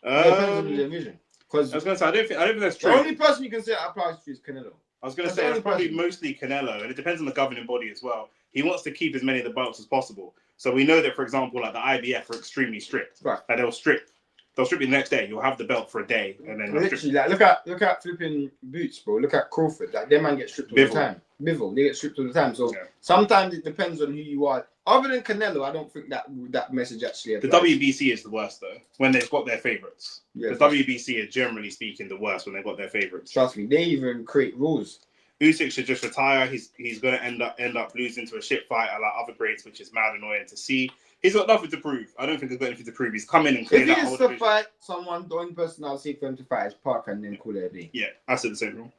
Depends on the division. Because I was going to say, I don't think that's true. The only person you can say that applies to is Canelo. I was going to say it's probably mostly Canelo, and it depends on the governing body as well. He wants to keep as many of the belts as possible. So we know that, for example, like the IBF are extremely strict. Right. Like they'll strip you the next day. You'll have the belt for a day, and then literally, like look at flipping Boots, bro. Look at Crawford. Like them man get stripped all the time. Bivol, they get stripped all the time. So sometimes it depends on who you are. Other than Canelo, I don't think that message actually applies. The WBC is the worst though when they've got their favorites. Yeah, the WBC is generally speaking the worst when they've got their favorites. Trust me, they even create rules. Usyk should just retire. He's going to end up losing to a shit fight like other greats, which is mad annoying to see. He's got nothing to prove. I don't think he's got anything to prove. He's come in and cleared that whole division. If he is to fight someone, the only person I'll say for him to fight is Parker and then call it a day. Yeah, I said the same rule.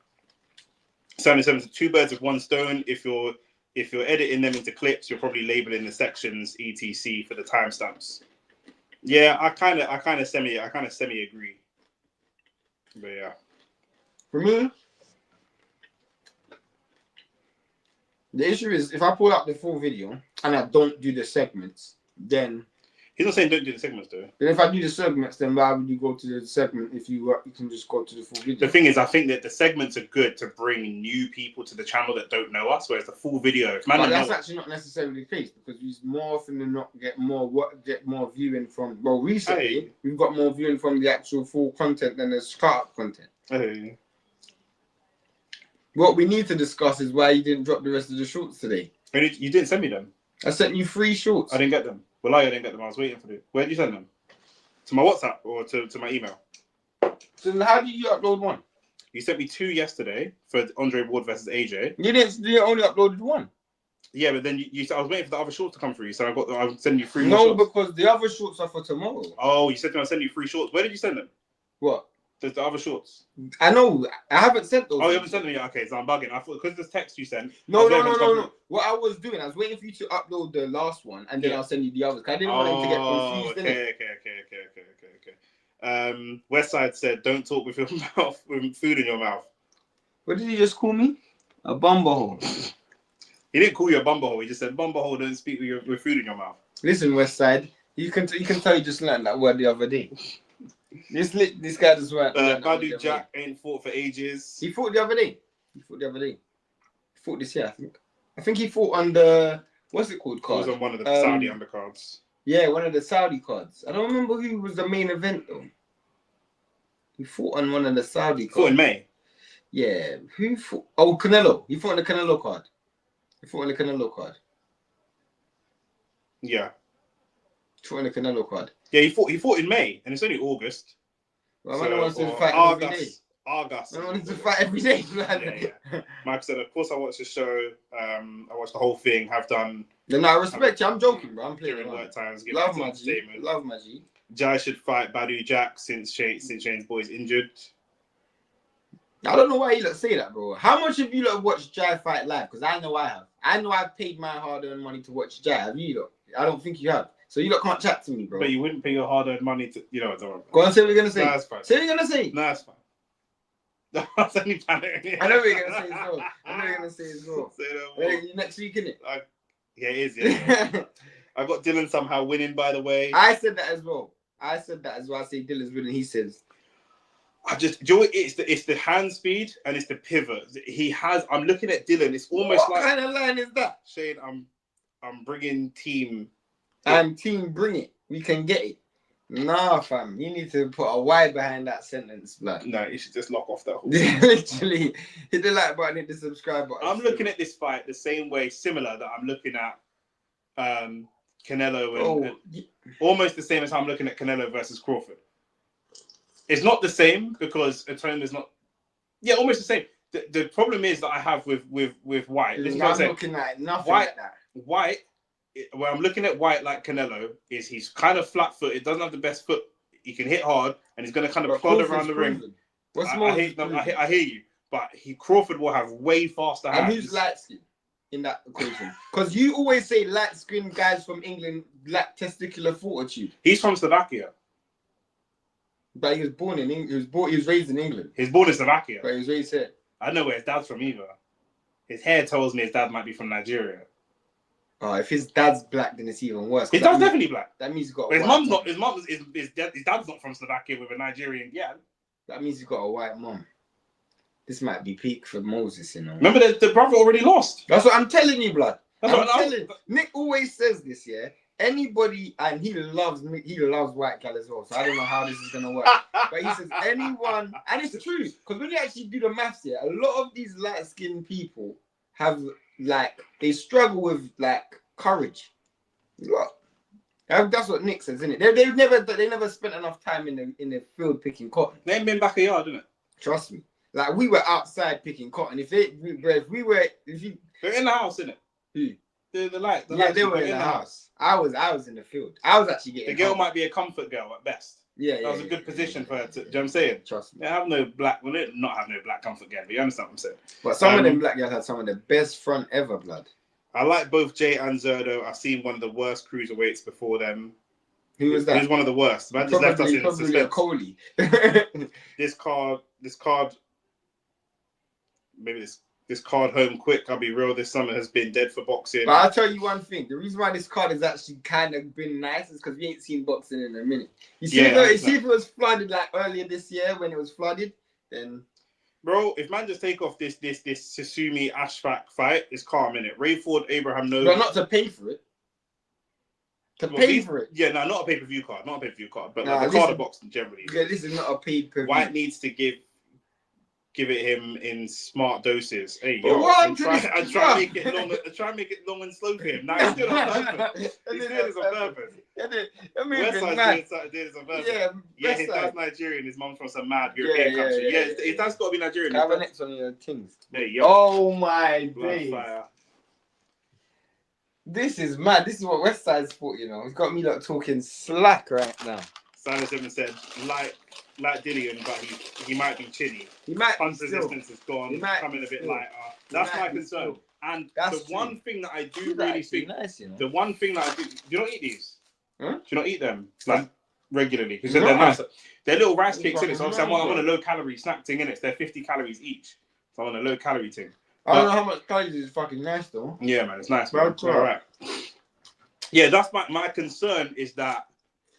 77, 2 birds with one stone. If you're editing them into clips, you're probably labeling the sections etc for the timestamps. Yeah, I kind of semi agree. But yeah, for me, the issue is if I pull out the full video and I don't do the segments, then he's not saying don't do the segments though. Then if I do the segments, then why would you go to the segment if you can just go to the full video? The thing is, I think that the segments are good to bring new people to the channel that don't know us, whereas the full video, but that's actually not necessarily the case because we more often than not get more viewing from. Well, recently we've got more viewing from the actual full content than the cut-up content. Hey. What we need to discuss is why you didn't drop the rest of the shorts today. You didn't send me them. I sent you 3 shorts. I didn't get them. Well, I didn't get them. I was waiting for them. Where did you send them? To my WhatsApp or to my email? So how did you upload one? You sent me 2 yesterday for Andre Ward versus AJ. You only uploaded 1. Yeah, but then you said I was waiting for the other shorts to come through. So I was sending you 3 more No, shorts. because the other shorts are for tomorrow. Oh, you said to me I'll send you 3 shorts. Where did you send them? What? There's the other shorts. I know. I haven't sent those. Oh, you haven't sent them yet? Okay, so I'm bugging. I thought because this text you sent. No. What I was doing, I was waiting for you to upload the last one, and then I'll send you the others. I didn't want them to get confused. Okay. Westside said, "Don't talk with your mouth, with food in your mouth." What did he just call me? A bumblehole. He didn't call you a bumblehole. He just said, "Bumblehole, don't speak with food in your mouth." Listen, Westside, you can tell you just learned that word the other day. This guy just went. Badu Jack ain't fought for ages. He fought the other day. He fought this year, I think. I think he fought on the what's it called card? He was on one of the Saudi undercards. Yeah, one of the Saudi cards. I don't remember who was the main event though. He fought on one of the Saudi cards. Fought in May. Yeah, who fought? Oh, Canelo. He fought on the Canelo card. Yeah. Fought on the Canelo card. Yeah, he fought in May, and it's only August. Well, I wanted to fight every day. Argus. I wanted to fight every day, man. Yeah. Mike said, of course I watched the show. I watched the whole thing. Have done. No, I respect you. I'm joking, bro. I'm playing during work times. Love my G. Love my G. Jai should fight Badu Jack since Shane's boy's injured. I don't know why you say that, bro. How much have you lot watched Jai fight live? Because I know I have. I know I've paid my hard-earned money to watch Jai. Have you lot? I don't think you have. So you lot can't chat to me, bro. But you wouldn't pay your hard-earned money to, don't worry. Go on, say what you're gonna say. No, that's fine. Say what you're gonna say. No, that's fine. That's only panicking. I know what you're gonna say as well. Say that next week, innit? Yeah, it is. Yeah. I got Dillian somehow winning, by the way. I said that as well. I say Dillian's winning. He says. It's the hand speed and it's the pivot. I'm looking at Dillian. It's almost what kind of line is that? Shane, I'm bringing team. I'm team bring it. We can get it. Nah, fam. You need to put a Y behind that sentence, blood. No, you should just lock off that whole Literally. Hit the like button, hit the subscribe button. I'm looking at this fight the same way, similar, that I'm looking at Canelo and almost the same as how I'm looking at Canelo versus Crawford. It's not the same because Itoma's not. Yeah, almost the same. The problem is that I have with Whyte. This is what I'm saying. Looking at nothing like that. Whyte, where I'm looking at Whyte like Canelo, is he's kind of flat-footed, doesn't have the best foot. He can hit hard, and he's going to kind of plod around the ring. I hear you, but Crawford will have way faster hands. And who's light skin in that equation? Because you always say light skin guys from England lack testicular fortitude. He's from Slovakia. But he was born in England. He was raised in England. He's born in Slovakia. But he was raised here. I don't know where his dad's from either. His hair tells me his dad might be from Nigeria. Oh, if his dad's black, then it's even worse. His dad's definitely black. That means he's got. But his dad's not from Slovakia with a Nigerian gal. That means he's got a white mom. This might be peak for Moses, you know. Remember, the brother already lost. That's what I'm telling you, blood. Nick always says this, yeah. Anybody, and he loves white gal as well. So I don't know how this is gonna work. But he says anyone, and it's true because when you actually do the maths here, a lot of these light-skinned people have they struggle with courage. Look, that's what Nick says, isn't it? They never spent enough time in the field picking cotton. They ain't been back a yard, didn't it? Trust me. Like we were outside picking cotton. They're in the house, innit? Who? The light. They were in the house. I was in the field. I was actually getting. The girl might be a comfort girl at best. Yeah, that was a good position for her to. Do you know what I'm saying? Trust me. They have no black. Well, they not have no black comfort girl. But you understand what I'm saying? But some of them black girls had some of the best front ever, blood. I like both Jay and Zerdo. I've seen one of the worst cruiserweights before them. Who was that? He was one of the worst. Man just left us in suspense. Coley. This card. Maybe this card home quick. I'll be real. This summer has been dead for boxing. But I'll tell you one thing. The reason why this card has actually kind of been nice is because we ain't seen boxing in a minute. You see, if it was flooded like earlier this year when it was flooded, then. Bro, if man just take off this Tsutsumi Ashfaq fight, it's calm, innit? Raymond Ford, Abraham Nova. But not to pay for it. Pay for it. Yeah, no, not a pay-per-view card. Not a pay-per-view card. But the card of boxing generally. Yeah, this is not a pay-per-view. White needs to give give it him in smart doses. Hey, But yo, what and try and make it long. Try and make it long and slow for him. Now he's doing it on purpose. He's doing this on purpose. West Side's doing this on purpose. Yeah, his dad's Nigerian. His mum's from some mad European country. Yeah, his dad's got to be Nigerian. Have a next on your things. Hey, yo. Oh my Blood days. fire. This is mad. This is what West Side's sport, you know. It's got me like talking slack right now. Silas even said, like Dillian, but he might be chinny. He might Punch resistance is gone. He's coming a bit lighter. That's my concern. And the one thing that I do really think, nice, you know? the one thing that I do you not eat these? Huh? Do you not eat them like regularly? Because they're nice. They're little rice cakes in it. So obviously I'm on a low calorie snack thing in it. They're 50 calories each. So I'm on a low calorie thing. I don't know how much calories is fucking nice though. Yeah, man, it's nice. Man. All right. Yeah, that's my concern is that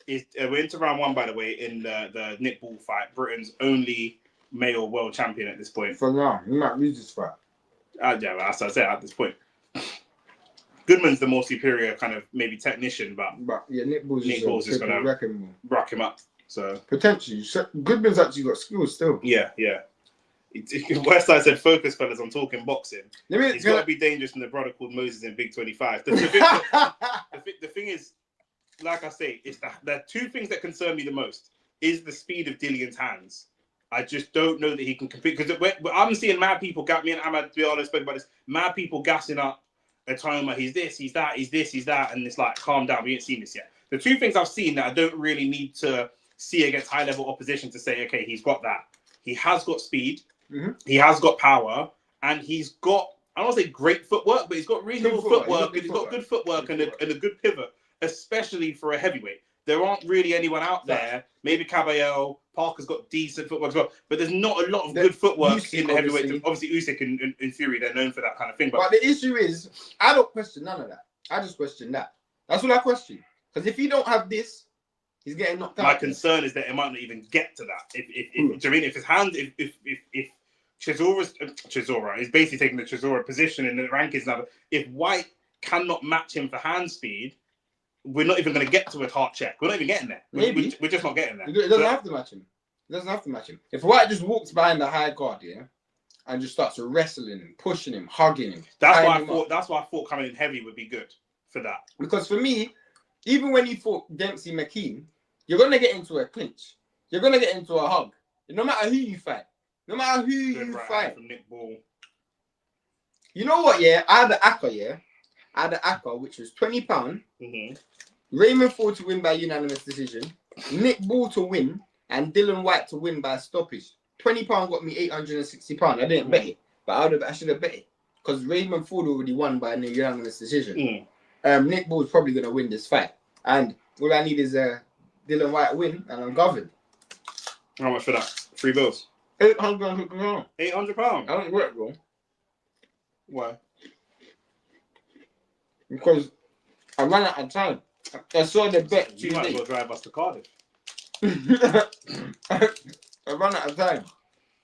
we're into round 1, by the way, in the Nick Ball fight. Britain's only male world champion at this point. For now, he might lose this fight. Yeah, that's what I said at this point. Goodman's the more superior kind of maybe technician, but yeah, Nick Ball's just going to rock him up. So potentially, Goodman's actually got skills still. Yeah. Westside said, "Focus, fellas. I'm talking boxing. It's got to be dangerous from the brother called Moses in Big 25." The thing is, like I say, it's there are two things that concern me the most. Is the speed of Dillian's hands. I just don't know that he can compete because I'm seeing mad people. Me and Ahmad Biala spoke about this. Mad people gassing up Itauma. He's this, he's that, he's this, he's that, and it's like, calm down. We ain't seen this yet. The two things I've seen that I don't really need to see against high level opposition to say, okay, he's got that. He has got speed. Mm-hmm. He has got power, and he's got, I don't want to say great footwork, but he's got reasonable footwork. He's got good footwork and a good pivot, especially for a heavyweight. There aren't really anyone out there. Maybe Caballero, Parker's got decent footwork as well, but there's not a lot of good footwork Usyk, in the heavyweight. Obviously, Usyk and Fury, they're known for that kind of thing. But the issue is, I don't question none of that. I just question that. That's what I question. Because if he don't have this, he's getting knocked out. My concern is that it might not even get to that. Do you mean if his hand, if Chisora is basically taking the Chisora position in the rankings now. If White cannot match him for hand speed, we're not even going to get to a heart check. We're not even getting there. Maybe. We're just not getting there. It doesn't have to match him. It doesn't have to match him. If White just walks behind the high guard, yeah, and just starts wrestling him, pushing him, hugging him. That's why I thought coming in heavy would be good for that. Because for me, even when you fought Dempsey McKean, you're going to get into a clinch. You're going to get into a hug. No matter who you fight. No matter who you fight. From Nick Ball. You know what, yeah? I had the ACCA, yeah? I had the ACCA, which was £20. Mm-hmm. Raymond Ford to win by unanimous decision. Nick Ball to win. And Dillian Whyte to win by stoppage. £20 got me £860. I didn't bet it. But I should have bet it. Because Raymond Ford already won by a unanimous decision. Nick Ball's probably going to win this fight. And all I need is a Dillian Whyte win, and I'm governed. How much for that? 3 bills? £800. £800? I don't work, bro. Why? Because I ran out of time. I saw the bet You might as well drive us to Cardiff. I ran out of time.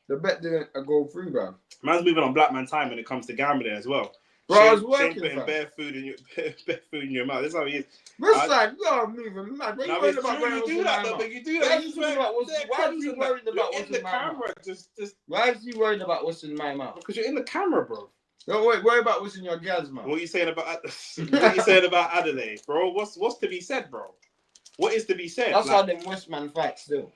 The bet didn't go through, bro. Man's moving on black man time when it comes to gambling as well. Bro, I was working, putting bare food in your mouth. That's how he is. What's like, you're moving mad. What are you worried about? You do that, though, but you do that. Why are you worried about what's in my mouth? Why is you worried about what's in my mouth? Because you're in the camera, bro. Don't worry about what's in your girl's mouth. What are you saying about Adeleye, bro? What's to be said, bro? What is to be said? That's how them Westman fight still.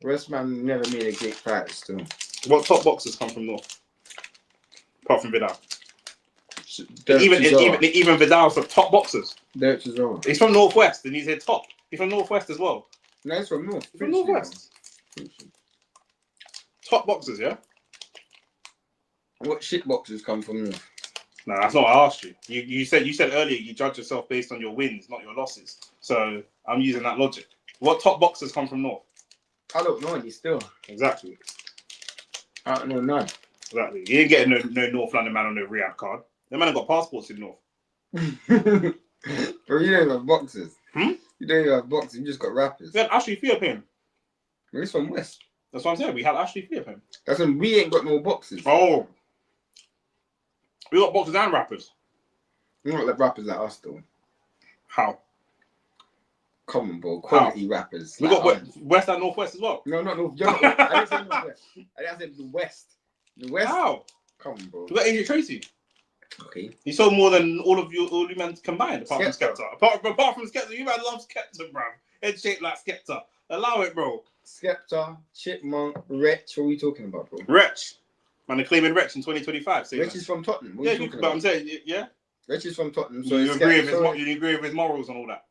Westman never made a great fight still. What top boxers come from North? Apart from Vidal. Even Vidal's from top boxers. Derek Chisora. He's from Northwest and he's here top. He's from Northwest as well. No, he's from North. He's from Northwest. Top boxers, yeah? What shit boxers come from North? No, that's not what I asked you. You said earlier you judge yourself based on your wins, not your losses. So I'm using that logic. What top boxers come from North? I don't know any still. Exactly. I don't know none. Exactly. You ain't getting no North London man on no Riyadh card. That man ain't got passports in North. Bro, you don't even have boxers. You don't even have boxers. You just got rappers. We had Ashley Filip. He's from West. That's what I'm saying. We had Ashley Filip. That's when we ain't got no boxers. Oh. We got boxers and rappers. We're not like rappers like us, though. How? Come on, bro. Quality rappers. We got West and Northwest as well. No, not North. I didn't say Northwest. I said the West. The West. How? Come on, bro. We got AJ Tracy. Okay. You sold more than all you men combined, apart from Skepta. Apart from Skepta, you man love Skepta, bro. Head shaped like Skepta. Allow it, bro. Skepta, Chipmunk, Wretch. What are we talking about, bro? Wretch. Man, they're claiming Wretch in 2025. So Wretch is from Tottenham. What yeah, are you talking but about? I'm saying, yeah. Wretch is from Tottenham. So you agree with his morals and all that?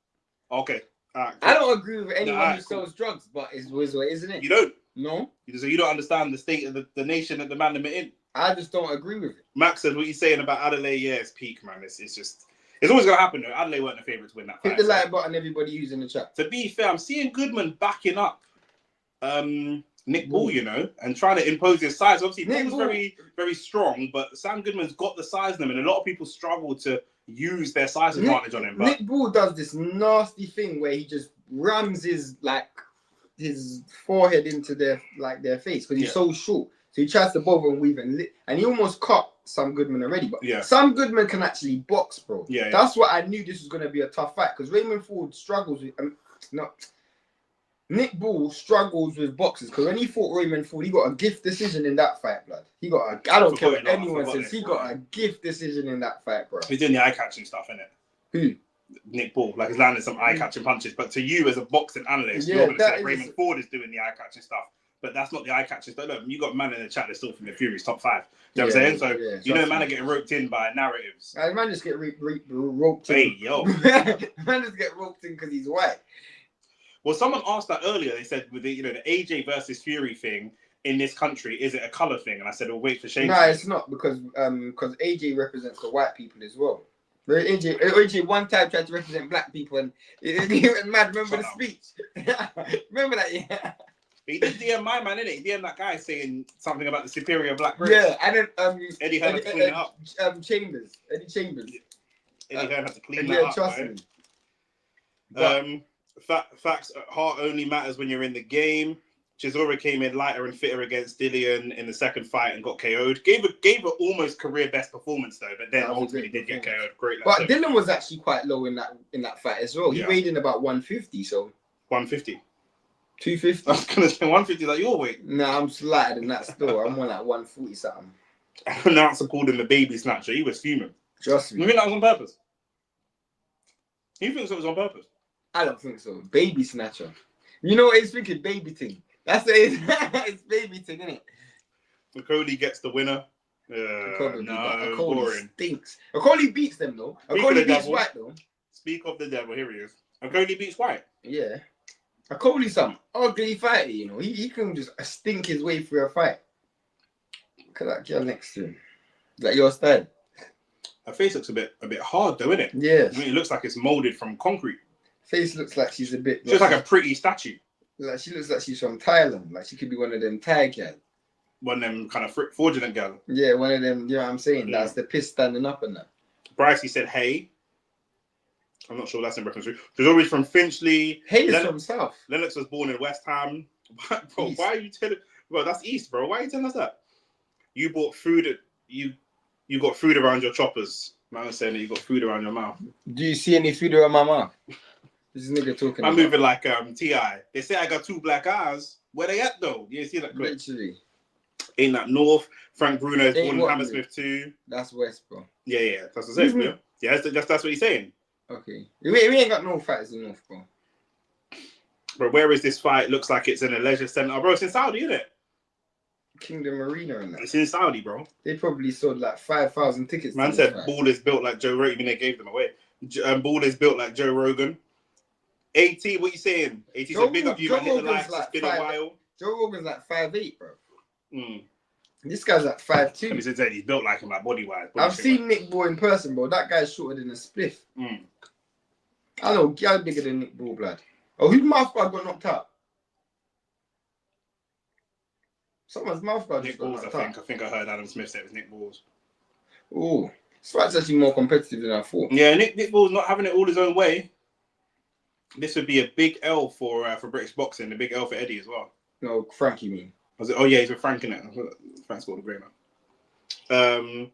Okay. Right, cool. I don't agree with anyone who sells drugs, but it's isn't it? You don't? No. So you don't understand the state of the nation that the man them in. I just don't agree with it. Max said what you're saying about Adeleye, yeah, it's peak, man. It's just, it's always going to happen, though. Adeleye weren't the favourite to win that fight. Hit the like button, everybody who's in the chat. To be fair, I'm seeing Goodman backing up Nick Bull, you know, and trying to impose his size. Obviously, Bull's very, very strong, but Sam Goodman's got the size in him, and a lot of people struggle to use their size advantage on him. But Nick Bull does this nasty thing where he just rams his forehead into their face because he's so short. So he tries to bother and weave and he almost caught Sam Goodman already. But Sam Goodman can actually box, bro. That's what I knew this was going to be a tough fight because Raymond Ford struggles with Nick Bull struggles with boxers because when he fought Raymond Ford, he got a gift decision in that fight, blood. He got I don't care what anyone says. He got a gift decision in that fight, bro. He's doing the eye-catching stuff, innit? Who? Nick Bull, like he's landing some eye-catching punches. But to you as a boxing analyst, you're going to say Raymond Ford is doing the eye-catching stuff. But that's not the eye-catching stuff. Look, you got man in the chat that's still from the Fury's top 5. You know what I'm saying? So, you know, man are getting roped in by narratives. Man just get roped in. Hey, yo. Man just get roped in because he's white. Well, someone asked that earlier. They said, with the the AJ versus Fury thing in this country, is it a colour thing? And I said, well, wait for Shane. No, it's not because AJ represents the white people as well. AJ one time tried to represent black people and he went mad. Remember the speech? Remember that? Yeah. He did DM my man, innit? He DM that guy saying something about the superior black race. Yeah, and then Eddie Hearn had to clean it up. Eddie Chambers. Eddie Hearn had to clean that up. Trust me. Facts, heart only matters when you're in the game. Chisora came in lighter and fitter against Dillian in the second fight and got KO'd. Gave a almost career best performance though, but then ultimately did get KO'd. Great. But Dillian was actually quite low in that fight as well. He weighed in about 150, so 150. 250. I was gonna say 150 like your weight. Nah, I'm lighter than that still. I'm on like 140 something. Announcer called him the baby snatcher. He was fuming. Trust me. You think that was on purpose? He thinks it was on purpose. I don't think so. Baby snatcher. You know what he's thinking? Baby thing. That's it. It's baby thing, isn't it? Okoli gets the winner. Okoli stinks. Okoli beats them though. Okoli beats White though. Speak of the devil. Here he is. Okoli beats White. Yeah. Okoli's some ugly fighter, you know. He can just stink his way through a fight. Look at that girl next to him. Is that your style? Her face looks a bit hard though, isn't it? Yeah. I mean, it looks like it's molded from concrete. Face looks like she's a bit. She looks like a pretty statue. Like she looks like she's from Thailand. Like she could be one of them Thai girls. One of them kind of fraudulent girls. Yeah, one of them. You know what I'm saying? Yeah. That's the piss standing up and that. Brycey said, "Hey." I'm not sure that's in reference to. She's always from Finchley. Hey, is from South. Lennox was born in West Ham. Bro, why are you telling? Bro, that's East, bro. Why are you telling us that? You bought food. You got food around your choppers. Man was saying that you got food around your mouth. Do you see any food around my mouth? This nigga talking. I'm moving like T.I. They say I got 2 black eyes. Where they at though? You see that clip? Literally. Ain't that North? Frank Bruno's born in Hammersmith too. That's West, bro. Yeah. That's what I'm saying, bro. Yeah, that's what he's saying. Okay. We ain't got no fighters in North, bro. Bro, where is this fight? Looks like it's in a leisure centre. Bro, it's in Saudi, isn't it? Kingdom Arena and that. It's in Saudi, bro. They probably sold like 5,000 tickets. Man said Ball is built like Joe Rogan. Even they gave them away. Ball is built like Joe Rogan. AT, what you saying? AT said big up you, man. Hit the likes. It's been a while. Joe Rogan's like 5'8", bro. Mm. This guy's like 5'2". He said he's built like him, like body-wise. I've seen Nick Ball in person, bro. That guy's shorter than a spliff. Mm. I know, girl bigger than Nick Ball, blood. Oh, whose mouth guard got knocked out? Someone's mouth guard Nick got Balls, knocked I think I heard Adam Smith say it was Nick Balls. Oh, this fight's actually more competitive than I thought. Yeah, Nick Ball's not having it all his own way. This would be a big L for British boxing, a big L for Eddie as well. No, Frank, you mean? Was it? Oh yeah, he's with Frank in it. Frank scored a great man.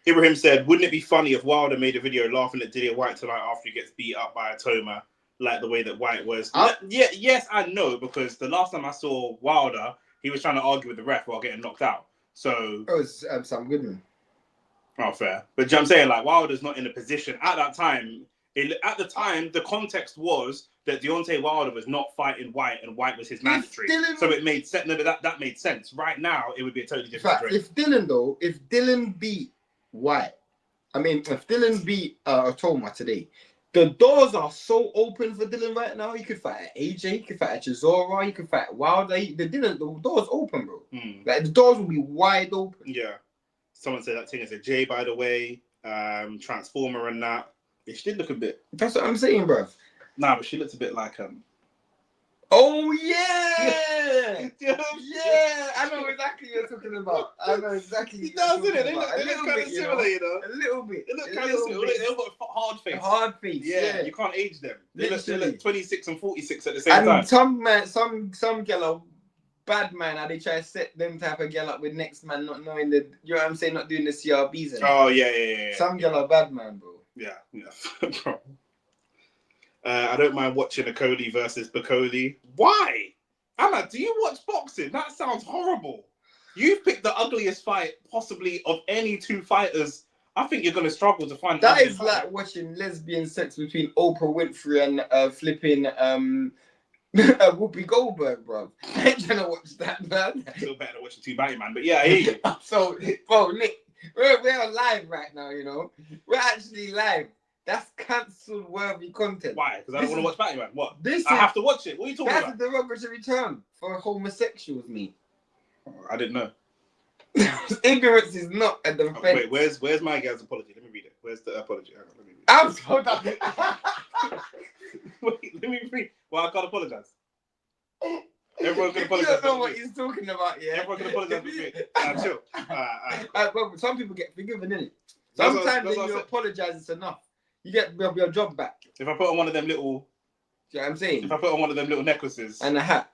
Ibrahim said, "Wouldn't it be funny if Wilder made a video laughing at Dillian Whyte tonight after he gets beat up by Itauma like the way that Whyte was. I- Yeah, yes and no, because the last time I saw Wilder, he was trying to argue with the ref while getting knocked out. So it was Sam Goodman. oh, fair. But you know what I'm saying, like, Wilder's not in a position at that time. At the time, the context was that Deontay Wilder was not fighting Whyte, and Whyte was his mandatory. So it made sense. No, but that made sense. Right now, it would be a totally different In fact, if Dillian beat Whyte, if Dillian beat Itauma today, the doors are so open for Dillian right now. You could fight at AJ, you could fight at Chisora, you could fight at Wilder. The doors open, bro. Like the doors will be wide open. Yeah. Someone said that thing is a J, by the way. Transformer and that. Yeah, she did look a bit. That's what I'm saying, bro. Nah, but she looked a bit like Oh yeah, yeah. I know exactly what you're talking about. I know exactly. He does, isn't it? They look kind of similar, you know. A little bit. They look kind of similar. They all got a hard face. A hard face. Yeah, you can't age them. They Literally. look 26 and 46 at the same time. Some girl bad man, how they try to set them type of girl up with next man, not knowing the, you know what I'm saying, not doing the CRBs. And oh yeah. Some girl are bad man, bro. Yeah. Bro. I don't mind watching a Cody versus Bacoli. Why? Anna, do you watch boxing? That sounds horrible. You've picked the ugliest fight possibly of any two fighters. I think you're going to struggle to find that. Is like watching lesbian sex between Oprah Winfrey and flipping Whoopi Goldberg, bro. I ain't trying to watch that, man. Still better than watching two Batty Man, but yeah, I hear you. So, bro, Nick, we're live right now, you know. We're actually live. That's cancelled worthy content. Why? Because I don't want to watch Batty Man. What? I have to watch it. What are you talking about? That's a derogatory term for homosexuals, me. Oh, I didn't know. Ignorance is not a defense. Wait, where's my girl's apology? Let me read it. Where's the apology? Let me read it. I'm so done. Wait, let me read. Well, I can't apologize. Everyone can apologize. You don't know what he's talking about, yeah? Everyone can apologize with me. Chill. But some people get forgiven, innit? Sometimes when you apologize, it's enough. You get your job back. If I put on one of them little... Do you know what I'm saying? If I put on one of them little necklaces... And a hat.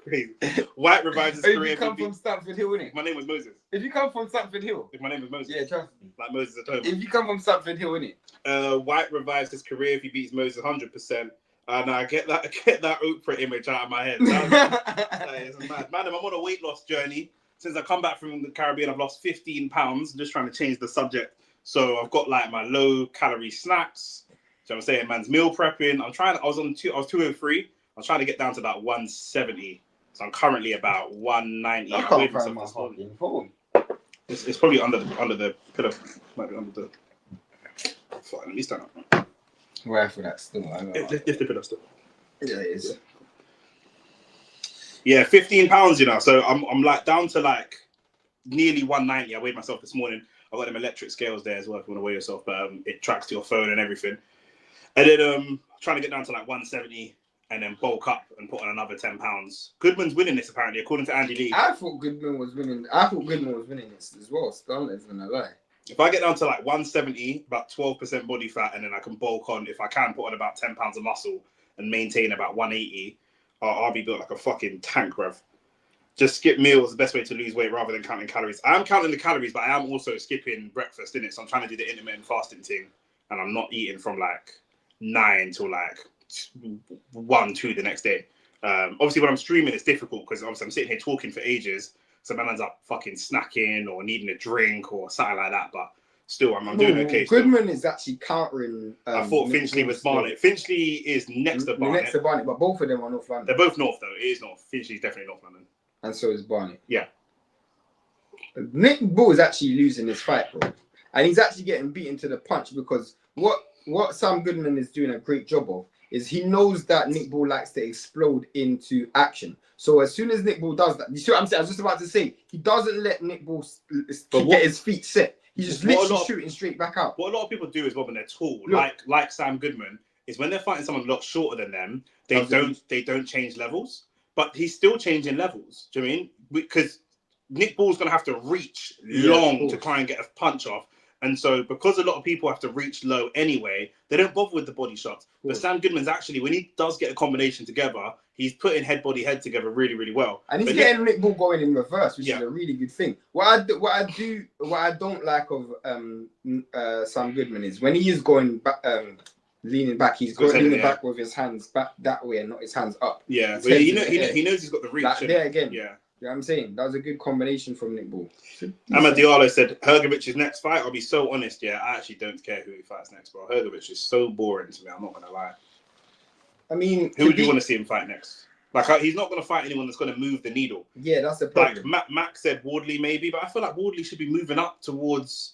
Crazy. Whyte revives his career. If you come from Stamford Hill, innit? My name was Moses. If you come from Stamford Hill. If my name was Moses. Yeah, trust me. Like Moses Itauma. If you come from Stamford Hill, innit? Whyte revives his career if he beats Moses 100%. And I get that Oprah image out of my head. That is mad. Man, I'm on a weight loss journey. Since I come back from the Caribbean, I've lost 15 pounds. I'm just trying to change the subject. So I've got like my low calorie snacks. So I'm saying, man's meal prepping. I was 203. I was trying to get down to about 170. So I'm currently about 190. I can't find my fucking phone. It's probably under the pillow. Might be under the. Let me stand up. Where for that still? Lift the pillow still. Yeah, it is. Yeah, 15 pounds, you know. So I'm like down to like nearly 190. I weighed myself this morning. I've got them electric scales there as well if you want to weigh yourself, but it tracks to your phone and everything. And then trying to get down to like 170 and then bulk up and put on another 10 pounds. Goodman's winning this apparently, according to Andy Lee. I thought Goodman was winning this as well. Still, I'm not gonna lie. If I get down to like 170, about 12% body fat, and then I can bulk on, if I can put on about 10 pounds of muscle and maintain about 180, I'll be built like a fucking tank, bruv. Just skip meals, the best way to lose weight rather than counting calories. I am counting the calories, but I am also skipping breakfast, innit? So I'm trying to do the intermittent fasting thing, and I'm not eating from like 9 till like 1, 2 the next day. Obviously, when I'm streaming, it's difficult because obviously I'm sitting here talking for ages. So man ends up fucking snacking or needing a drink or something like that. But still, I'm doing okay. Goodman is actually countering. I thought Finchley was Barnet. Finchley is next to Barnet. Next to Barnet, but both of them are North London. They're both North though. It is North. Finchley's definitely North London. And so is Barnet. Yeah. Nick Bull is actually losing this fight, bro. And he's actually getting beaten to the punch because what Sam Goodman is doing a great job of is he knows that Nick Bull likes to explode into action. So as soon as Nick Bull does that, you see what I'm saying? I was just about to say, he doesn't let Nick Bull get his feet set. He's just literally shooting straight back out. What a lot of people do is when they're tall, like Sam Goodman, is when they're fighting someone a lot shorter than them, they don't change levels. But he's still changing levels. Do you know what I mean? Because Nick Bull's gonna have to reach long to try and get a punch off. And so because a lot of people have to reach low anyway, they don't bother with the body shots. But Sam Goodman's actually, when he does get a combination together, he's putting head, body, head together really, really well. And he's getting Nick Bull going in reverse, which is a really good thing. What I don't like of Sam Goodman is when he is going back, leaning back. He's got leaning back with his hands back that way and not his hands up. Yeah, but he knows he's got the reach. Like, there again. Yeah. You know what I'm saying? That was a good combination from Nick Ball. Ahmad Diallo said, Hrgovic's next fight, I'll be so honest, yeah, I actually don't care who he fights next, bro. Hrgovic is so boring to me, I'm not going to lie. I mean... Who would you want to see him fight next? Like, he's not going to fight anyone that's going to move the needle. Yeah, that's the problem. Like, Max said Wardley maybe, but I feel like Wardley should be moving up towards...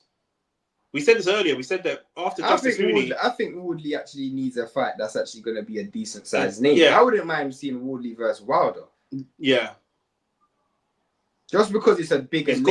We said this earlier, we said that after Justice Rooney... I think Wardley actually needs a fight that's actually going to be a decent sized name. Yeah. I wouldn't mind seeing Wardley versus Wilder. Yeah. Just because it's a bigger name.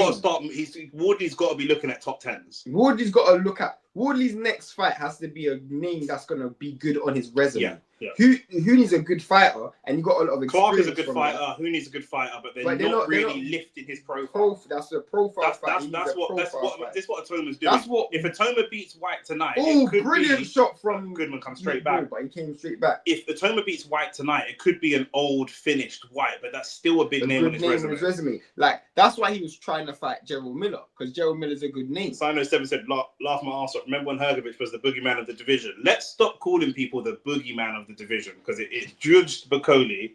Wardley's got to be looking at top tens. Wardley's got to look at... Wardley's next fight has to be a name that's going to be good on his resume. Yeah. Who needs a good fighter, and you got a lot of experience. Clark is a good fighter. Who needs a good fighter, but they're not really lifting his profile. That's a profile fight. That's what Itoma's doing. If Itoma beats Whyte tonight, brilliant shot from Goodman comes straight back. But he came straight back. If Itoma beats Whyte tonight, it could be an old finished Whyte, but that's still a big name on his resume. Like that's why he was trying to fight Gerald Miller, because Gerald Miller's a good name. Sino7 said, "Laugh my ass off." Remember when Hrgovic was the boogeyman of the division? Let's stop calling people the boogeyman of the division, because it judged Bacoli.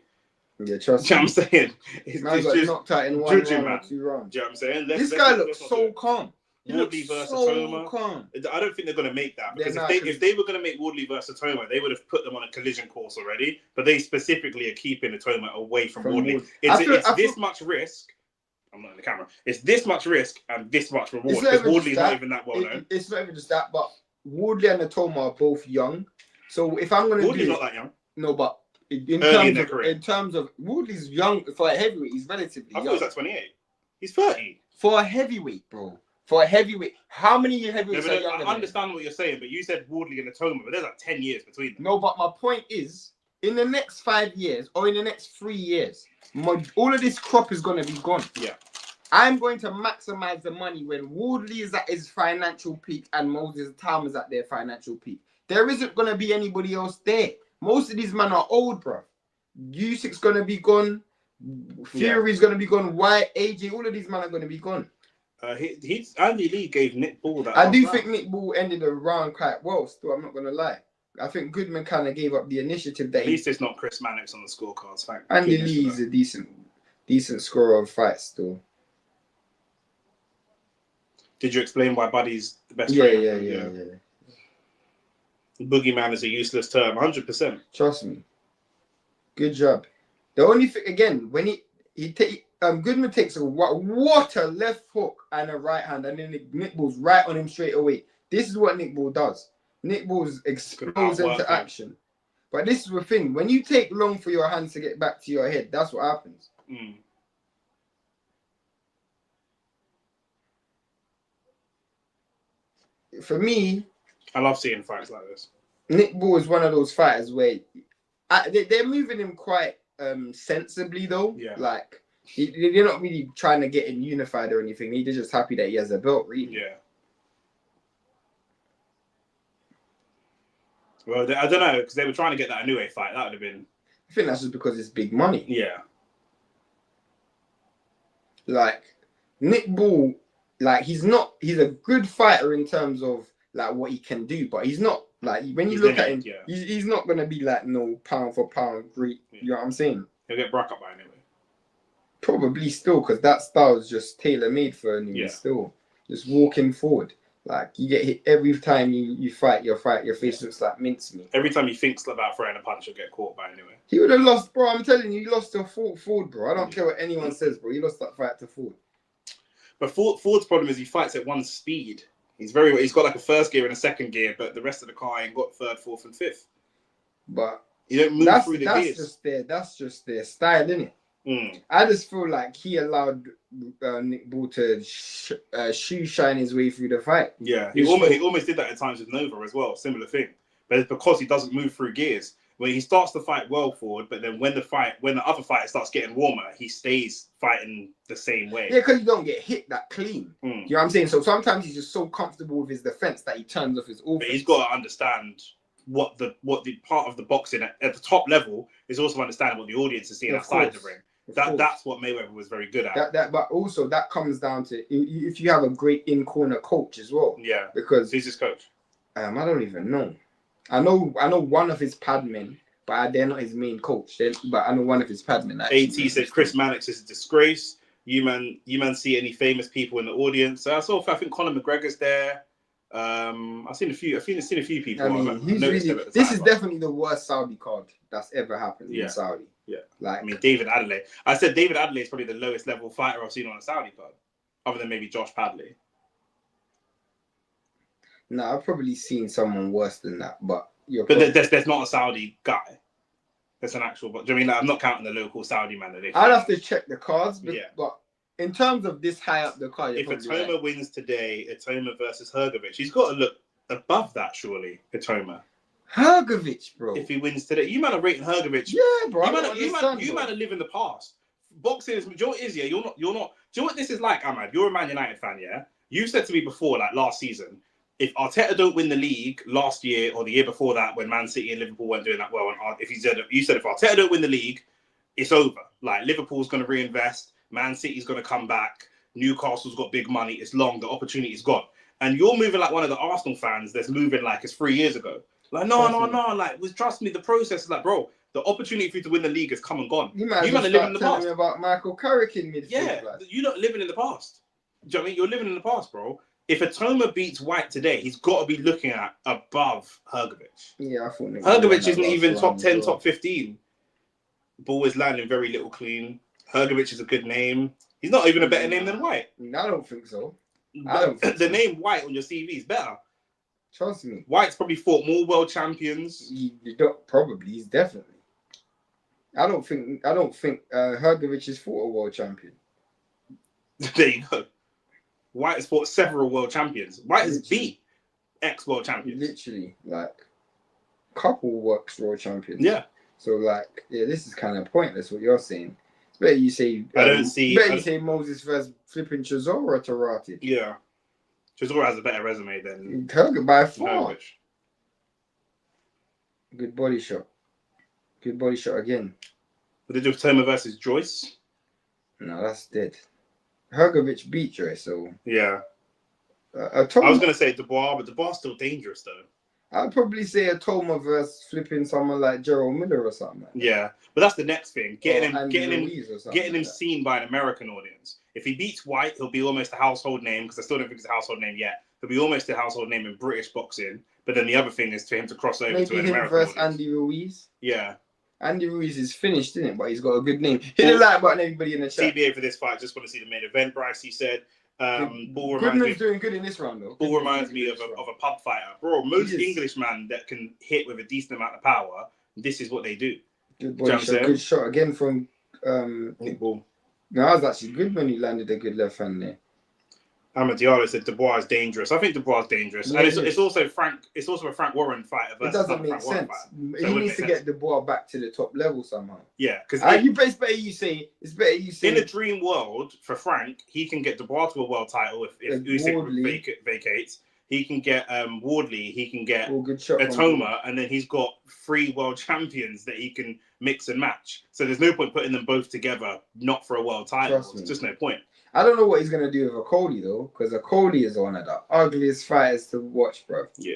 Yeah, trust me. You know what I'm saying? It's just knocked out in one round or 2 rounds. Do you know what I'm saying? This guy looks so calm. Wardley versus Itouma. I don't think they're going to make that, because if they were going to make Wardley versus Itouma, they would have put them on a collision course already. But they specifically are keeping Itouma away from Wardley. It's this much risk. I'm not in the camera. It's this much risk and this much reward, because Wardley's not even that well known. It's not even just that, but Wardley and Itouma are both young. So if I'm going to Wardley's not that young. No, but in terms of Wardley's young for a heavyweight, he's relatively young. I thought he was like 28. He's 30. For a heavyweight, bro. For a heavyweight, how many heavyweights are younger? I understand what you're saying, but you said Wardley and Itouma, but there's like 10 years between them. No, but my point is, in the next 5 years or in the next 3 years, all of this crop is going to be gone. Yeah. I'm going to maximize the money when Wardley is at his financial peak and Moses Itauma is at their financial peak. There isn't going to be anybody else there. Most of these men are old, bro. Usyk's going to be gone. Fury's going to be gone. Whyte, AJ, all of these men are going to be gone. Andy Lee gave Nick Ball that. I do think Nick Ball ended the round quite well, still, I'm not going to lie. I think Goodman kind of gave up the initiative that At least it's not Chris Mannix on the scorecards. Andy Lee is a decent scorer of fights still. Did you explain why Buddy's the best trainer? Yeah. Boogeyman is a useless term, 100%. Trust me. Good job. The only thing, again, when Goodman takes a left hook and a right hand, and then Nick Ball's right on him straight away. This is what Nick Ball does. Nick Ball's explodes into action. But this is the thing. When you take long for your hands to get back to your head, that's what happens. For me, I love seeing fights like this. Nick Ball is one of those fighters where they're moving him quite sensibly, though. Yeah. Like, they're not really trying to get him unified or anything. They're just happy that he has a belt, really. Yeah. Well, I don't know, because they were trying to get that Inoue fight. That would have been... I think that's just because it's big money. Yeah. Like, Nick Ball, like, he's a good fighter in terms of, like, what he can do, but he's not, like, when you look at him, he's not going to be, like, no pound for pound great. Yeah. You know what I'm saying? He'll get Brock up by anyway. Probably still, because that style is just tailor-made for him still. Just walking forward. Like, you get hit every time you fight, your face looks like mincemeat. Every time he thinks about throwing a punch, he'll get caught by anyway. He would have lost, bro. I'm telling you, he lost to Ford, bro. I don't care what anyone says, bro. He lost that fight to Ford. But Ford's problem is he fights at one speed. He's got like a first gear and a second gear, but the rest of the car ain't got third, fourth, and fifth. But you don't move through the gears. That's just their style, innit? I just feel like he allowed Nick Ball to shoe shine his way through the fight. Yeah, he almost did that at times with Nova as well. Similar thing, but it's because he doesn't move through gears. When he starts to fight well forward, but then when the other fighter starts getting warmer, he stays fighting the same way. Yeah, because you don't get hit that clean. You know what I'm saying? So sometimes he's just so comfortable with his defense that he turns off his offense. But he's got to understand what the part of the boxing at the top level is, also understanding what the audience is seeing outside the ring. That's what Mayweather was very good at. But also that comes down to if you have a great in-corner coach as well. Yeah. Because who's his coach? I don't even know. I know one of his padmen, but they're not his main coach. But I know one of his padmen. AT said Chris Mannix is a disgrace. You man see any famous people in the audience? I think Conor McGregor's there. I've seen a few people. I mean, this is definitely the worst Saudi card that's ever happened in Saudi. Yeah. Like, I mean, David Adeleye. I said David Adeleye is probably the lowest level fighter I've seen on a Saudi card, other than maybe Josh Padley. No, I've probably seen someone worse than that, but there's not a Saudi guy. There's an actual. But I mean, like, I'm not counting the local Saudi man. I'd have to check the cards. But in terms of this high up the card, if Itauma wins today, Itauma versus Hrgovic, he's got to look above that, surely. Itauma. Hrgovic, bro. If he wins today, you man are rating Hrgovic. Yeah, bro. You man are living the past. Boxing is. Do you know what it is? Yeah, you're not. Do you know what this is like, Ahmad? You're a Man United fan, yeah. You said to me before, like last season, if Arteta don't win the league last year or the year before that, when Man City and Liverpool weren't doing that well, and you said if Arteta don't win the league, it's over. Like Liverpool's going to reinvest, Man City's going to come back, Newcastle's got big money, it's long, the opportunity's gone, and you're moving like one of the Arsenal fans that's moving like it's 3 years ago. Like no, like trust me, the process is like, bro, the opportunity for you to win the league has come and gone. You might have living in the past. Me about Michael Carrick in midfield. Yeah, you're not living in the past. Do you know what I mean? You're living in the past, bro. If Itauma beats Whyte today, he's got to be looking at above Hrgovic. Yeah, I thought Hrgovic isn't even top 10, top 15. Ball is landing very little clean. Hrgovic is a good name. He's not even a better name than Whyte. I don't think so. The name Whyte on your CV is better. Trust me. Whyte's probably fought more world champions. He's definitely. I don't think Hrgovic has fought a world champion. There you go. Whyte has fought several world champions. Whyte has beat ex-world champions. Literally, like, couple world champions. Yeah. So, like, this is kind of pointless what you're saying. It's better you say... you say Moses versus flipping Chisora to Rati. Yeah. Chisora has a better resume than... Hrgovic by far. Hrgovic. Good body shot. Good body shot again. What did you do with Itauma versus Joyce? No, that's dead. Hrgovic beat Joyce, so... Yeah. I was going to say Dubois, but Dubois still dangerous, though. I'd probably say Itauma versus flipping someone like Gerald Miller or something. Like that. Yeah, but that's the next thing. Getting him seen by an American audience. If he beats Whyte, he'll be almost a household name, because I still don't think it's a household name yet. He'll be almost a household name in British boxing. But then the other thing is for him to cross over to an American versus audience. Andy Ruiz. Yeah. Andy Ruiz is finished, isn't it? But he's got a good name. Hit the like button, everybody in the chat. TBA for this fight. Just want to see the main event. Bryce, he said. Goodman's doing good in this round, though. Ball reminds me of a pub fighter. Bro, most Englishman that can hit with a decent amount of power, this is what they do. Good body shot. Good shot again from Nick Ball. No, that was actually Goodman who landed a good left hand there. Ahmad Diallo said Dubois is dangerous. I think Dubois is dangerous. Yeah, and it's also a Frank Warren fighter. It doesn't make sense. He needs to get Dubois back to the top level somehow. Yeah, because it's better you say. In a dream world for Frank, he can get Dubois to a world title if Usyk vacates. He can get Wardley. He can get Itauma, and then he's got 3 world champions that he can mix and match. So there's no point putting them both together, not for a world title. There's just no point. I don't know what he's gonna do with Okoli though, because Okoli is one of the ugliest fighters to watch, bro. Yeah.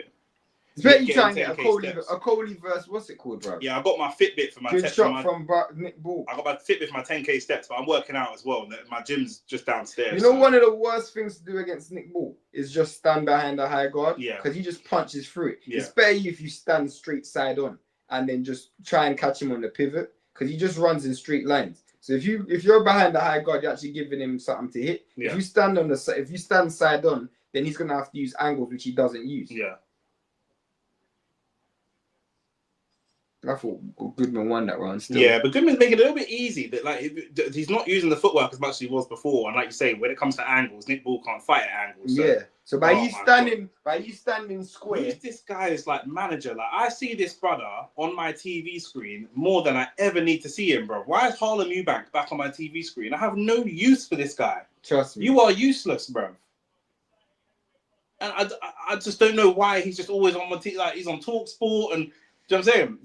It's better you try and get Okoli versus what's it called, bro? Yeah, I got my Fitbit for my good shot from Nick Ball. I got my Fitbit for my 10K steps, but I'm working out as well. My gym's just downstairs. You know, one of the worst things to do against Nick Ball is just stand behind a high guard. Yeah. Because he just punches through it. Yeah. It's better if you stand straight side on and then just try and catch him on the pivot, because he just runs in straight lines. So if you're behind the high guard, you're actually giving him something to hit. Yeah. If you stand side on, then he's gonna have to use angles which he doesn't use. Yeah. I thought Goodman won that round still. Yeah, but Goodman's making it a little bit easy. That like he's not using the footwork as much as he was before. And like you say, when it comes to angles, Nick Ball can't fight at angles. So. Yeah. So by you standing square. Who's this guy's like manager? Like I see this brother on my TV screen more than I ever need to see him, bro. Why is Harlem Eubank back on my TV screen? I have no use for this guy. Trust me. You are useless, bro. And I just don't know why he's just always on my TV. Like he's on TalkSport, and do you know what I'm saying?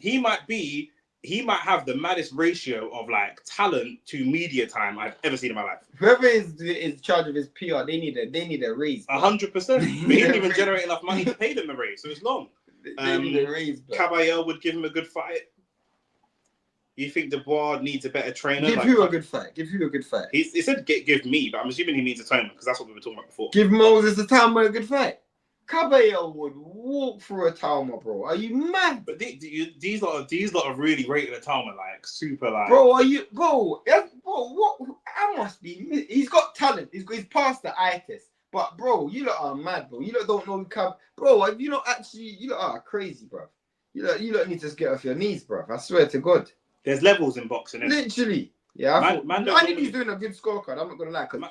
He might have the maddest ratio of like talent to media time I've ever seen in my life. Whoever is in charge of his PR, they need a raise. 100%. He didn't even generate enough money to pay them a raise, so it's long. Caballero would give him a good fight. You think Dubois needs a better trainer? Give you a good fight. Give you a good fight. He said give me, but I'm assuming he means Itauma because that's what we were talking about before. Give Moses Itauma a good fight. Caballero would walk through Itauma, bro. Are you mad? But these lot are really rating Itauma like super like. Bro, what? I must be. He's got talent. He's passed the eye test. But bro, you lot are mad, bro. You lot don't know bro. You lot are crazy, bro. You lot need to get off your knees, bro. I swear to God. There's levels in boxing. Literally, yeah. I think he's doing a good scorecard. I'm not gonna lie, because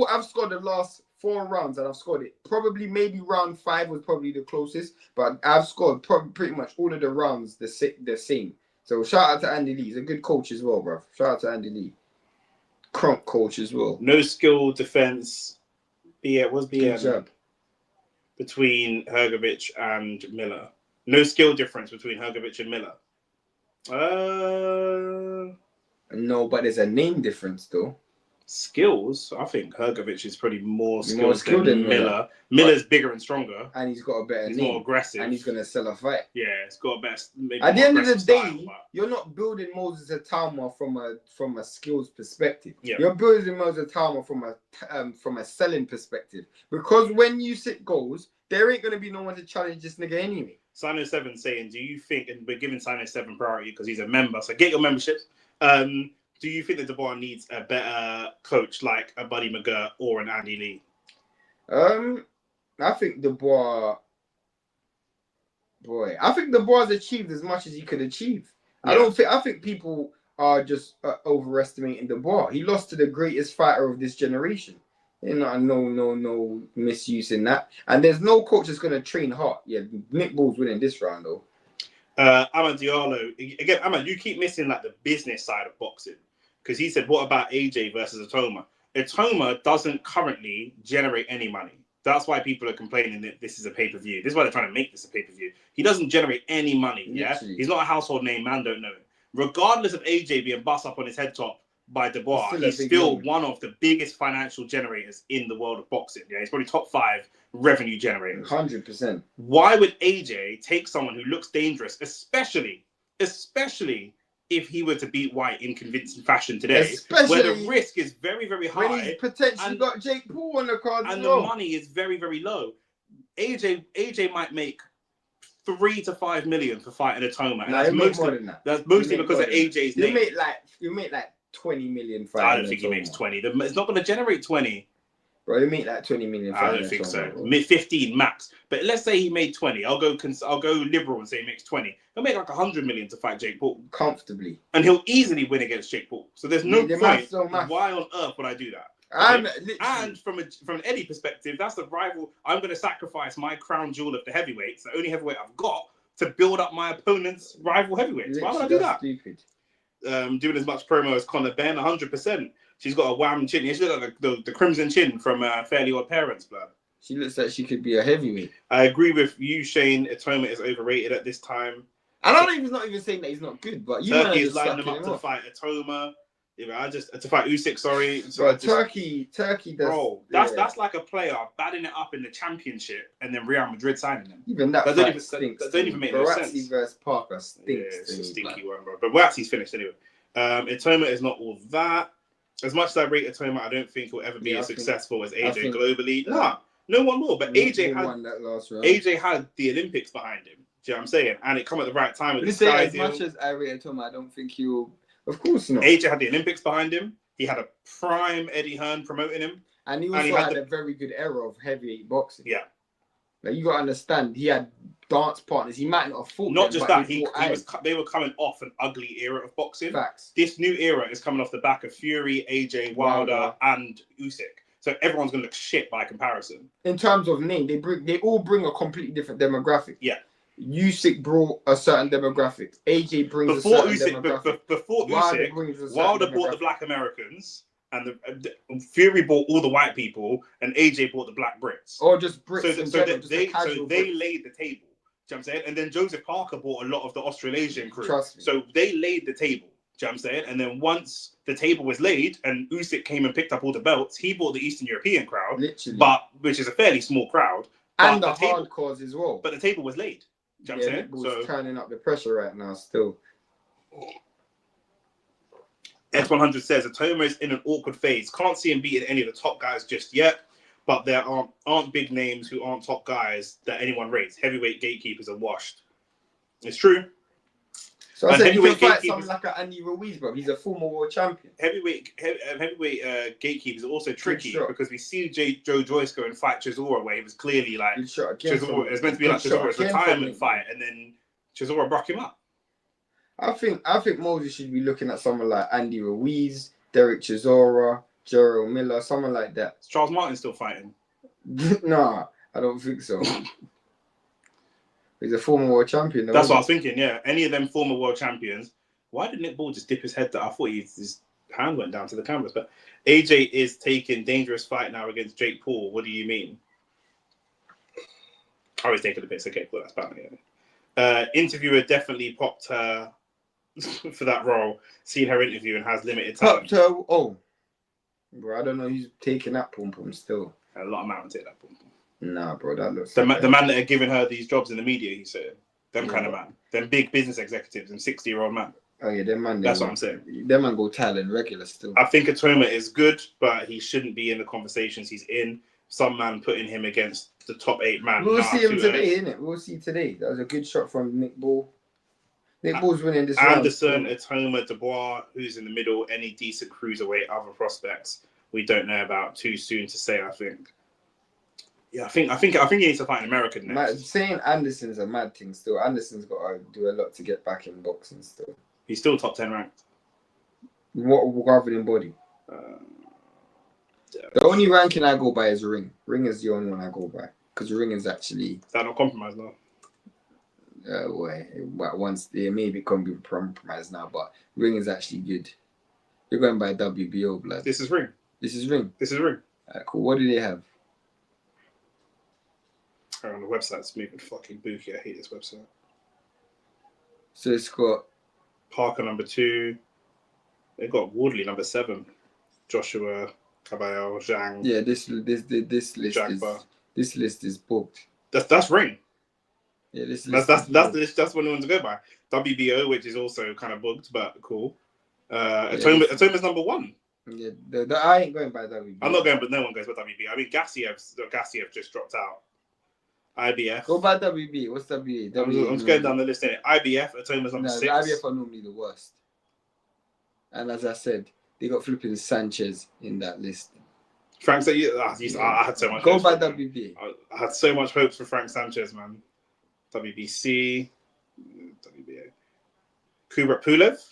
I've scored the last 4 rounds and I've scored it. Probably maybe round 5 was probably the closest, but I've scored pretty much all of the rounds the same. So shout out to Andy Lee. He's a good coach as well, bro. Shout out to Andy Lee. Crump coach as well. No skill defense. Between Hrgovic and Miller. No skill difference between Hrgovic and Miller. No, but there's a name difference though. Skills, I think Hrgovic is probably more skilled than Miller. Miller's bigger and stronger, and he's got a better. He's name, more aggressive, and he's gonna sell a fight. Yeah, it's got a better. At the end of the day, you're not building Moses Itauma from a skills perspective. Yeah. You're building Moses Itauma from a selling perspective, because when Usyk goes, there ain't gonna be no one to challenge this nigga anyway. Sino 7 saying, do you think, and we're giving Sino 7 priority because he's a member, so get your memberships. Do you think that Dubois needs a better coach like a Buddy McGirt or an Andy Lee? I think Dubois has achieved as much as he could achieve. Yeah. I think people are just overestimating Dubois. He lost to the greatest fighter of this generation. You know, no misuse in that. And there's no coach that's gonna train hard. Yeah, Nick Ball's winning this round though. Ahmad Diallo again. Ahmad, you keep missing like the business side of boxing. Because he said, what about AJ versus Itauma? Itauma doesn't currently generate any money. That's why people are complaining that this is a pay-per-view. This is why they're trying to make this a pay-per-view. He doesn't generate any money, yeah? Literally. He's not a household name, man don't know him. Regardless of AJ being bust up on his head top by Dubois, he's still one of the biggest financial generators in the world of boxing. Yeah, he's probably top 5 revenue generators. 100%. Why would AJ take someone who looks dangerous, especially if he were to beat White in convincing fashion today, where the risk is very, very high. When he's potentially got Jake Paul on the card and the money is very, very low. AJ might make 3 to 5 million for fighting Itauma. And that's mostly because of AJ's name. You make like 20 million fighting. I don't think he makes 20. It's not going to generate 20. Bro, you make like 20 million. I don't think so. 15 max. But let's say he made 20. I'll go liberal and say he makes 20. He'll make like 100 million to fight Jake Paul comfortably, and he'll easily win against Jake Paul. So there's no point. Why on earth would I do that? And from an Eddie perspective, that's the rival. I'm going to sacrifice my crown jewel of the heavyweights, the only heavyweight I've got, to build up my opponent's rival heavyweights. Why would I do that? Stupid. Doing as much promo as Conor Ben, 100%. She's got a wham chin. She looks like the crimson chin from Fairly Odd Parents, blood. She looks like she could be a heavyweight. I agree with you, Shane. Itauma is overrated at this time. And he's not even saying that he's not good, but you Turkey is lining him up to fight Itauma. Yeah, to fight Usyk. Sorry, Turkey does. Bro, that's like a player batting it up in the championship and then Real Madrid signing him. Even that stinks. That don't even make no sense. Barassi versus Parker stinks. Yeah, it's a stinky one, bro. But Watsi's finished anyway. Itauma is not all that. As much as I rate Itauma, I don't think he'll ever be as successful as AJ globally. No one will. But AJ had the Olympics behind him. Do you know what I'm saying? And it come at the right time with the Sky deal. As much as I rate Itauma, I don't think he'll. Of course not. AJ had the Olympics behind him. He had a prime Eddie Hearn promoting him. And he also had a very good era of heavyweight boxing. Yeah. Like, you got to understand, he had dance partners. He might not have fought Not them, just that, they were coming off an ugly era of boxing. Facts. This new era is coming off the back of Fury, AJ, Wilder, and Usyk. So everyone's going to look shit by comparison. In terms of name, they all bring a completely different demographic. Yeah. Usyk brought a certain demographic. AJ brings a certain demographic. Before Usyk, Wilder brought the Black Americans, and Fury bought all the white people, and AJ bought the Black Brits. Or just Brits. So they laid the table. Do you know what I'm saying? And then Joseph Parker bought a lot of the Australasian crew. Trust me. So they laid the table. Do you know what I'm saying? And then once the table was laid and Usyk came and picked up all the belts, he bought the Eastern European crowd, literally, which is a fairly small crowd. And the hardcores as well. But the table was laid. Do you know what I'm saying? Nick Bull's turning up the pressure right now still. X100 says Itauma is in an awkward phase. Can't see him beating any of the top guys just yet, but there aren't big names who aren't top guys that anyone rates. Heavyweight gatekeepers are washed. It's true. So I said you can fight someone like Andy Ruiz, bro. He's a former world champion. Heavyweight gatekeepers are also tricky because we see Joe Joyce go and fight Chisora, where he was clearly like Chisora. It's meant to be like Chisora's retirement fight, and then Chisora broke him up. I think Moses should be looking at someone like Andy Ruiz, Derek Chisora, Jarrell Miller, someone like that. Is Charles Martin still fighting? Nah, I don't think so. He's a former world champion. That's what I was thinking, yeah. Any of them former world champions. Why did Nick Bull just dip his head down? I thought his hand went down to the cameras. But AJ is taking dangerous fight now against Jake Paul. What do you mean? Oh, he's taking the piss. Okay, cool. That's about it. Interviewer definitely popped her for that role. Seen her interview and has limited time. Popped her? Oh. Bro, I don't know who's taking that pom-pom still. A lot of mountains take that pom-pom. Nah, bro, that looks the man that are giving her these jobs in the media, he's saying. Them kind of man. Them big business executives and 60-year-old man. Oh, yeah, them man. That's what I'm saying. Them man go talent regular still. I think Itauma is good, but he shouldn't be in the conversations he's in. Some man putting him against the top 8 man. We'll see him today, innit? We'll see today. That was a good shot from Nick Bull. Nick Bull's winning this round. Anderson, Itauma, Dubois, who's in the middle, any decent cruiserweight, other prospects we don't know about. Too soon to say, I think. Yeah, I think he needs to fight an American next. Saying Anderson's a mad thing still. Anderson's got to do a lot to get back in boxing still. He's still top 10 ranked. What rather than body? The only ranking I go by is ring. Ring is the only one I go by. Because ring is actually... Is that not compromised now? Once they may be compromised now, but ring is actually good. You're going by WBO, blood. This is ring. This is ring. This is ring. Cool. What do they have? On the website's moving fucking booky. I hate this website. So it's got Parker number 2. They've got Wardley number 7. Joshua, Caballero, Zhang. Yeah, this list is booked. That's ring. Yeah, that's what no one's to go by. WBO, which is also kind of booked, but cool. Atoma's number 1. Yeah, I ain't going by WBO. I'm not going, but no one goes by WBO. I mean, Gassiev just dropped out. IBF. Go by WB. What's WB? I'm just going down the list. IBF, Atoma's number 6. The IBF are normally the worst. And as I said, they got flipping Sanchez in that list. Frank, I had so much. Go by WB. I had so much hopes for Frank Sanchez, man. WBC, WBA. Kubrat Pulev.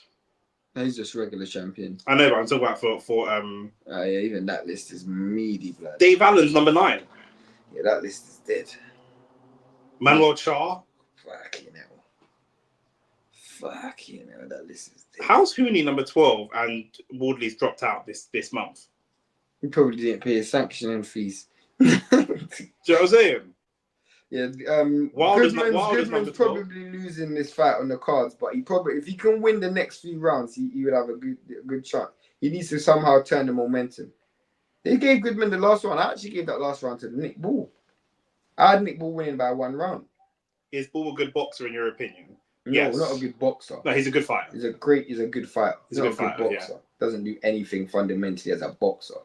No, he's just regular champion. I know, but I'm talking about for yeah, even that list is meaty, blood. Dave Allen's number 9. Yeah, that list is dead. Manuel Char. Fucking hell, that list is dead. How's Hooney number 12 and Wardley's dropped out this month? He probably didn't pay his sanctioning fees. Do you know what I'm saying? Yeah, Goodman's probably losing this fight on the cards, but if he can win the next few rounds, he would have a good chance. He needs to somehow turn the momentum. They gave Goodman the last one. I actually gave that last round to Nick Bull. I had Nick Bull winning by 1 round. Is Bull a good boxer in your opinion? No, yes. Not a good boxer. No, he's a good fighter. He's a good fighter. He's not a good boxer. Yeah. Doesn't do anything fundamentally as a boxer.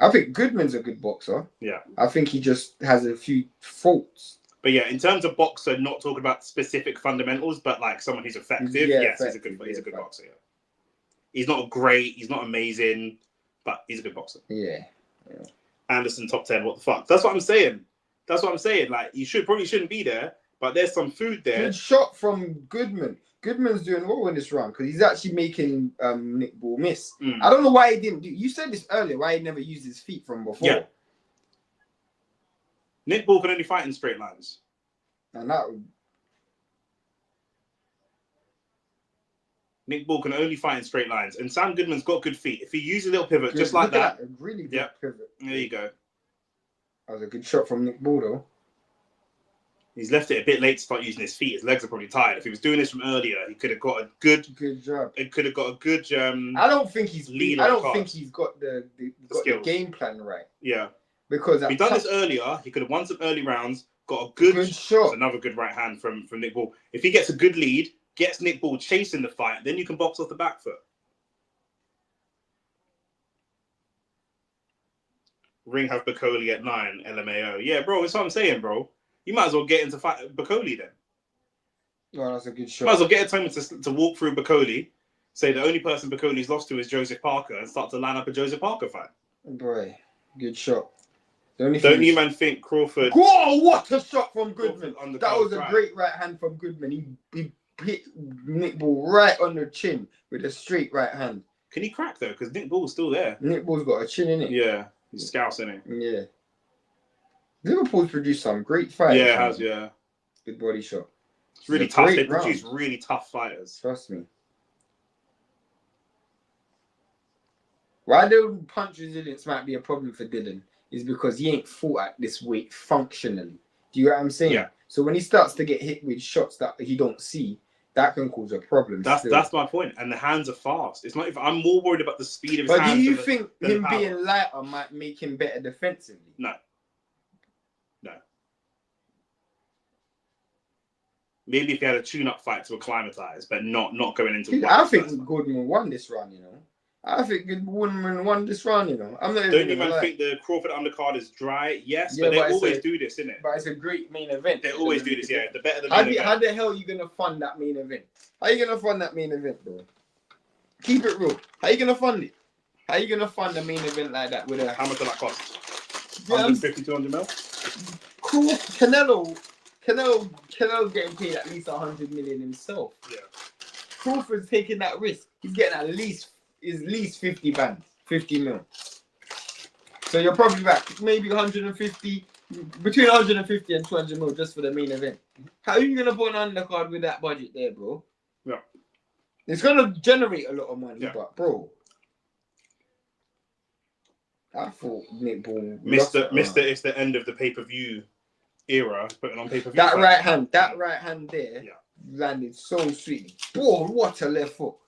I think Goodman's a good boxer. Yeah. I think he just has a few faults. But yeah, in terms of boxer, not talking about specific fundamentals, but like someone who's effective, yes, he's a good boxer. Yeah. He's not great, he's not amazing, but he's a good boxer. Yeah. Anderson top 10, what the fuck? That's what I'm saying. Like, you probably shouldn't be there, but there's some food there. Good shot from Goodman. Goodman's doing well in this round because he's actually making Nick Bull miss. I don't know why he didn't do. You said this earlier. Why he never used his feet from before? Yeah. Nick Bull can only fight in straight lines. And that. Nick Bull can only fight in straight lines, and Sam Goodman's got good feet. If he uses a little pivot, just like that, a really good pivot. There you go. That was a good shot from Nick Bull, though. He's left it a bit late to start using his feet. His legs are probably tired. If he was doing this from earlier, he could have got a good job. It could have got a good. I don't think he's got the game plan right. Yeah. Because if he'd done this earlier, he could have won some early rounds, got a good shot. It's another good right hand from Nick Ball. If he gets a good lead, gets Nick Ball chasing the fight, then you can box off the back foot. Ring have Bakoli at 9, LMAO. Yeah, bro, that's what I'm saying, bro. You might as well get into fight Bakoli then. Oh, that's a good shot. Might as well get a time to walk through Bakoli, say the only person Bakoli's lost to is Joseph Parker, and start to line up a Joseph Parker fight. Boy, good shot. Don't you man think Crawford... Oh, what a shot from Goodman. That was a right. great right hand from Goodman. He hit Nick Ball right on the chin with a straight right hand. Can he crack, though? Because Nick Ball's still there. Nick Ball's got a chin, innit? Yeah, he's scousing it. Yeah. Liverpool's produced some great fighters. Yeah, it has, yeah. Good body shot. It's really tough. They produce really tough fighters. Trust me. Why the punch resilience might be a problem for Dillian is because he ain't fought at this weight functionally. Do you get what I'm saying? Yeah. So when he starts to get hit with shots that he don't see, that can cause a problem. That's my point. And the hands are fast. It's not if I'm more worried about the speed of his hands. But do you think him being lighter might make him better defensively? No. Maybe if he had a tune-up fight to acclimatise, but not going into. I think Goodman won this round. You know, I think Goodman won this round. You know, I'm not. Don't you man think the Crawford undercard is dry? Yes, yeah, but they always do this, innit? But it's a great main event. They always do this. Yeah, the better the main event. How the hell are you gonna fund that main event? How are you gonna fund that main event, bro? Keep it real. How are you gonna fund it? How are you gonna fund a main event like that with a? How much will that cost? 150, 200 mil. Cool, Canelo getting paid at least 100 million himself. Yeah. Crawford's taking that risk. He's getting at least 50 bands, 50 mil. So you're probably back maybe 150, between 150 and 200 mil just for the main event. How are you gonna put an undercard with that budget there, bro? Yeah. It's gonna generate a lot of money, yeah. But bro, I thought Nick Ball. Mr. It's the end of the pay-per-view era, putting on pay-per-view. That right hand there landed so sweet. Boy, what a left hook.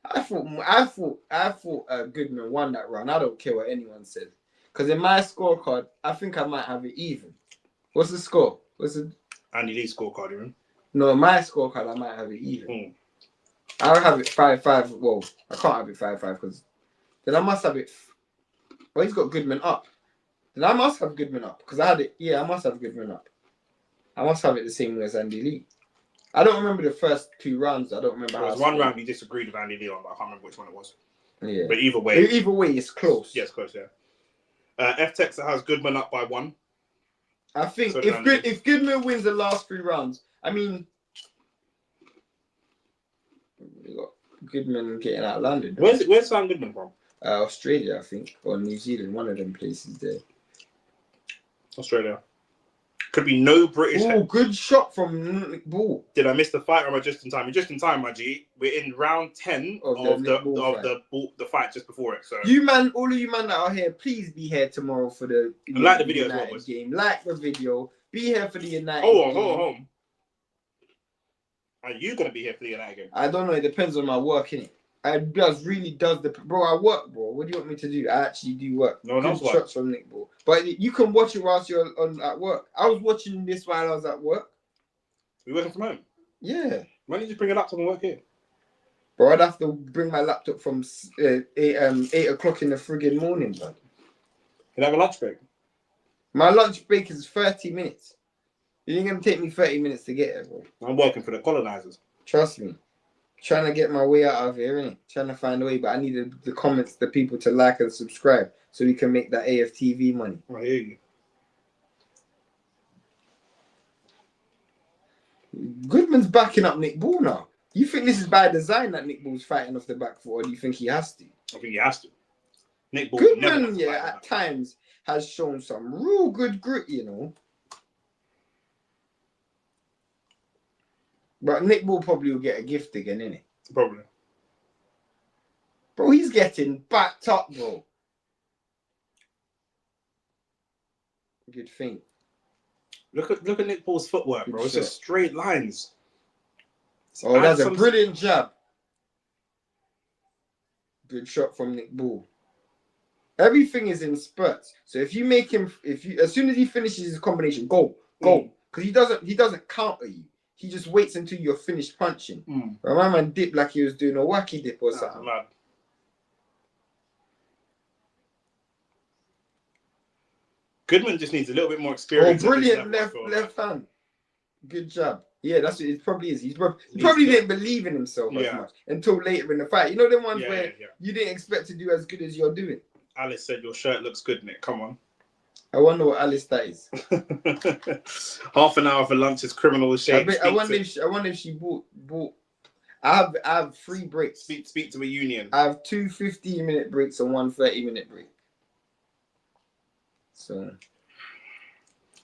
I thought Goodman won that round. I don't care what anyone says. Because in my scorecard, I think I might have it even. What's the score? Andy Lee's scorecard, even? No, my scorecard, I might have it even. I'll have it 5-5. Well, I can't have it 5-5 because then I must have it. Well, he's got Goodman up. Then I must have Goodman up because I had it. Yeah, I must have Goodman up. I must have it the same way as Andy Lee. I don't remember the first 2 rounds. I don't remember. There was one round you disagreed with Andy Lee on, but I can't remember which one it was. Yeah. But either way, it's close. Yeah, it's close. Yeah. F-Texter has Goodman up by 1. I think if Goodman wins the last 3 rounds, I mean, we got Goodman getting out of London. Where's Sam Goodman from? Australia, I think, or New Zealand, one of them places there. Australia. Could be no British. Oh, good shot from Nick Ball. Did I miss the fight or am I just in time? You're just in time, my G. We're in round 10 of the fight just before it. So all of you man that are here, please be here tomorrow for the like the video United as well, game. Like the video. Be here for the United game. Hold on. Are you gonna be here for the United game? I don't know. It depends on my work, innit? It does bro. I work, bro. What do you want me to do? I actually do work. No, good shots from Nick Ball. But you can watch it whilst you're at work. I was watching this while I was at work. You working from home? Yeah. Why don't you just bring a laptop and work here? Bro, I'd have to bring my laptop from 8 o'clock in the friggin' morning, bro. Can I have a lunch break? My lunch break is 30 minutes. It ain't gonna take me 30 minutes to get there, bro. I'm working for the colonizers. Trust me. Trying to get my way out of here, innit? Trying to find a way, but I need the comments, the people to like and subscribe so we can make that AFTV money. I hear you. Goodman's backing up Nick Ball now. You think this is by design that Nick Ball's fighting off the back foot, or do you think he has to? I think he has to. Nick Ball Goodman, at times has shown some real good grit, you know. But Nick Ball probably will get a gift again, innit? Probably. Bro, he's getting backed up, bro. Good thing. Look at Nick Ball's footwork, bro. It's just straight lines. Oh, that's a brilliant jab. Good shot from Nick Ball. Everything is in spurts. So if you make him, as soon as he finishes his combination, go, because he doesn't counter you. He just waits until you're finished punching. But my man dipped like he was doing a wacky dip or something. Mad. Goodman just needs a little bit more experience. Oh, brilliant left hand. Good job. Yeah, that's what it probably is. He probably didn't believe in himself as much until later in the fight. You know them ones where you didn't expect to do as good as you're doing. Alice said your shirt looks good, Nick. Come on. I wonder what Alice that is. Half an hour for lunch is criminal shape. I wonder if she bought. I have 3 breaks. Speak to a union. I have 2 15-minute breaks and 1 30-minute break. So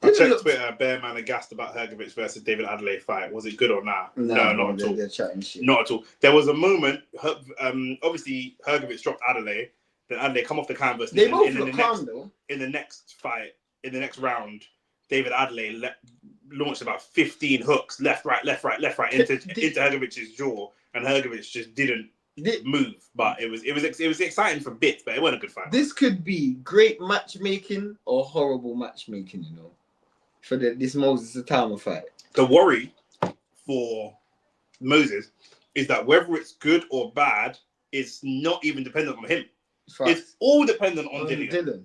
I checked Twitter. Bear man aghast about Hrgovic versus David Adeleye fight. Was it good or not? No, not at all. They're chatting shit. Not at all. There was a moment. Obviously Hrgovic dropped Adeleye. Then Adeleye come off the canvas. They both look calm though. In the next fight, in the next round, David Adeleye launched about 15 hooks, left, right, into Hrgovic's jaw, and Hrgovic just didn't move. But it was exciting for bits, but it wasn't a good fight. This could be great matchmaking or horrible matchmaking, you know, for this Moses Itauma fight. The worry for Moses is that whether it's good or bad is not even dependent on him. It's all dependent on Dillian.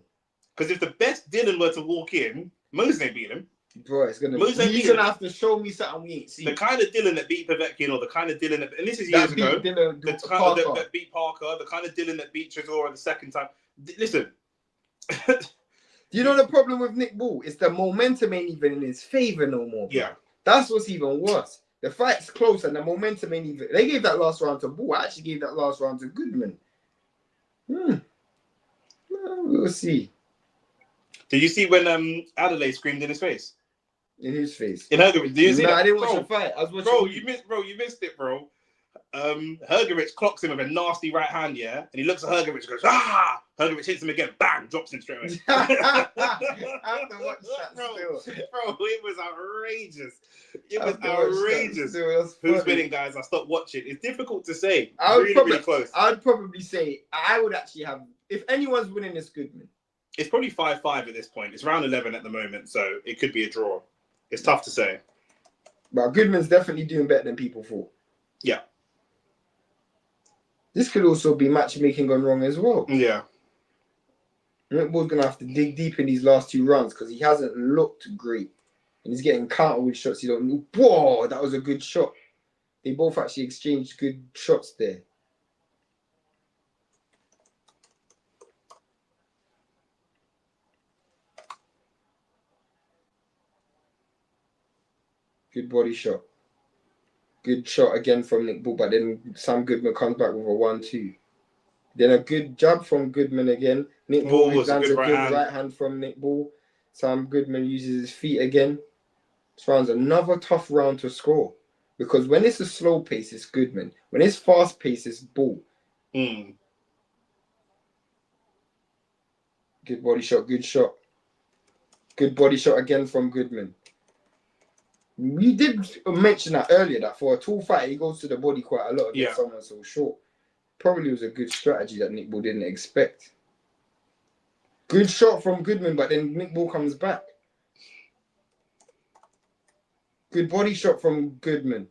Because if the best Dillian were to walk in, Moses ain't beat him. Bro, he's gonna have to show me something we ain't seen. The kind of Dillian that beat Povetkin, or the kind of Dillian that, and this is years ago, the kind that beat Parker, the kind of Dillian that beat Chisora the second time. Listen. You know the problem with Nick Bull? It's the momentum ain't even in his favor no more. Bro. Yeah. That's what's even worse. The fight's close and the momentum ain't even. They gave that last round to Bull. I actually gave that last round to Goodman. We'll see. Did you see when Adeleye screamed in his face? In his face. In Hrgovic. Did you see that? I didn't watch the fight. I was watching. You missed it, bro. Hrgovic clocks him with a nasty right hand, yeah? And he looks at Hrgovic and goes, ah! Hrgovic hits him again, bang, drops him straight away. I have to watch that bro, still. Bro, it was outrageous. It was outrageous. Who's winning, guys? I stopped watching. It's difficult to say. Really close. I'd probably say, I would actually have, if anyone's winning, it's Goodman. It's probably 5-5 at this point. It's round 11 at the moment, so it could be a draw. It's tough to say. But Goodman's definitely doing better than people thought. Yeah. This could also be matchmaking gone wrong as well. Yeah. Rick Bull's going to have to dig deep in these last 2 rounds because he hasn't looked great. And he's getting counter with shots. You don't know. Whoa, that was a good shot. They both actually exchanged good shots there. Good body shot. Good shot again from Nick Bull, but then Sam Goodman comes back with a 1-2. Then a good jab from Goodman again. Nick Bull lands a good right hand from Nick Bull. Sam Goodman uses his feet again. This round's another tough round to score. Because when it's a slow pace, it's Goodman. When it's fast pace, it's Bull. Good body shot, good shot. Good body shot again from Goodman. You did mention that earlier, that for a tall fighter, he goes to the body quite a lot against someone so short. Probably was a good strategy that Nick Bull didn't expect. Good shot from Goodman, but then Nick Bull comes back. Good body shot from Goodman.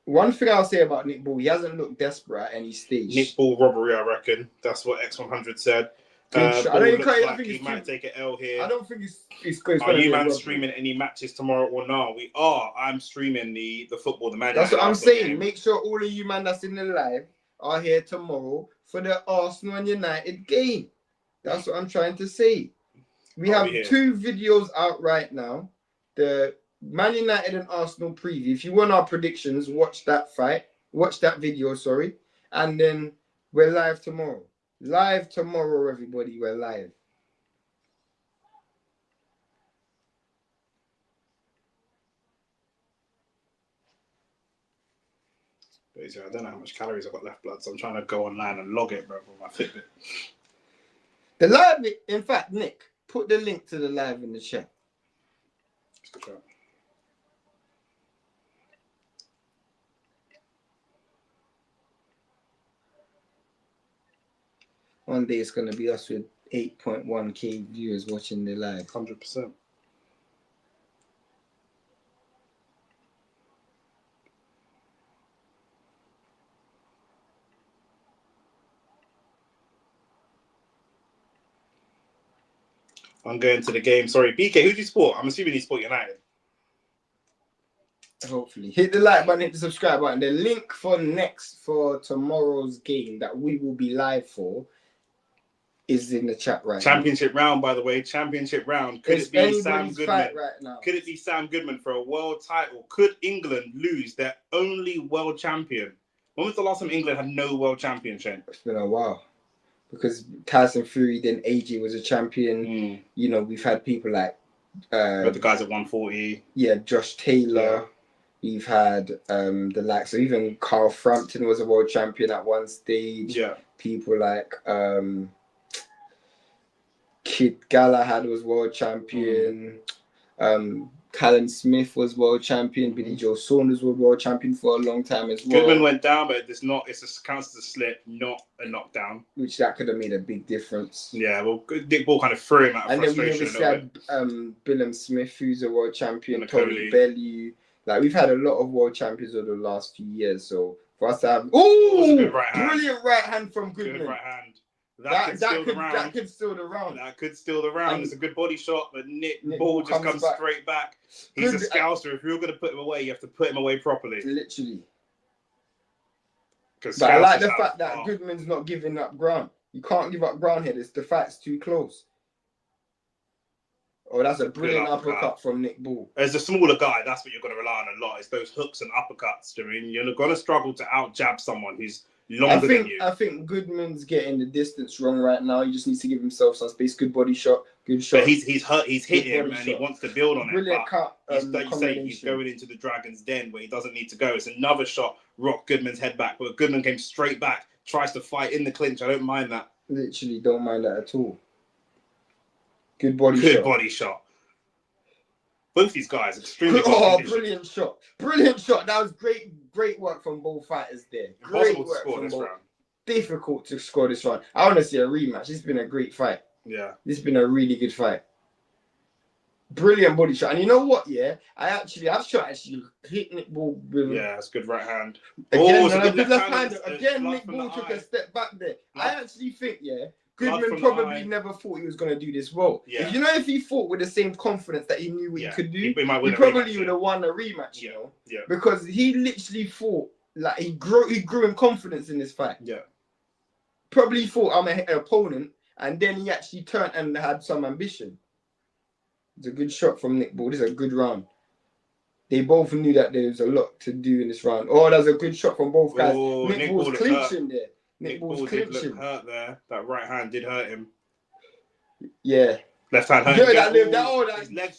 One thing I'll say about Nick Bull, he hasn't looked desperate at any stage. Nick Bull robbery, I reckon. That's what X100 said. I think he might take an L here. I don't think it's good. Are you man streaming any matches tomorrow or not? We are. I'm streaming the football, the Man That's what I'm saying. Game. Make sure all of you man that's in the live are here tomorrow for the Arsenal and United game. That's what I'm trying to say. We have 2 videos out right now. The Man United and Arsenal preview. If you want our predictions, watch that fight. Watch that video, sorry. And then we're live tomorrow. Live tomorrow, everybody. We're live. Basically, I don't know how much calories I've got left, blood, so I'm trying to go online and log it, bro, with my Fitbit. The live, in fact, Nick, put the link to the live in the chat. Good shot. One day it's going to be us with 8.1k viewers watching the live. 100%. I'm going to the game. Sorry, BK, who do you support? I'm assuming you support United. Hopefully. Hit the like button, hit the subscribe button. The link for tomorrow's game that we will be live for is in the chat right Championship round, by the way. Championship round. Could it be Sam Goodman? Right now. Could it be Sam Goodman for a world title? Could England lose their only world champion? When was the last time England had no world championship? It's been a while. Because Tyson Fury, then AJ was a champion. You know, we've had people like... the guys at 140. Yeah, Josh Taylor. Yeah. We've had the likes of even Carl Frampton was a world champion at one stage. Yeah. People like Kid Galahad was world champion. Callum Smith was world champion. Billy Joe Saunders was world champion for a long time as well. Goodman went down, but it's counts as a slip, not a knockdown. Which that could have made a big difference. Yeah, well, Dick Ball kind of threw him out of frustration. And then we obviously had Bilham Smith, who's a world champion. Tony Bellew. Like, we've had a lot of world champions over the last few years. So for us to have... Brilliant right hand from Goodman. Good right hand. That could steal the round. That could steal the round. It's a good body shot, but Nick Ball just comes straight back. He's a scouser. If you're going to put him away, you have to put him away properly. Literally. But I like the fact that Goodman's not giving up ground. You can't give up ground here. The fight's too close. Oh, that's a brilliant uppercut from Nick Ball. As a smaller guy, that's what you're going to rely on a lot. It's those hooks and uppercuts. I mean, you're going to struggle to out-jab someone who's longer than you. I think Goodman's getting the distance wrong right now. He just needs to give himself some space. Good body shot. Good shot. But he's hurt. He's hit him, and he wants to build on it. Brilliant cut. Like you say, he's going into the Dragon's Den where he doesn't need to go. It's another shot. Rocked Goodman's head back, but Goodman came straight back. Tries to fight in the clinch. I don't mind that. Literally don't mind that at all. Good body shot. Both these guys extremely brilliant shot. Brilliant shot. That was great work from both fighters there. Impossible to score this round. Difficult to score this round. I want to see a rematch. This has been a great fight. Yeah. This has been a really good fight. Brilliant body shot. And you know what, yeah? I've shot hit Nick Ball with... Yeah, it's good right hand. Again, left hand. Again, Nick Ball took a step back there. I actually think, yeah, Goodman probably never thought he was going to do this well. Yeah. If he fought with the same confidence that he knew what he could do, he probably would have won a rematch, you know? Yeah. Because he literally fought, like, he grew in confidence in this fight. Yeah. Probably thought I'm an opponent, and then he actually turned and had some ambition. It's a good shot from Nick Ball. This is a good round. They both knew that there was a lot to do in this round. Oh, that's a good shot from both guys. Nick Ball's clinching there. Nick Ball's did look hurt there. That right hand did hurt him. Yeah. Left hand hurt him.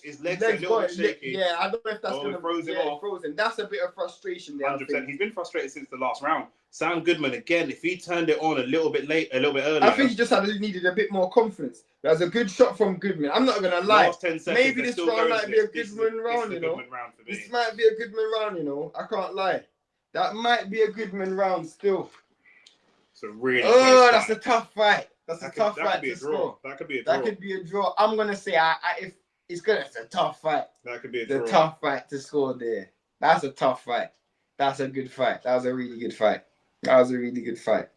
His legs are a little bit shaky. Yeah, I don't know if that's going to froze him off. Frozen. That's a bit of frustration there. 100%. He's been frustrated since the last round. Sam Goodman, again, if he turned it on a little bit earlier. I think he just needed a bit more confidence. That's a good shot from Goodman. I'm not going to lie. Last 10 seconds, maybe this round might be a Goodman round, you know. This might be a Goodman round, you know. I can't lie. That might be a Goodman round still. It's a really that's a tough fight. That's a tough fight to score. That could be a draw. That could be a draw. I'm going to say if it's good, it's a tough fight. That could be a draw. It's a tough fight to score there. That's a tough fight. That's a good fight. That was a really good fight.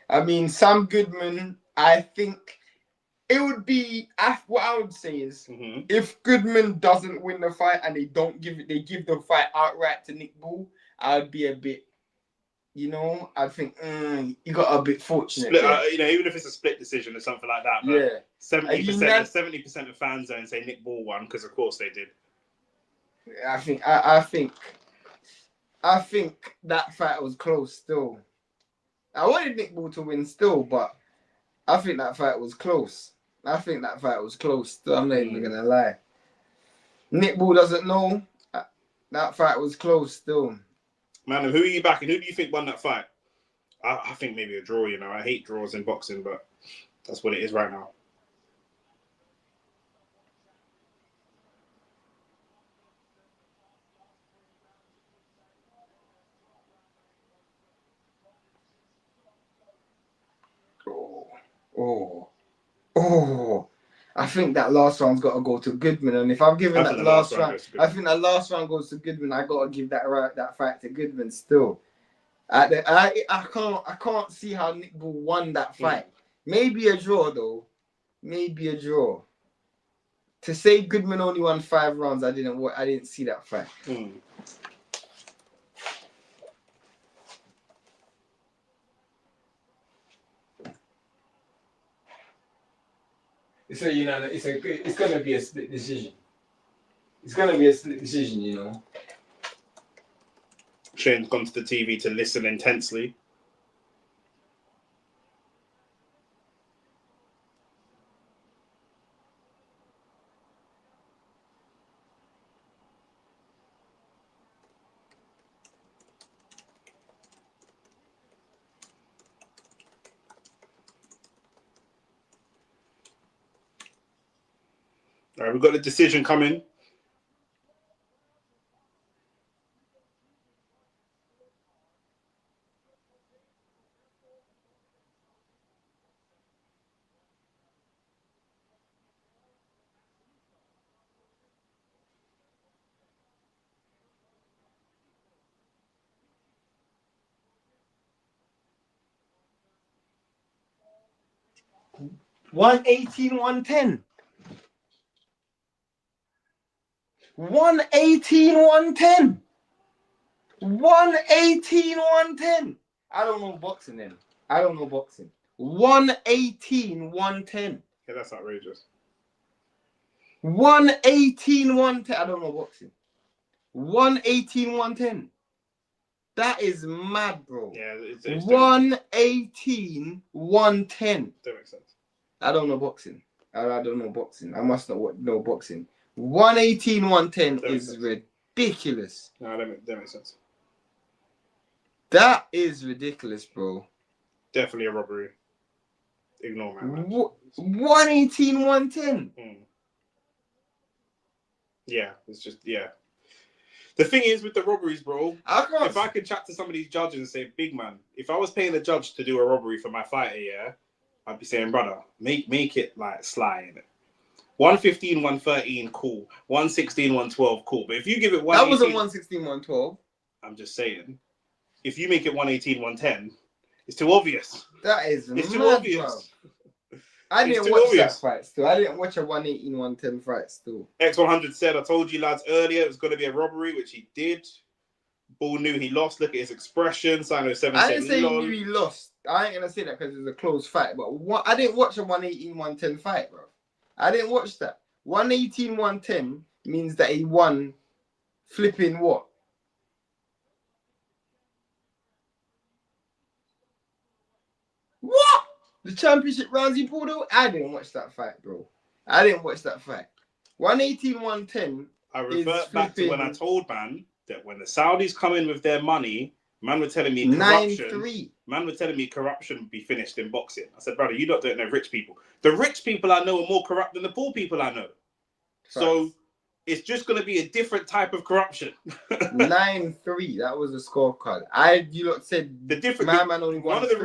I mean, Sam Goodman, I think it would be, what I would say is, if Goodman doesn't win the fight and they give the fight outright to Nick Ball, I would be a bit, you know, I think you got a bit fortunate. Even if it's a split decision or something like that. But 70% of fan zone say Nick Ball won because of course they did. I think that fight was close still. I wanted Nick Ball to win still, but I think that fight was close. Still, I'm not even gonna lie. Nick Ball doesn't know that fight was close still. Man, who are you backing? Who do you think won that fight? I think maybe a draw, you know. I hate draws in boxing, but that's what it is right now. Oh, I think that last round's got to go to Goodman. And if I'm giving that last round, I think that last round goes to Goodman. I got to give that fight to Goodman still. I can't see how Nick Bull won that fight. Maybe a draw though. Maybe a draw. To say Goodman only won 5 rounds, I didn't see that fight. So it's gonna be a split decision. It's gonna be a split decision, you know. Shane's gone to the TV to listen intensely. All right, we've got the decision coming. One 110. 110. 110. I don't know boxing then. I don't know boxing. 110. Yeah, that's outrageous. 110. I don't know boxing. 110. That is mad, bro. Yeah, it's 110. That makes sense. I don't know boxing. I don't know boxing. I must not know boxing. 110 is ridiculous. No, that makes sense. That is ridiculous, bro. Definitely a robbery. Ignore my match. 110. Yeah, it's just, yeah. The thing is with the robberies, bro, if I could chat to some of these judges and say, big man, if I was paying a judge to do a robbery for my fighter, yeah, I'd be saying, brother, make it like sly in it. 115, 113, cool. 116, 112, cool. But if you give it 118... That wasn't 116, 112. I'm just saying. If you make it 118, 110, it's too obvious. That is it's too obvious. Bro. I didn't watch that fight still. I didn't watch a 118, 110 fight still. X100 said, I told you lads earlier it was going to be a robbery, which he did. Bull knew he lost. Look at his expression. Sino 7 I didn't say he knew he lost. I ain't going to say that because it was a close fight. But I didn't watch a 118, 110 fight, bro. I didn't watch that. 118, 110 means that he won flipping what? What? The championship rounds he pulled out? I didn't watch that fight, bro. I didn't watch that fight. 118, 110. I revert back to when I told man that when the Saudis come in with their money, man were telling me corruption. 9-3. Man were telling me corruption would be finished in boxing. I said, brother, you don't know rich people. The rich people I know are more corrupt than the poor people I know. So it's just going to be a different type of corruption. 9-3. That was the scorecard. You lot said the different. Man only won one of the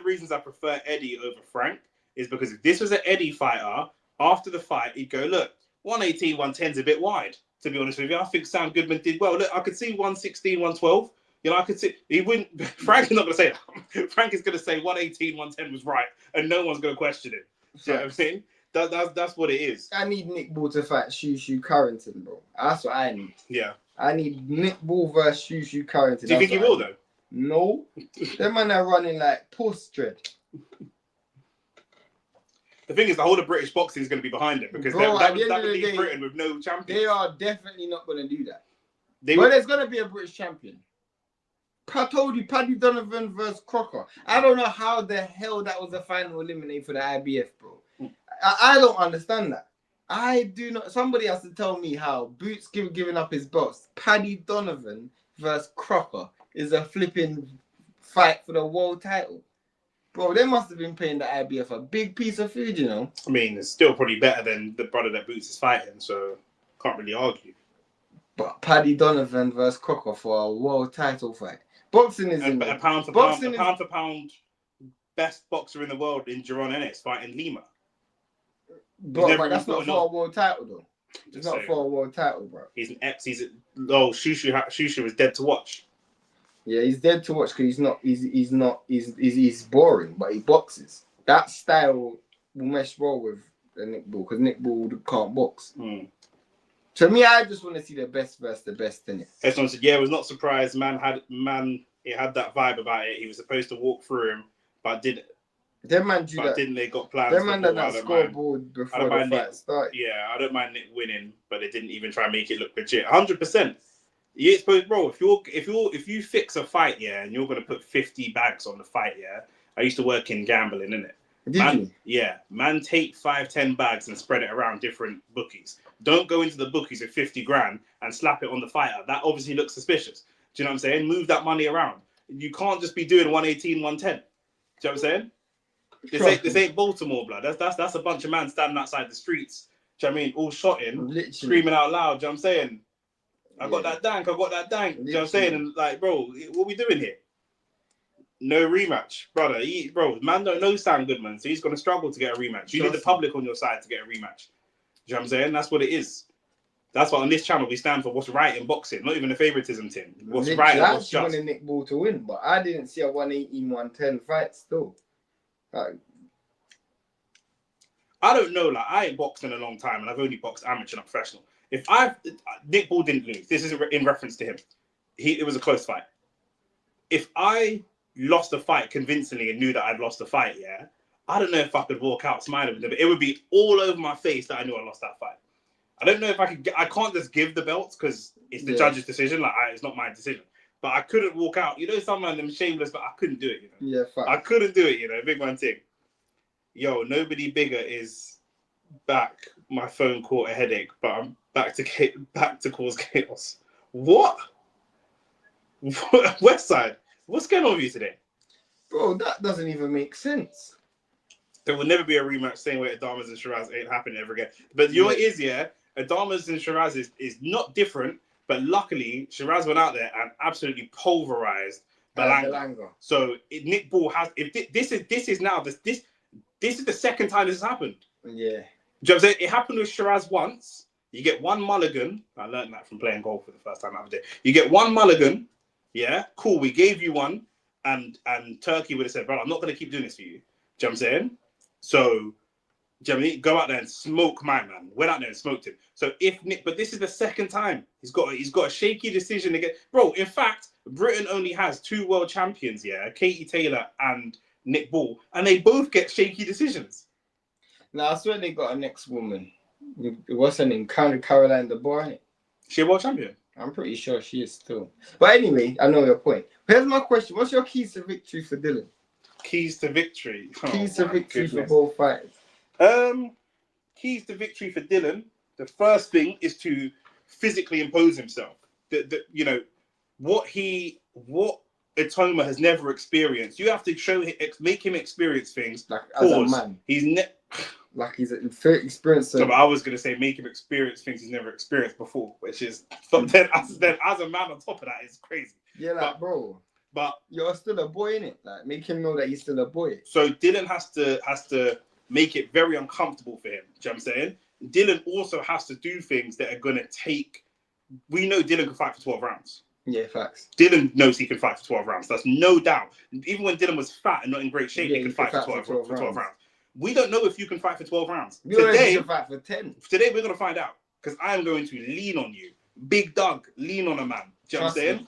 reasons I prefer Eddie over Frank is because if this was an Eddie fighter, after the fight, he'd go, look, 118, 110 is a bit wide. To be honest with you, I think Sam Goodman did well. Look, I could see 116, 112. You know, I could see he wouldn't. Frank is not going to say that. Frank is going to say 118, 110 was right, and no one's going to question it. Do you know what I'm saying? That's what it is. I need Nick Bull to fight Shushu Carrington, bro. That's what I need. Yeah. I need Nick Bull versus Shushu Carrington. Do you think he will though? No. Them man are running like puss dread. The thing is, the whole of British boxing is going to be behind it because that would leave Britain with no champion. They are definitely not going to do that. But there's going to be a British champion. I told you, Paddy Donovan versus Crocker. I don't know how the hell that was the final eliminate for the IBF, bro. I don't understand that. I do not. Somebody has to tell me how Boots giving up his belts. Paddy Donovan versus Crocker is a flipping fight for the world title. Bro, they must have been paying the IBF a big piece of food, you know. I mean, it's still probably better than the brother that Boots is fighting, so can't really argue. But Paddy Donovan versus Crocker for a world title fight. Boxing is a pound for pound best boxer in the world in Jaron Ennis fighting Lima. Bro, but that's not for a world title, though. It's not for a world title, bro. He's an ex. Shushu was dead to watch. Yeah, he's dead to watch because he's boring, but he boxes. That style will mesh well with the Nick Bull because Nick Bull can't box. To me, I just want to see the best versus the best in it. Everyone said, "Yeah, I was not surprised. It had that vibe about it. He was supposed to walk through him, but didn't. Didn't they got plans? Them man done that scoreboard before the fight started. Yeah, I don't mind Nick winning, but they didn't even try and make it look legit. 100%. You ain't supposed, bro. If you fix a fight, yeah, and you're gonna put 50 bags on the fight, yeah. I used to work in gambling, innit? Did you? Yeah, man, take 5-10 bags and spread it around different bookies. Don't go into the bookies with 50 grand and slap it on the fighter. That obviously looks suspicious. Do you know what I'm saying? Move that money around. You can't just be doing 118, 110. Do you know what I'm saying? This ain't Baltimore, blood. That's a bunch of men standing outside the streets. Do you know what I mean? All shotting, screaming out loud. Do you know what I'm saying? I got that dank. Do you know what I'm saying? And like, bro, what we doing here? No rematch, brother. Man don't know Sam Goodman, so he's gonna struggle to get a rematch. You need the public on your side to get a rematch. Do you know what I'm saying? That's what it is. That's what on this channel we stand for. What's right in boxing, not even a favoritism team. What's right and what's just. I wanted Nick Bull to win, but I didn't see a 118, 110 fight still. I don't know. Like, I ain't boxed in a long time, and I've only boxed amateur, not professional. Nick Bull didn't lose. This is in reference to him. It was a close fight. If I lost a fight convincingly and knew that I'd lost the fight, yeah, I don't know if I could walk out smiling. But it would be all over my face that I knew I lost that fight. I don't know if I could. I can't just give the belts because it's the judge's decision. Like, it's not my decision. But I couldn't walk out. You know, some of them shameless, but I couldn't do it. You know? Yeah, fact. I couldn't do it. You know, big man thing. Yo, nobody bigger is back. My phone caught a headache, but I'm back to cause chaos. What? West Side. What's going on with you today? Bro, that doesn't even make sense. There will never be a rematch same way Adamas and Shiraz ain't happening ever again. But you know what it is, yeah? Adamas and Shiraz is not different, but luckily Shiraz went out there and absolutely pulverized Belanga. So Nick Bull has. This is the second time this has happened. Yeah. Do you know what I'm saying? It happened with Shiraz once. You get one mulligan. I learned that from playing golf for the first time the other day. You get one mulligan. Yeah, cool. We gave you one, and Turkey would have said, "Bro, I'm not going to keep doing this for you." Do you know what I'm saying? So, do you know what I mean? Go out there and smoke my man. Went out there and smoked him. So but this is the second time he's got a shaky decision again, bro. In fact, Britain only has 2 world champions, yeah, Katie Taylor and Nick Bull, and they both get shaky decisions. Now I swear they got a next woman. What's her name? Caroline de Boer, innit? She a world champion? I'm pretty sure she is still. But anyway, I know your point. Here's my question. What's your keys to victory for Dillian? Keys to victory? Keys to victory for both fighters. Keys to victory for Dillian. The first thing is to physically impose himself. You know, what Itauma has never experienced. You have to make him experience things. Like as a man. Like he's experienced. No, but I was gonna say make him experience things he's never experienced before, which is then as a man on top of that is crazy. Yeah, like bro. But you're still a boy, innit? Like make him know that he's still a boy. So Dillian has to make it very uncomfortable for him. Do you know what I'm saying? Dillian also has to do things that are gonna take. We know Dillian can fight for 12 rounds. Yeah, facts. Dillian knows he can fight for 12 rounds. That's no doubt. Even when Dillian was fat and not in great shape, he could fight for 12 rounds. We don't know if you can fight for 12 rounds. Today, you can fight for 10. Today, we're going to find out. Because I am going to lean on you. Big Doug, lean on a man. Do you know what I'm saying?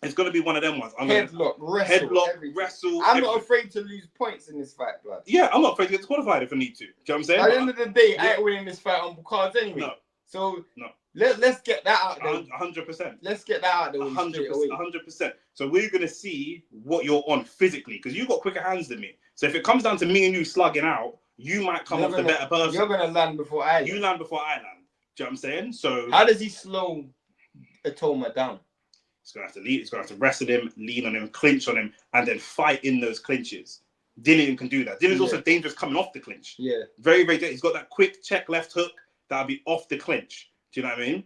It's going to be one of them ones. Headlock, wrestle. I'm not afraid to lose points in this fight, blood. Yeah, I'm not afraid to get disqualified if I need to. Do you know what I'm saying? At the end of the day, I ain't winning this fight on cards anyway. No. So, let's get that out there. 100%. Let's get that out there. 100%. So we're going to see what you're on physically. Because you've got quicker hands than me. So if it comes down to me and you slugging out, you might come off the better person. You're going to land before I land. You land before I land. Do you know what I'm saying? So how does he slow Itauma down? He's going to have to lead. He's going to have to wrestle him, lean on him, clinch on him, and then fight in those clinches. Dillian can do that. Dillian's also dangerous coming off the clinch. Yeah. Very, very dangerous. He's got that quick check left hook that'll be off the clinch. Do you know what I mean?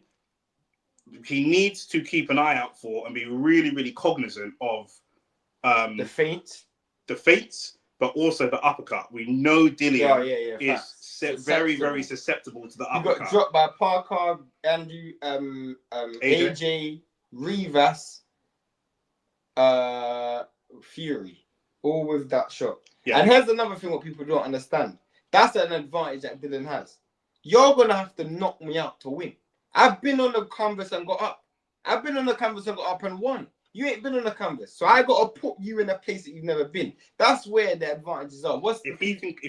He needs to keep an eye out for and be really, really cognizant of the feints. the feints, but also the uppercut. We know Dillian is very susceptible to the uppercut. He got dropped by Parker, Andrew, AJ, Rivas, Fury, all with that shot. Yeah. And here's another thing what people don't understand. That's an advantage that Dillian has. You're gonna have to knock me out to win. I've been on the canvas and got up. I've been on the canvas and got up and won. You ain't been on the canvas, so I got to put you in a place that you've never been. That's where the advantages are. If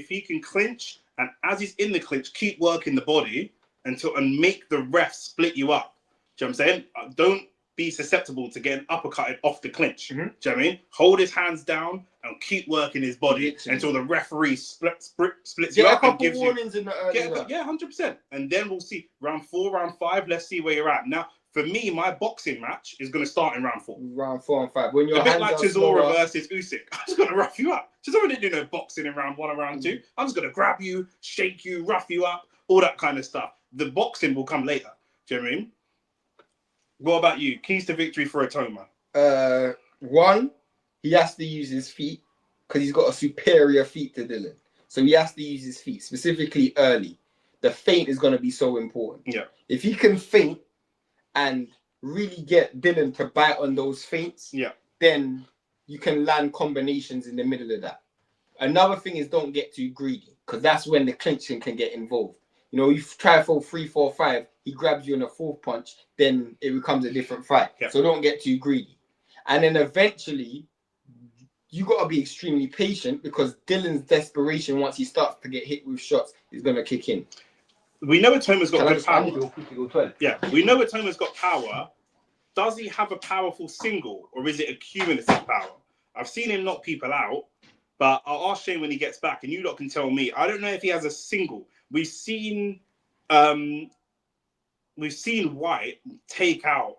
he can clinch, and as he's in the clinch, keep working the body and make the ref split you up. Do you know what I'm saying? Don't be susceptible to getting uppercutted off the clinch. Mm-hmm. Do you know what I mean? Hold his hands down and keep working his body until the referee splits you up and gives warnings in the early. Yeah, 100%. And then we'll see round 4, round 5. Let's see where you're at now. For me, my boxing match is going to start in round 4. Round 4 and 5. When you're a bit like Chisora versus Usyk. I'm just going to rough you up. Chisora didn't do no boxing in round 1 or round 2. I'm just going to grab you, shake you, rough you up, all that kind of stuff. The boxing will come later. Do you know what I mean? What about you? Keys to victory for Itauma? 1, he has to use his feet because he's got a superior feet to Dillian. So he has to use his feet, specifically early. The feint is going to be so important. Yeah. If he can feint and really get Dillian to bite on those feints, then you can land combinations in the middle of that. Another thing is don't get too greedy because that's when the clinching can get involved. You know, you try for 3, 4, 5, he grabs you in a 4th punch, then it becomes a different fight. Yeah. So don't get too greedy. And then eventually, you got to be extremely patient because Dillian's desperation, once he starts to get hit with shots, is going to kick in. We know Itauma's got good power. Yeah, we know Itauma's got power. Does he have a powerful single or is it a cumulative power? I've seen him knock people out, but I'll ask Shane when he gets back and you lot can tell me. I don't know if he has a single. We've seen Whyte take out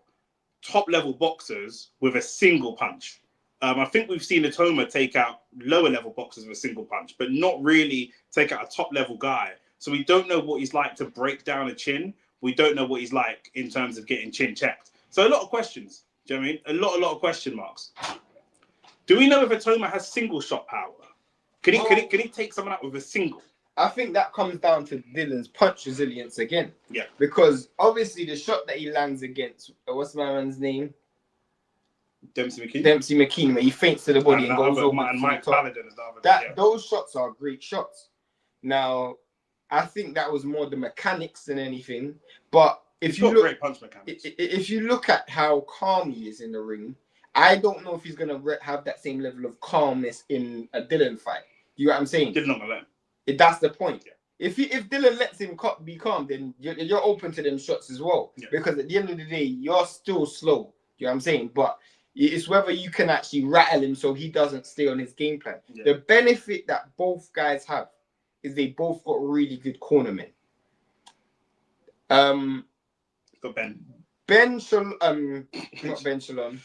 top-level boxers with a single punch. I think we've seen Itauma take out lower-level boxers with a single punch, but not really take out a top-level guy. So we don't know what he's like to break down a chin. We don't know what he's like in terms of getting chin checked. So a lot of questions. Do you know what I mean? A lot of question marks. Do we know if Itauma has single shot power? Can he take someone out with a single? I think that comes down to Dillian's punch resilience again. Yeah. Because obviously the shot that he lands against, what's my man's name? Dempsey McKean, where he feints to the body and goes over and Mike Paladin is the other. Those shots are great shots. Now, I think that was more the mechanics than anything. But if you look, great punch mechanics. If you look at how calm he is in the ring, I don't know if he's gonna have that same level of calmness in a Dillian fight. You know what I'm saying? Dillian not gonna let him. That's the point. Yeah. If Dillian lets him be calm, then you're open to them shots as well. Yeah. Because at the end of the day, you're still slow. You know what I'm saying? But it's whether you can actually rattle him so he doesn't stay on his game plan. Yeah. The benefit that both guys have is they both got really good cornermen. Got Ben. Not Ben Shalom.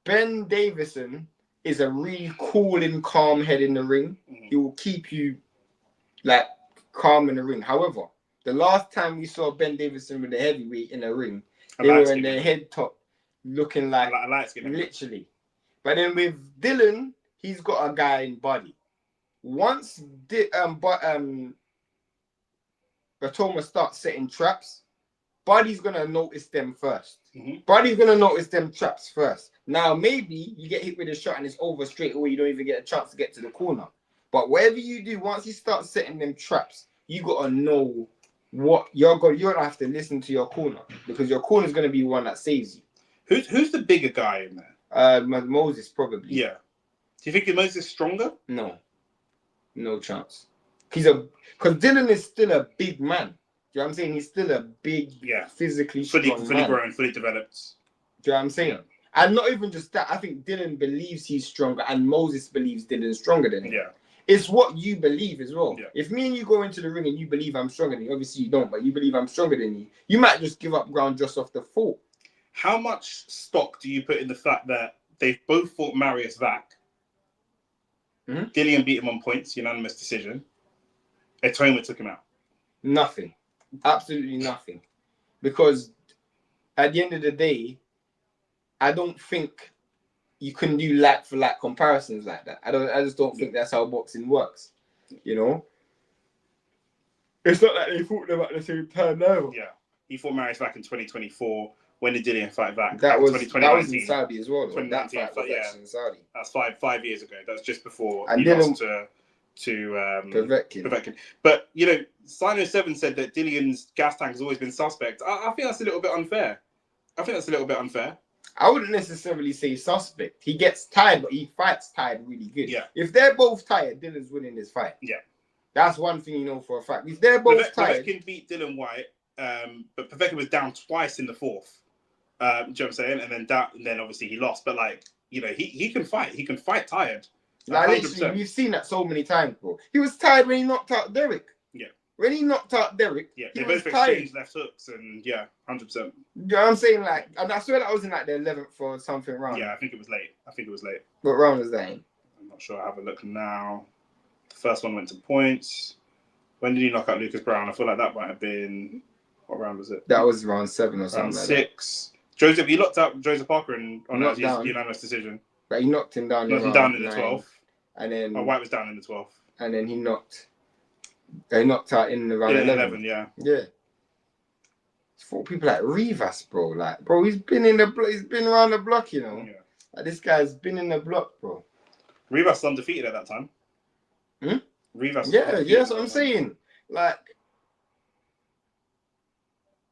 Ben Davison is a really cool and calm head in the ring. Mm-hmm. He will keep you like calm in the ring. However, the last time we saw Ben Davison with the heavyweight in the ring, they were in their head top looking like literally. But then with Dillian, he's got a guy in body. Once Itauma starts setting traps, Buddy's gonna notice them first. Mm-hmm. Buddy's gonna notice them traps first. Now maybe you get hit with a shot and it's over straight away. You don't even get a chance to get to the corner. But whatever you do, once you start setting them traps, you gotta know what you're gonna have to listen to your corner because your corner is gonna be one that saves you. Who's the bigger guy in there? Moses probably. Yeah. Do you think Moses is stronger? No chance. Because Dillian is still a big man. Do you know what I'm saying? He's still a big, physically strong fully grown, fully developed. Do you know what I'm saying? Yeah. And not even just that. I think Dillian believes he's stronger, and Moses believes Dillian's stronger than him. Yeah. It's what you believe as well. Yeah. If me and you go into the ring and you believe I'm stronger than you, obviously you don't, but you believe I'm stronger than you, you might just give up ground just off the fall. How much stock do you put in the fact that they've both fought Marius Vac? Mm-hmm. Dillian beat him on points, unanimous decision. Itauma took him out. Nothing. Absolutely nothing. Because at the end of the day, I don't think you can do like for like comparisons like that. I just don't think that's how boxing works. You know, it's not like they fought them at the same time now. Yeah, he fought Marius back in 2024. When did Dillian fight back? That was in 2019. Saudi as well. That 2019, fight was actually in Saudi. That's five years ago. That was just before And he lost to Povetkin. But you know, Sino7 said that Dillian's gas tank has always been suspect. I think that's a little bit unfair. I wouldn't necessarily say suspect. He gets tired, but he fights tired really good. Yeah. If they're both tired, Dillian's winning this fight. Yeah. That's one thing you know for a fact. If they're both tired, Povetkin beat Dillian Whyte, but Povetkin was down twice in the fourth. Do you know what I'm saying? And then obviously he lost. But like, you know, he can fight. He can fight tired. Like literally, we've seen that so many times, bro. He was tired when he knocked out Derek. Yeah. When he knocked out Derek, they both exchanged left hooks, and 100%. You know what I'm saying? Like, and I swear that was in like the 11th or something round. Yeah, I think it was late. What round was that in? I'm not sure. I'll have a look now. The first one went to points. When did he knock out Lucas Brown? I feel like that might have been... What round was it? That was round 7 or something. Round 6. Joseph, he locked out Joseph Parker on his unanimous decision. But he knocked him down. Knocked him down in the 12th. And then... White was down in the 12th. And then he knocked out in the round 11. Yeah. It's for people like Rivas, bro. Like, bro, he's been around the block, you know. Yeah. Like, this guy's been in the block, bro. Rivas was undefeated at that time. Rivas. Yeah, that's what I'm saying. Like,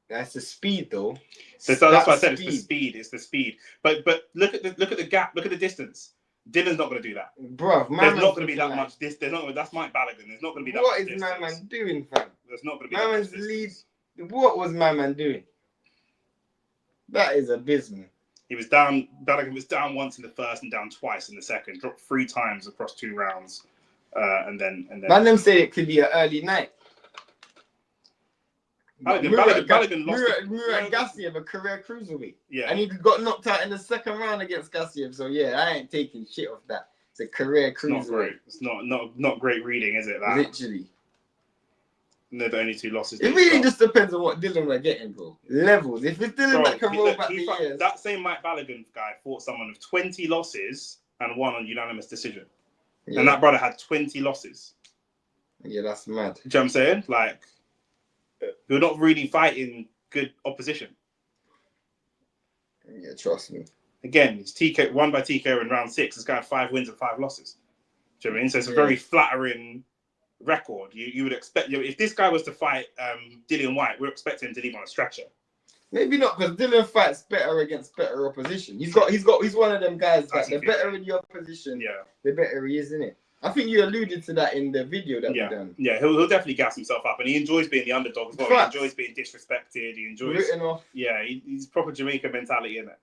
that's the speed, though. That's why I said it's the speed. It's the speed. But look at the gap. Look at the distance. Dylan's not going to do that, bro. There's not going to be that much. That's Mike Balogun. There's not going to be that. What much is my man doing, fam? There's not going to be. My man's lead. What was my man doing? That is abysmal. He was down. Balogun was down once in the first and down twice in the second. Dropped 3 times across 2 rounds, and then. Man, them say it could be an early night. Balogun lost. Murat Gassiev, a career cruiserweight. Yeah. And he got knocked out in the second round against Gassiev. So yeah, I ain't taking shit off that. It's a career cruiserweight. It's not great reading, is it? That? Literally. They're the only 2 losses. It really just depends on what Dillian we're getting, bro. Levels. If it's Dillian that can roll back the years. That same Mike Balogun guy fought someone with 20 losses and won on unanimous decision. Yeah. And that brother had 20 losses. Yeah, that's mad. Do you know what I'm saying? Like, you're not really fighting good opposition. Yeah, trust me. Again, it's TK won by TKO in round 6. This guy had 5 wins and 5 losses. Do you know what I mean? So it's a very flattering record. You would expect, if this guy was to fight Dillian Whyte, we're expecting him to leave on a stretcher. Maybe not, because Dillian fights better against better opposition. He's one of them guys that the better in your opposition, the better he is, isn't it? I think you alluded to that in the video that we done. Yeah, he'll definitely gas himself up, and he enjoys being the underdog as well. He enjoys being disrespected. He enjoys written off. Yeah, he's proper Jamaican mentality, isn't it?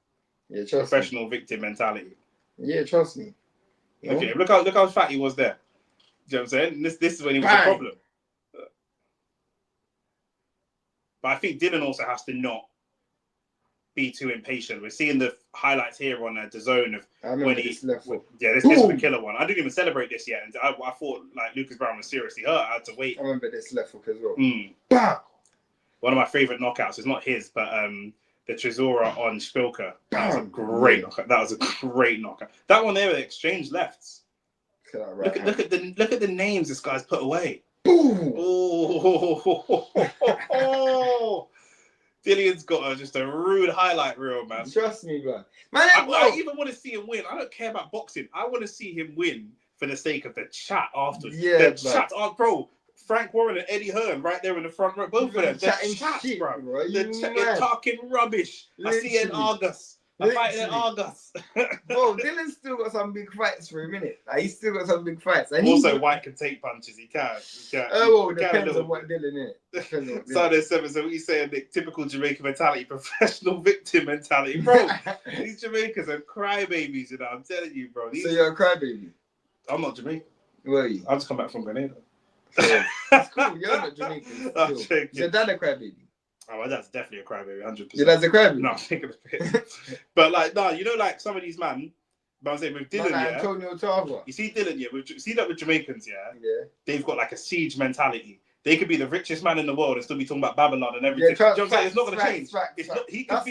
Yeah, trust professional victim mentality. Yeah, trust me. Okay, look how fat he was there. Do you know what I'm saying? This is when he was a problem. But I think Dillian also has to not be too impatient. We're seeing the highlights here on the zone of when he this was a killer one. I didn't even celebrate this yet, and I thought like Lucas Brown was seriously hurt. I had to wait. I remember this left hook as well. One of my favorite knockouts is not his, but the Chisora on Spilka. That was a great knockout. That one there, they exchanged lefts. Look at the names this guy's put away. Boom! Oh, Dillian's got just a rude highlight reel, man. Trust me, man. I even want to see him win. I don't care about boxing. I want to see him win for the sake of the chat afterwards. Yeah, the chat, bro. Frank Warren and Eddie Hearn right there in the front row. Both of them. They're chats, bro. They're talking rubbish. Literally. I see it in Argus. I'm fighting in Argus. Bro, Dylan's still got some big fights for a minute. Like, he's still got some big fights. And also, White can take punches. He can. Depends on what Dillian is. So what you saying? The typical Jamaican mentality, professional victim mentality, bro. These Jamaicans are crybabies, you know. I'm telling you, bro. So you're a crybaby? I'm not Jamaican. Where are you? I've just come back from Grenada. That's cool. You're not Jamaican. Is your dad a crybaby? Oh, my dad's definitely a crybaby, 100%. Your dad's a crybaby? No, I'm thinking of it. But like, no, you know, like some of these but I'm saying with Dillian, Antonio Tava. You see Dillian, see that with Jamaicans, they've got like a siege mentality. They could be the richest man in the world and still be talking about Babylon and everything. You know what I'm saying? It's not going to change. He could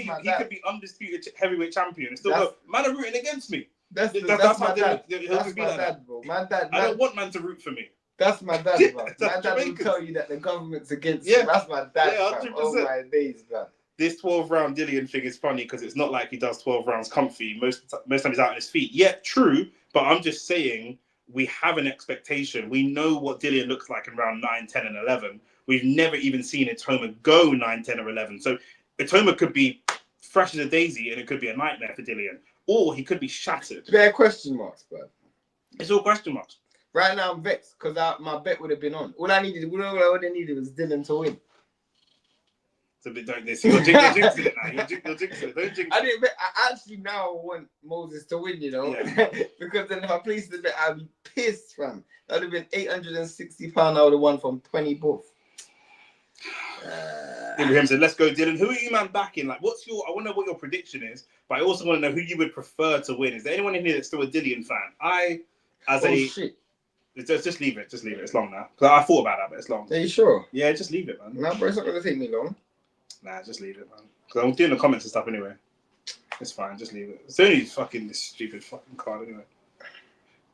be undisputed heavyweight champion and still go, man are rooting against me. That's That's my how dad. he'll That's just be my like that. dad, bro. My dad. I don't want man to root for me. That's my dad, bro. My That's dad will Jamaicans. tell you that the government's against Yeah. him. That's my dad, Yeah, fam. 100%. Oh my days, man. This 12-round Dillian thing is funny because it's not like he does 12 rounds comfy. Most time he's out on his feet. Yeah, true. But I'm just saying we have an expectation. We know what Dillian looks like in round 9, 10, and 11. We've never even seen Itauma go 9, 10, or 11. So Itauma could be fresh as a daisy and it could be a nightmare for Dillian. Or he could be shattered. Bare question marks, bro. It's all question marks. Right now I'm vexed because my bet would have been on. All I would have needed was Dillian to win. So don't this. You're jinxing it now. You're jinxing it. Don't jinx it. I didn't bet. I actually now want Moses to win, you know, because then if I placed the bet, I'd be pissed, fam. That would have been £860. I would have won from 20 both. Ibrahim said, "Let's go, Dylan. Who are you, man, backing? Like, what's your? I want to know what your prediction is, but I also want to know who you would prefer to win. Is there anyone in here that's still a Dillian fan? Shit. Just leave it. Just leave it. It's long now. Because I thought about that, but it's long. Are you sure? Yeah, just leave it, man. No, bro, it's not going to take me long. Nah, just leave it, man. Because I'm doing the comments and stuff anyway. It's fine. Just leave it. It's only fucking this stupid fucking card anyway.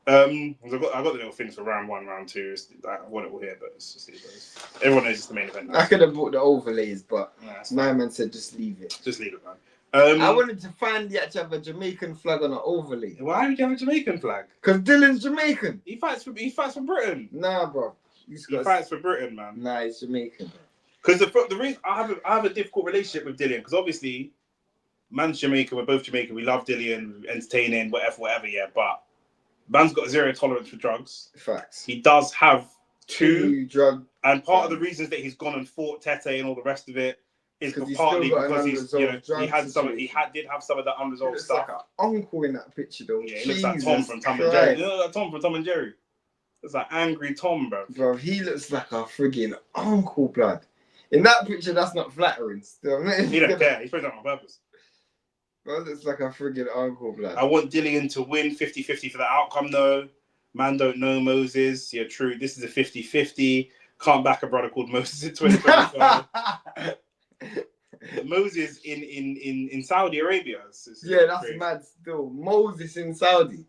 I got the little things for round 1, round 2. I want it all here, but it's just leave it. Everyone knows it's the main event. I could have bought the overlays, but Nah, my man said just leave it. just leave it, man. I wanted to find the actually have a Jamaican flag on an overlay. Why would you have a Jamaican flag? Because Dylan's Jamaican. He fights for Britain. Nah, bro. He fights for Britain, man. Nah, he's Jamaican. Because the reason I have a difficult relationship with Dillian, because obviously, man's Jamaican, we're both Jamaican, we love Dillian, entertaining, whatever, yeah. But man's got 0 tolerance for drugs. Facts. He does have 2 drug, and part of the reasons that he's gone and fought Tete and all the rest of it is partly because he did have some of that unresolved stuff. Like an uncle in that picture, though. Yeah, he looks like Tom from Tom and Jerry. You know that Tom from Tom and Jerry? It's like angry Tom, bro. Bro, he looks like a friggin' uncle, blood. In that picture, that's not flattering. Still, he don't care. He's putting that on purpose. Bro, looks like a friggin' uncle, blood. I want Dillian to win 50-50 for the outcome, though. Man don't know Moses. Yeah, true. This is a 50-50. Can't back a brother called Moses in 2025. Moses in Saudi Arabia. Yeah, that's crazy. Mad still. Moses in Saudi.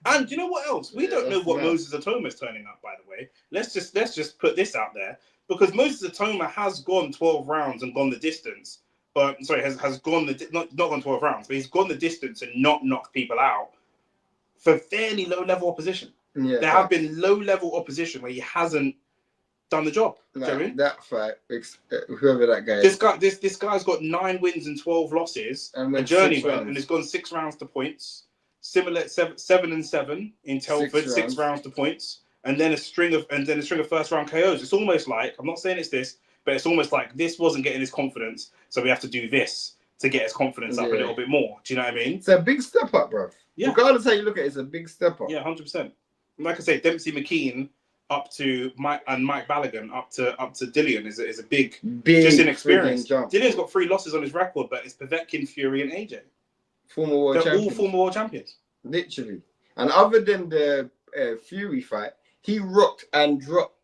And you know what else? We don't know what Moses Itauma is turning up, by the way. Let's just put this out there. Because Moses Itauma has gone 12 rounds and gone the distance. But sorry, has gone not gone 12 rounds, but he's gone the distance and not knocked people out for fairly low level opposition. Yeah, there have been low level opposition where he hasn't done the job. That fight, whoever that guy is. This guy's got 9 wins and 12 losses, and a journeyman, and has gone 6 rounds to points. Similar 7 and 7 in Telford, 6 rounds to points, and then a string of first round KOs. It's almost like, I'm not saying it's this, but it's almost like this wasn't getting his confidence, so we have to do this to get his confidence up a little bit more. Do you know what I mean? It's a big step up, bro. Yeah. Regardless how you look at it, it's a big step up. Yeah, 100%. Like I say, Dempsey McKean up to Mike Balogun up to Dillian is a big just in experience. Dillian's got 3 losses on his record, but it's Povetkin, Fury, and AJ. They're all former world champions. Literally. And other than the Fury fight, he rocked and dropped.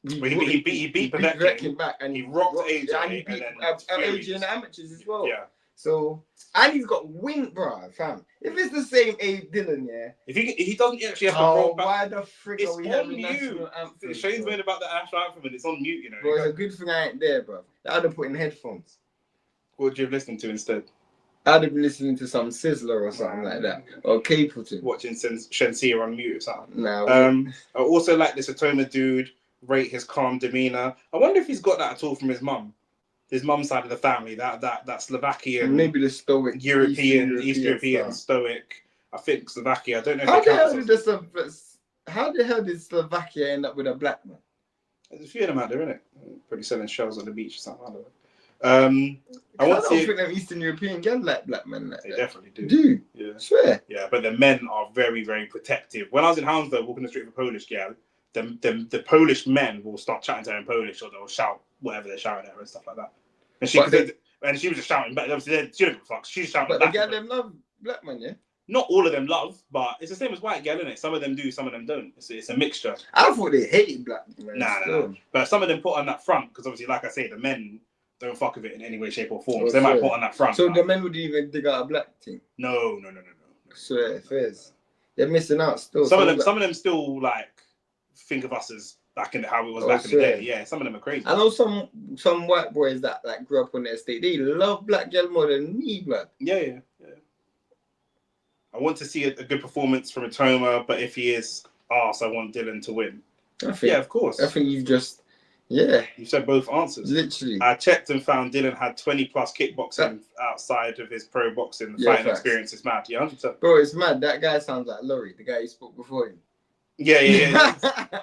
He beat Povetkin back, and he rocked AJ, and he beat AJ in the amateurs as well. Yeah. So, and he's got win, bro, fam. If it's the same Dylan, yeah. If he doesn't actually have to roll back. Why the frick it's are we having mute. national anthem? Shane's made about the national anthem and it's on mute, you know. Bro, it's a good thing I ain't there, bro. I'd have put in headphones. What would you have listened to instead? I'd have been listening to some Sizzler or something like that. Or Capleton. Watching Shenseea on mute or something. No. I also like this Itauma dude, rate his calm demeanour. I wonder if he's got that at all from his mum. His mum's side of the family, that Slovakian, maybe the stoic East European stoic. I think Slovakia. I don't know. How the hell did Slovakia end up with a black man? There's a few of them out there, isn't it? Probably selling shells on the beach or something. I don't know. I don't think them Eastern European girls like black men. Like they that. definitely do. Do? Yeah. Swear. Yeah, but the men are very, very protective. When I was in Hounslow walking the street with a Polish girl, the Polish men will start chatting to her in Polish, or they'll shout whatever they're shouting at her and stuff like that. And she was just shouting back. She don't give a fuck. She's shouting but back. But the girl them love black men, yeah? Not all of them love, but it's the same as white girl, isn't it? Some of them do, some of them don't. It's a mixture. I thought they hated black men. Nah. But some of them put on that front, because obviously, like I say, the men don't fuck with it in any way, shape, or form. So they might put on that front. So the men would even dig out a black thing? No. Swear, fairs. They're missing out still. Some of them still like think of us as back in how it was back in the day. Yeah, some of them are crazy. I know some white boys that like grew up on their estate. They love black girl more than me, blood. Yeah. I want to see a good performance from Itauma, but if he is arse, I want Dillian to win. Of course. I think you've just, you said both answers. Literally. I checked and found Dillian had 20 plus kickboxing outside of his pro boxing. The fighting experience is mad. Yeah, 100%. Bro, it's mad. That guy sounds like Laurie, the guy you spoke before him. Yeah.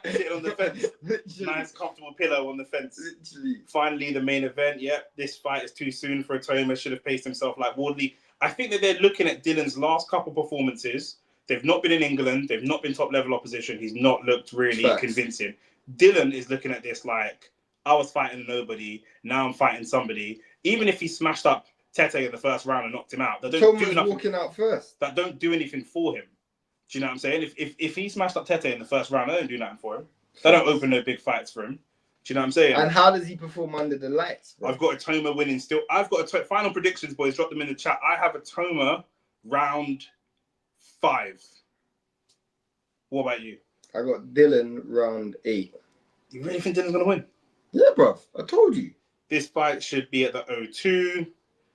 Sitting on the fence. Literally. Nice, comfortable pillow on the fence. Literally. Finally, the main event. Yep, this fight is too soon for Itauma. Should have paced himself like Wardley. I think that they're looking at Dillian's last couple performances. They've not been in England. They've not been top-level opposition. He's not looked really convincing. Dillian is looking at this like, I was fighting nobody. Now I'm fighting somebody. Even if he smashed up Tete in the first round and knocked him out, that don't do nothing. Walking out first. That don't do anything for him. Do you know what I'm saying? If he smashed up Tete in the first round, that don't do nothing for him. That don't open no big fights for him. Do you know what I'm saying? And how does he perform under the lights, bro? I've got Itauma winning still. I've got final predictions, boys. Drop them in the chat. I have Itauma round 5. What about you? I got Dillian round 8. You really think Dillian's going to win? Yeah, bro. I told you. This fight should be at the O2.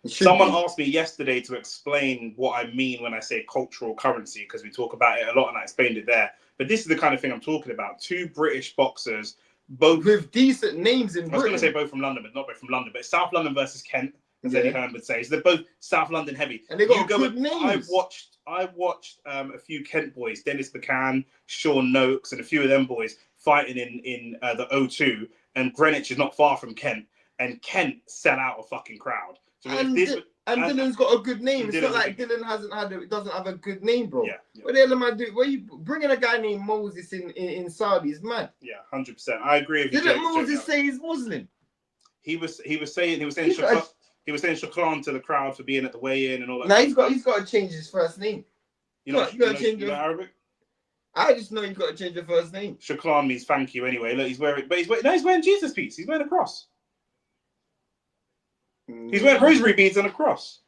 Someone asked me yesterday to explain what I mean when I say cultural currency, because we talk about it a lot and I explained it there. But this is the kind of thing I'm talking about. 2 British boxers, both with decent names in Britain. I was going to say both from London, but not both from London. But South London versus Kent, as Eddie Hearn would say. So they're both South London heavy. And they got good names. I watched a few Kent boys, Dennis McCann, Sean Noakes, and a few of them boys fighting in the O2. And Greenwich is not far from Kent. And Kent sell out a fucking crowd. So Dillian's got a good name. It's not like Dillian doesn't have a good name, bro. What the hell am I doing? Where you bringing a guy named Moses in Saudi is mad. Yeah, 100%. I agree with you. Didn't Moses say he's Muslim? He was saying shukran to the crowd for being at the weigh-in and all that. Now he's got to change his first name. You got to change Arabic? I just know you've got to change your first name. Shukran means thank you anyway. Look, he's wearing Jesus piece. He's wearing a cross. He's wearing rosary beads and a cross.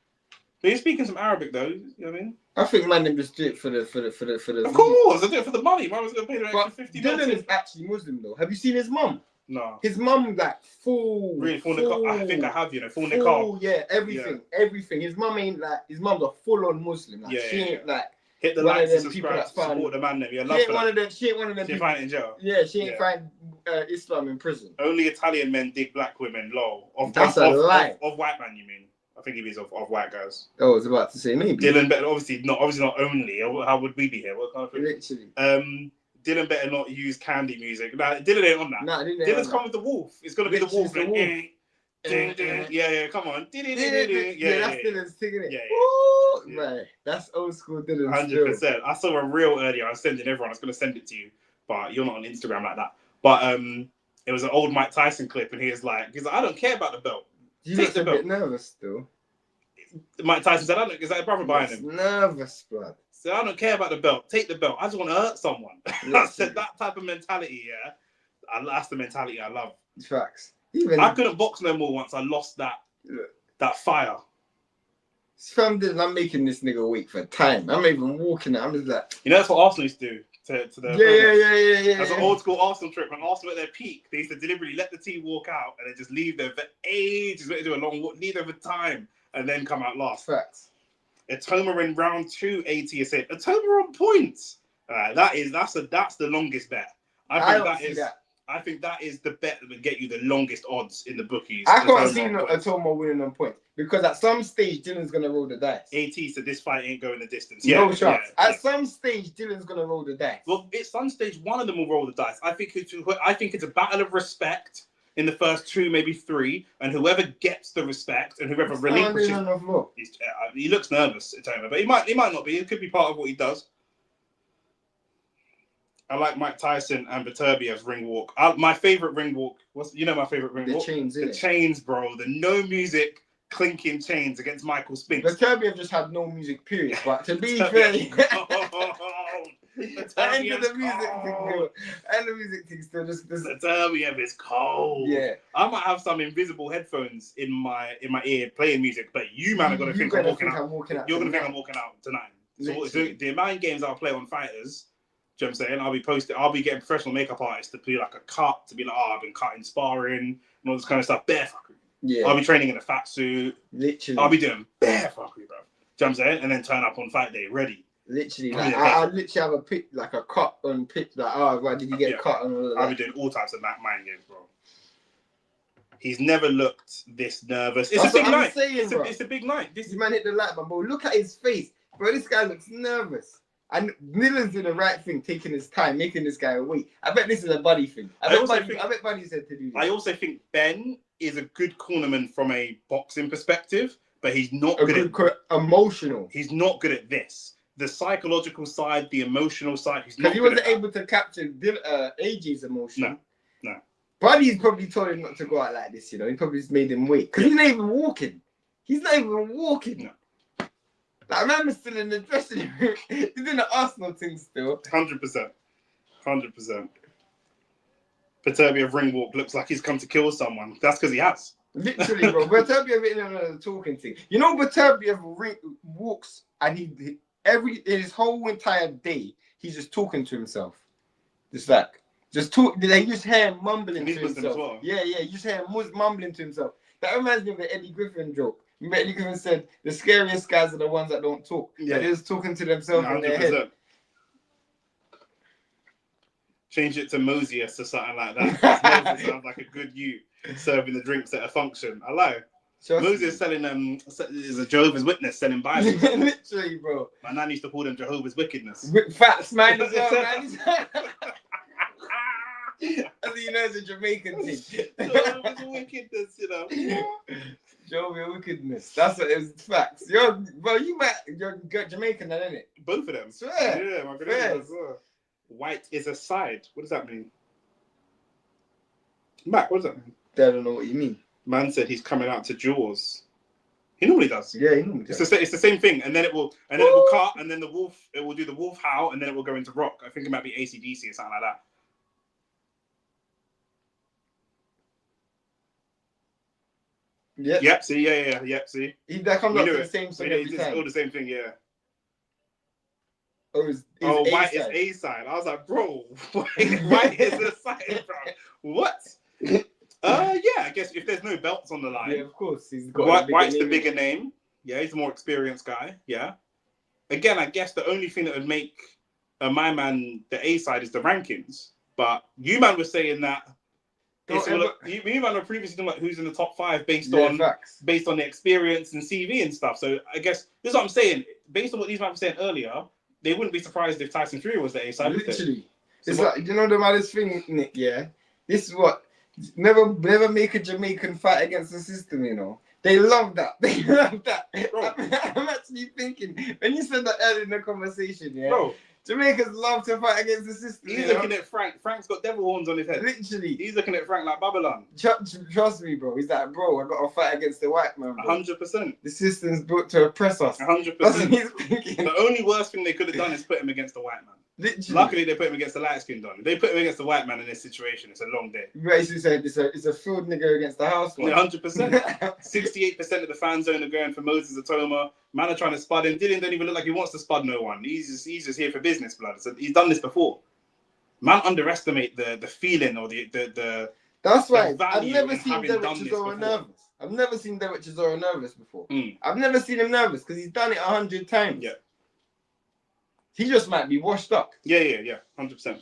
But he's speaking some Arabic though. You know what I mean? I think man, them just do it for the. Of course, I do it for the money. Man was gonna pay the extra $50. Dylan is actually Muslim though. Have you seen his mum? No. His mum like full. Really full niqab. I think I have. Full niqab. Yeah, everything. His mum ain't like. His mum's a full-on Muslim. Like, she ain't like. Hit the likes and subscribe. Support the man. She ain't one of them. She ain't one of them. She fighting in jail. Yeah, she ain't fighting Islam in prison. Only Italian men dig black women. Lol. That's a lie. Of white man, you mean? I think he means of white guys. Oh, I was about to say maybe. Dylan better obviously not only. How would we be here? What kind of thing? Literally. Dylan better not use candy music. Nah, Dylan ain't on that. Nah, Dylan's come with the wolf. It's gonna be the wolf. Yeah, come on. Yeah, that's Dylan's singing it. Yeah. Man, that's old school Dylan. 100%. I saw a reel earlier. I was sending everyone. I was gonna send it to you, but you're not on Instagram like that. But it was an old Mike Tyson clip, and he's like, I don't care about the belt. You look a bit nervous still. Mike Tyson said, is that a brother behind him? Nervous, blood. So I don't care about the belt. Take the belt. I just want to hurt someone. I said that type of mentality, that's the mentality I love. Facts. I couldn't box no more once I lost that fire. I'm making this nigga wait for time. I'm even walking it. I'm just like... that's what Arsenal used to do to their Yeah. That's an old school Arsenal trick. When Arsenal at their peak, they used to deliberately let the team walk out and then just leave them for ages, do a long walk, leave them for time, and then come out last. Facts. Itauma in round 2, 80 said. Itauma on points. That's the longest bet. I think that is the bet that would get you the longest odds in the bookies. I can't see Itauma winning on points because at some stage Dylan's gonna roll the dice. AT said this fight ain't going the distance. No chance. At some stage Dylan's gonna roll the dice. Well, at some stage one of them will roll the dice. I think it's a battle of respect in the first 2, maybe 3, and whoever gets the respect and whoever relinquishes. He looks nervous, Itauma, but he might not be. It could be part of what he does. I like Mike Tyson and Beterbiev's ring walk. My favorite ring walk was, my favorite ring walk? The chains, bro. The no music clinking chains against Michael Spinks. Beterbiev just had no music, period. But to be fair, and the music thing still just. Beterbiev is cold. Yeah, I might have some invisible headphones in my ear playing music, but you man are gonna think I'm walking out. You're gonna think I'm walking out tonight. So the amount of games I'll play on fighters, do you know what I'm saying? I'll be getting professional makeup artists to do like a cut, to be like, I've been cutting, sparring, and all this kind of stuff. Bare fuckery. Yeah. I'll be training in a fat suit. Literally. I'll be doing bare fuckery, bro. Do you know what I'm saying? And then turn up on fight day ready. Literally, like, I literally have a pic, like a cut on pitch, like, oh, why did you get cut on all of that? I'll be doing all types of mind games, bro. He's never looked this nervous. It's a big night. It's a big night. This man hit the light, but bro, look at his face, bro. This guy looks nervous. And Miller's doing the right thing, taking his time, making this guy wait. I bet this is a buddy thing. I bet Buddy said to do this. I also think Ben is a good cornerman from a boxing perspective, but he's not emotional. He's not good at this. The psychological side, the emotional side. Because he wasn't able to capture AJ's emotion. No. Buddy's probably told him not to go out like this, you know. He probably just made him wait. Because he's not even walking. No. Like, man is still in the dressing room. He's in the Arsenal thing still. 100%. Viterbi ring walk looks like he's come to kill someone. That's because he has. Literally, bro. Viterbi in another talking thing. You know, Viterbi walks and in his whole entire day, he's just talking to himself. Just talk. They just hear him mumbling to himself. Well. Yeah. You just hear him mumbling to himself. That reminds me of the Eddie Griffin joke. Remember Eddie Griffin said, the scariest guys are the ones that don't talk. Yeah. They're just talking to themselves in their head. Change it to Moses or something like that. Moses sounds like a good youth serving the drinks at a function. I lie. Moses selling is a Jehovah's Witness selling Bibles. Literally, bro. My nan used to call them Jehovah's Wickedness. Facts, man, as well, man. As you know, it's a Jamaican thing. Jehovah's Wickedness, you know. Jehovah's Wickedness. That's what it was. Facts. You're Jamaican, then, isn't it? Both of them. Swear. Yeah, my goodness. White is a side. What does that mean? Matt, what does that mean? I don't know what you mean. Man said he's coming out to Jaws. He normally does. Yeah, he normally does. It's the same thing, and then it will cut, and then it will do the wolf howl, and then it will go into rock. I think it might be AC/DC or something like that. Yeah. Yep. See. Yeah. Yep. See. That comes up to the same song every time. It's all the same thing. Yeah. White is A side. I was like, bro, white is a side, bro. What? Yeah. I guess if there's no belts on the line, yeah, of course he's got White's the bigger name. Yeah, he's a more experienced guy. Yeah. Again, I guess the only thing that would make my man the A side is the rankings. But you man was saying that. You man were previously talking about who's in the top 5 based on the experience and CV and stuff. So I guess this is what I'm saying. Based on what these men were saying earlier, they wouldn't be surprised if Tyson Fury was the A side. Literally, it's like, you know the maddest thing, Nick. Yeah, this is what never make a Jamaican fight against the system. You know, they love that. They love that. Bro. I'm actually thinking when you said that earlier in the conversation. Yeah, bro. Jamaicans love to fight against the system. He's looking at Frank. Frank's got devil horns on his head. Literally. He's looking at Frank like Babylon. Trust me, bro. He's like, bro, I got to fight against the white man, bro. 100%. The system's built to oppress us. 100%. That's what he's thinking. The only worst thing they could have done is put him against the white man. Literally. Luckily, they put him against the light-skinned one. If they put him against the white man in this situation, it's a long day. You basically said it's a field nigger against the house one. 100%. 68% of the fan zone are going for Moses Itauma. Man are trying to spud him. Dillian don't even look like he wants to spud no one. He's just here for business, blood. So he's done this before. Man underestimate the feeling or the That's right. I've never seen Derek Chisora nervous. I've never seen Derek Chisora nervous before. I've never seen him nervous because he's done it 100 times. Yeah. He just might be washed up. Yeah, 100%.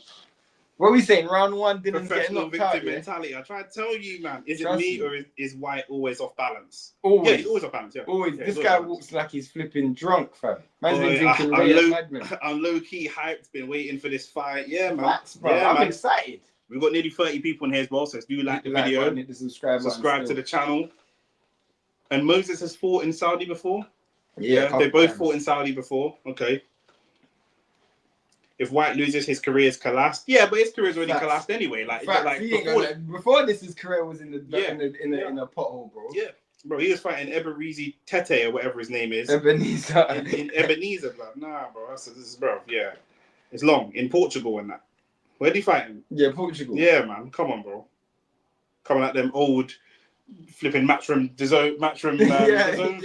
What are we saying? Round 1 didn't get knocked victim out, mentality. I try to tell you, man. Is it me or is White always off balance? Always. Yeah, he's always off balance. Yeah. Always. Yeah, this guy walks like he's flipping drunk, fam. Man's been drinking Riyadh. I'm low-key hyped. Been waiting for this fight. Yeah, man. Max, bro. Yeah, I'm excited. We've got nearly 30 people in here as well, so do like the video. Hit the subscribe to the channel. And Moses has fought in Saudi before. Yeah, they both fought in Saudi before. Okay. If White loses, his career is collapsed. Yeah, but his career's already collapsed anyway. Before this, his career was in a pothole, bro. Yeah, bro, he was fighting Ebenezer Tete or whatever his name is. Ebenezer. in Ebenezer, bro. Nah, bro. This is bro. Yeah, it's long in Portugal and that. Where'd he fight him? Yeah, Portugal. Yeah, man. Come on, bro. Coming at them old flipping matchroom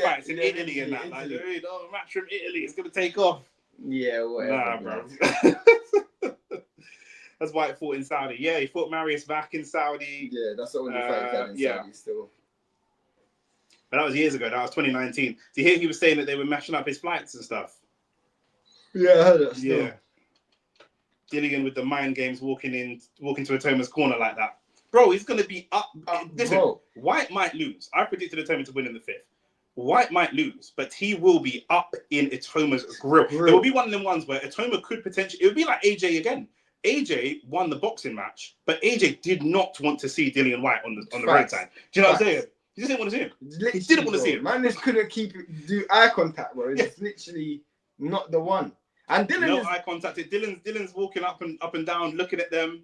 fights in Italy and that. Like, Matchroom Italy, it's gonna take off. Yeah, whatever. Nah, bro. That's why he fought in Saudi. Yeah, he fought Marius back in Saudi. Yeah, that's the only fight he's had in Saudi still. But that was years ago. That was 2019. Do you hear he was saying that they were mashing up his flights and stuff? Yeah, I heard that still. Yeah. Dillian with the mind games walking to Itoma's corner like that. Bro, he's going to be up. Listen, bro. Whyte might lose. I predicted Itoma to win in the 5th. Whyte might lose, but he will be up in Itoma's grill. There will be one of them ones where Itoma could potentially... It would be like AJ again. AJ won the boxing match, but AJ did not want to see Dillian Whyte on the road side. Do you know what I'm saying? He just didn't want to see him. He didn't want to see him. Man, just couldn't do eye contact, bro. It's literally not the one. And Dillian eye contact. Dylan's walking up and down, looking at them.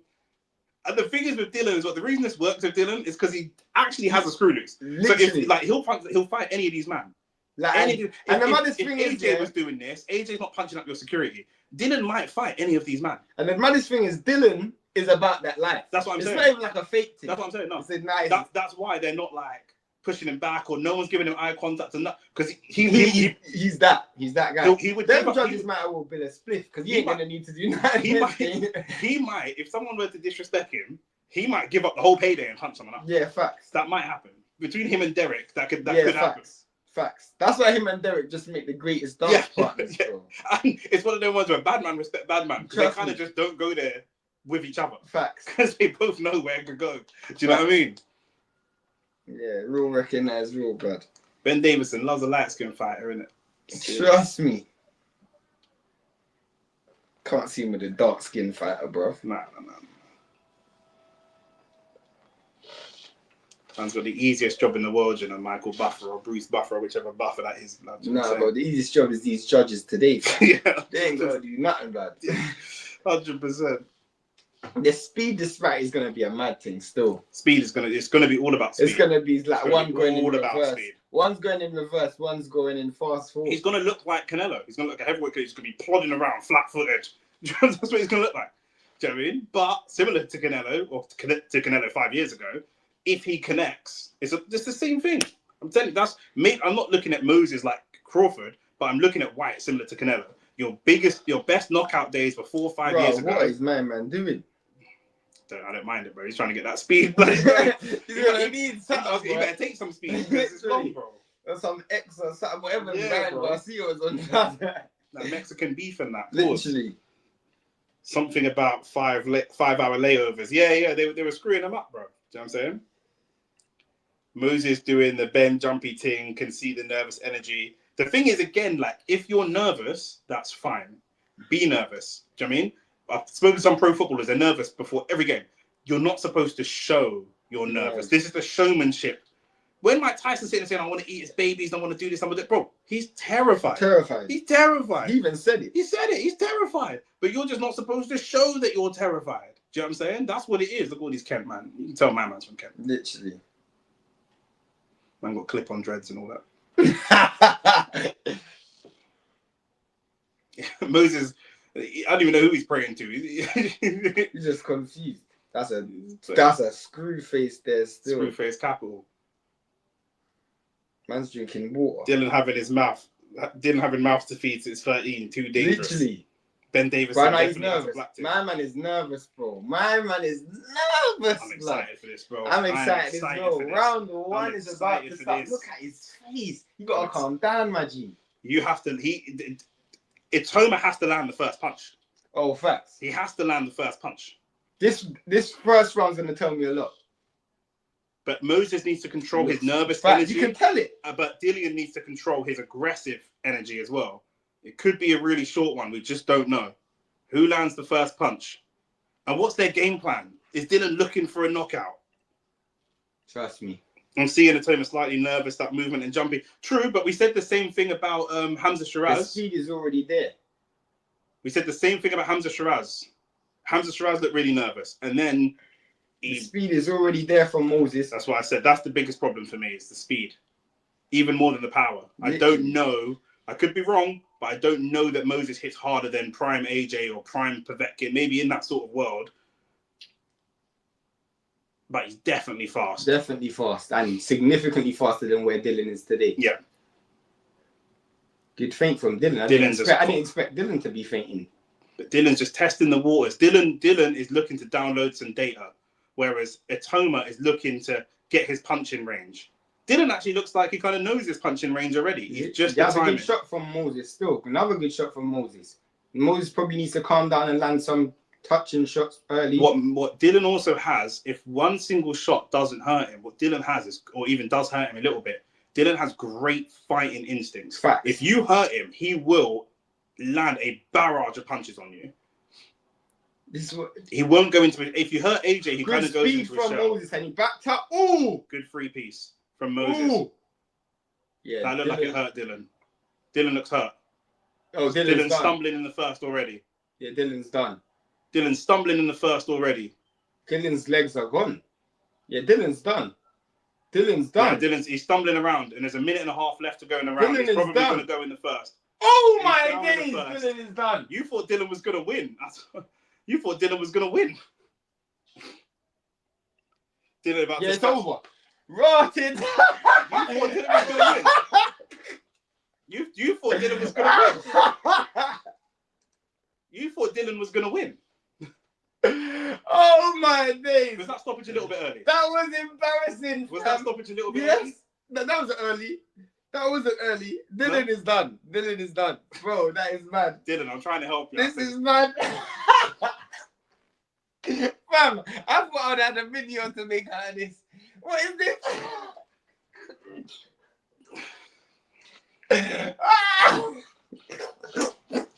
And the thing is with Dillian is the reason this works with Dillian is because he actually has a screw loose. Literally. So if he'll fight any of these man. The maddest thing is, AJ was doing this, AJ's not punching up your security. Dylan might fight any of these man. And the maddest thing is, Dylan is about that life. That's what I'm saying. It's not even like a fake thing. That's what I'm saying. No, it's nice. That's why they're not like pushing him back or no one's giving him eye contact and that because he's that guy. He would. Them judges might have been a spliff because he ain't gonna need to do nothing. He might if someone were to disrespect him, he might give up the whole payday and punch someone up. Yeah, facts. That might happen between him and Derek. That could happen. Facts. That's why him and Derek just make the greatest dance partners, bro. And it's one of those ones where bad man respect bad man. They kind of just don't go there with each other. Facts. Because they both know where it could go. Do you know what I mean? Yeah, real recognized, real blood. Ben Davison loves a light skin fighter, innit? Trust me. Can't see him with a dark skin fighter, bro. Nah. Man's got the easiest job in the world, you know, Michael Buffer or Bruce Buffer or whichever Buffer that is. Nah, bro, the easiest job is these judges today. Yeah. They ain't gonna do nothing bad. 100%. The speed disparity is gonna be a mad thing still. Speed is it's gonna be all about speed. It's gonna be like one going in reverse. Speed. One's going in reverse, one's going in fast forward. He's gonna look like Canelo. He's gonna look like a heavyweight. He's gonna be plodding around flat-footed. That's what he's gonna look like. Do you know what I mean? But similar to Canelo or to Canelo 5 years ago, if he connects, it's the same thing. I'm telling you, I'm not looking at Moses like Crawford, but I'm looking at Whyte similar to Canelo. Your best knockout days were 4 or 5 years ago. What is my man doing? I don't mind it, bro. He's trying to get that speed. He better take some speed because it's long, bro. Or some X or something, whatever. Yeah, bro. I see it was on that Mexican beef and that. Literally. Something about 5 hour layovers. Yeah, they were screwing them up, bro. Do you know what I'm saying? Moses doing the bend jumpy thing, can see the nervous energy. The thing is, again, like, if you're nervous, that's fine. Be nervous. Do you know what I mean? I've spoken to some pro footballers, they're nervous before every game. You're not supposed to show you're nervous. This is the showmanship. When Mike Tyson sitting there saying, I want to eat his babies, I want to do this, I want to do... Bro, he's terrified. He's terrified. He even said it. He said it. He's terrified. But you're just not supposed to show that you're terrified. Do you know what I'm saying? That's what it is. Look at all these Kent, man. You can tell my man's from Kent. Literally. Man got clip-on dreads and all that. Moses... I don't even know who he's praying to. He's just confused. That's a screw face there still. Screw face capital. Man's drinking water. Dylan having mouth to feed since 13. Too dangerous. Literally. Ben Davis. Right now he's nervous. My man is nervous, bro. My man is nervous. I'm excited for this, bro. I'm excited as well. Round 1 is about to start. Look at his face. You gotta calm down, my G. You have to. Itauma has to land the first punch. Oh, facts. He has to land the first punch. This first round's gonna tell me a lot. But Moses needs to control his nervous energy. You can tell it. But Dillian needs to control his aggressive energy as well. It could be a really short one. We just don't know. Who lands the first punch? And what's their game plan? Is Dillian looking for a knockout? Trust me. I'm seeing Itauma slightly nervous, that movement and jumping. True, but we said the same thing about Hamza Shiraz. The speed is already there. We said the same thing about Hamza Shiraz. Hamza Shiraz looked really nervous. And then... The speed is already there from Moses. That's what I said. That's the biggest problem for me, is the speed. Even more than the power. Literally. I don't know. I could be wrong, but I don't know that Moses hits harder than prime AJ or prime Povetkin. Maybe in that sort of world. But he's definitely fast. Definitely fast. And significantly faster than where Dillian is today. Yeah. Good feint from Dillian. I didn't expect Dillian to be feinting. But Dillian's just testing the waters. Dillian is looking to download some data, whereas Itauma is looking to get his punching range. Dillian actually looks like he kind of knows his punching range already. He's just the timing. A good shot from Moses still. Another good shot from Moses. Moses probably needs to calm down and land some touching shots early. What Dillian also has, if one single shot doesn't hurt him, what Dillian has is, or even does hurt him a little bit, Dillian has great fighting instincts. Facts. If you hurt him, he will land a barrage of punches on you. He won't go into it. If you hurt AJ, he kind of goes into a shell. Good speed from Moses and he backed up. Ooh! Good free piece from Moses. Ooh. Yeah, that looked like it hurt Dillian. Dillian looks hurt. Oh, Dillian's stumbling in the first already. Yeah, Dillian's done. Dillian's stumbling in the first already. Dillian's legs are gone. Yeah, Dillian's done. Dillian's done. Yeah, he's stumbling around, and there's a minute and a half left to go in the round. He's probably going to go in the first. Oh my days! Dillian is done. You thought Dillian was going to win. You thought Dillian was going to win. Dillian about to it's over. Rotted. You thought Dillian was going to win. You thought Dillian was going to win. Oh my days! Was that stoppage a little bit early? That was embarrassing. Was that stoppage a little bit early? Yes, that was early. That wasn't early. Dillian is done. Dillian is done. Bro, that is mad. Dylan, I'm trying to help you. This is mad. Fam, I thought I'd had a video to make out of this. What is this?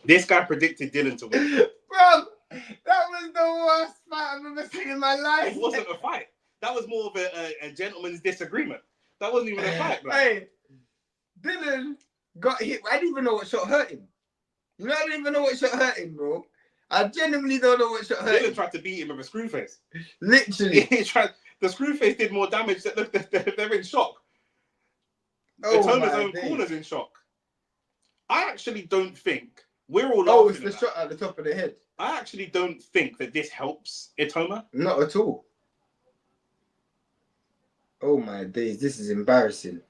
This guy predicted Dillian to win. Bro, that was the worst fight I've ever seen in my life. It wasn't a fight. That was more of a gentleman's disagreement. That wasn't even a fight, bro. Hey, Dillian got hit. I didn't even know what shot hurt him. You know, I didn't even know what shot hurt him, bro. I genuinely don't know what shot hurt him. Dillian tried to beat him with a screw face. Literally. The screw face did more damage. They're in shock. Oh, Itauma's own corner's in shock. I actually don't think we're all laughing. Oh, it's the shot at the top of the head. I actually don't think that this helps Itauma. Not at all. Oh my days, this is embarrassing.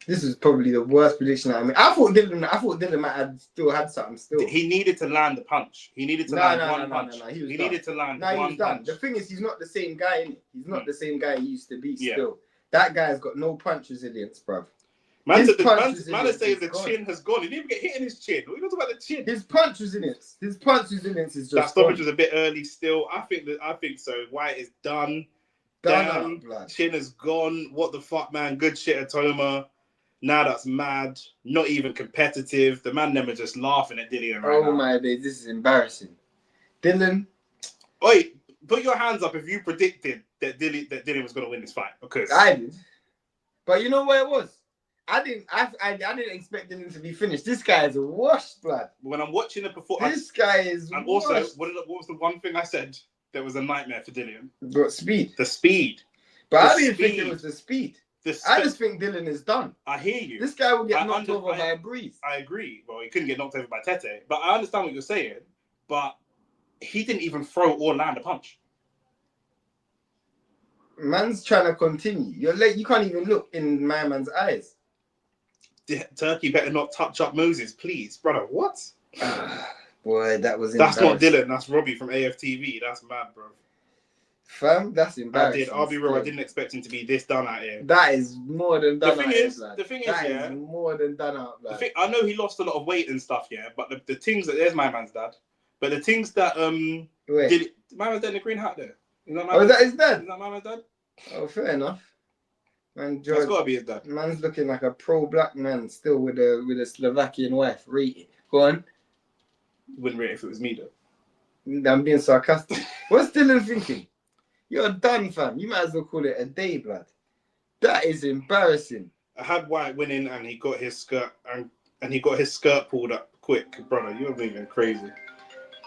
This is probably the worst prediction I made. I thought Dillian might have still had something still. He needed to land the punch. He needed to land one punch. He needed to land one punch. Done. The thing is, he's not the same guy, innit? He's not the same guy he used to be still. That guy's got no punch resilience, bruv. Man is saying the chin has gone. He didn't even get hit in his chin. What are you talking about the chin? His punch resilience is just that stoppage was a bit early still. I think so. Whyte is done. Damn, chin is gone. What the fuck, man? Good shit, Itauma. Now that's mad. Not even competitive. The man them are just laughing at Dillian right now. Oh my days, this is embarrassing. Dylan. Wait, put your hands up if you predicted that Dillian was going to win this fight. Because I did. But you know what it was? I didn't expect Dillian to be finished. This guy is washed, blood. When I'm watching the performance, this guy is and washed. Also, what was the one thing I said that was a nightmare for Dillian? But speed. The speed. But I didn't think it was the speed. I just think Dillian is done. I hear you. This guy will get knocked over by a breeze. I agree. Well, he couldn't get knocked over by Tete. But I understand what you're saying. But he didn't even throw or land a punch. Man's trying to continue. You can't even look in my man's eyes. Turkey better not touch up Moses, please, brother. What? Boy, that was. That's not Dillian. That's Robbie from AFTV. That's mad, bro. Fam, that's embarrassing. I'll be real. I didn't expect him to be this done out here. That is more than done. The thing is, more than done out. I know he lost a lot of weight and stuff, yeah. But the things that there's my man's dad. But the things that my man's dad in the green hat there. Is that his dad? Is that my man's dad? Oh, fair enough. Man, George, that's got to be his dad. Man's looking like a pro-black man still with a Slovakian wife. Rate it. Go on. Wouldn't rate it if it was me though. I'm being sarcastic. What's Dillian thinking? You're done, fam. You might as well call it a day, blood. That is embarrassing. I had Whyte winning, and he got his skirt and he got his skirt pulled up quick, brother. You're moving crazy.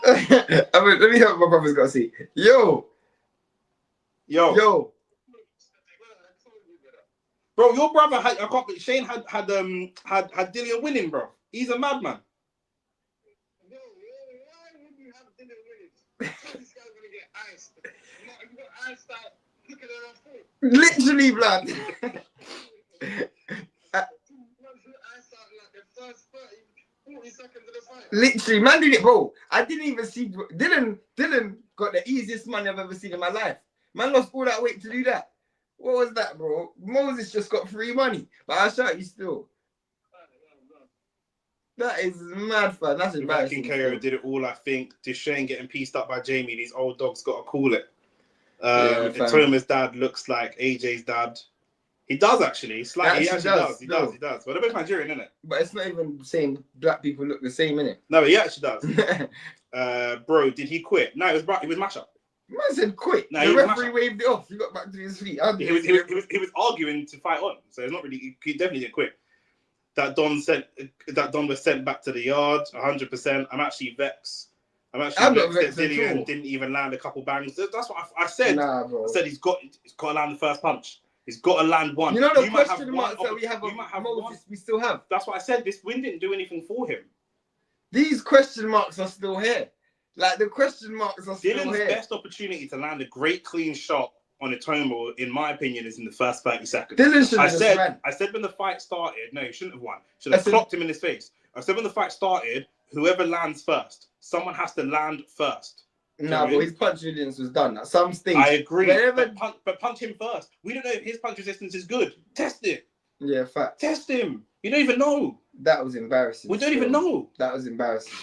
Let me hear what my brother's got to see. Yo. Bro, your brother had Shane had Dillian winning, bro. He's a madman. No, why would you have Dillian winning? This guy's gonna get iced. You got iced out quicker than I thought. Literally, blood. Literally, man did it, bro. I didn't even see Dillian got the easiest money I've ever seen in my life. Man lost all that weight to do that. What was that, bro? Moses just got free money. But I'll shout you still. That is mad, fun. That's embarrassing. KO did it all, I think. Duchesne getting pieced up by Jamie. These old dogs got to call it. Itauma's dad looks like AJ's dad. He does actually. Slightly. He actually does. He does. But they're both Nigerian, isn't it? But it's not even saying black people look the same, innit? No, he actually does. Bro, did he quit? No, it was mashup. Man said quit. No, the referee waved it off. He got back to his feet. He was arguing to fight on, so it's not really. He definitely didn't quit. That Don was sent back to the yard, 100%. I'm actually vexed. I'm vexed that Dillian didn't even land a couple bangs. That's what I said. Nah, bro. I said he's got to land the first punch. He's got to land one. You know the question marks that we have on Moses, we still have. That's what I said. This win didn't do anything for him. These question marks are still here. Like, the question marks are still Dillian's here. best opportunity to land a great clean shot on Itauma, in my opinion, is in the first 30 seconds. Dillian should have I said when the fight started, no, he shouldn't have won. Should have clocked him in his face. I said when the fight started, whoever lands first, someone has to land first. No, but his punch resistance was done. At some stage. I agree. But punch him first. We don't know if his punch resistance is good. Test it. Yeah, fact. Test him. You don't even know. That was embarrassing. We don't even know. That was embarrassing.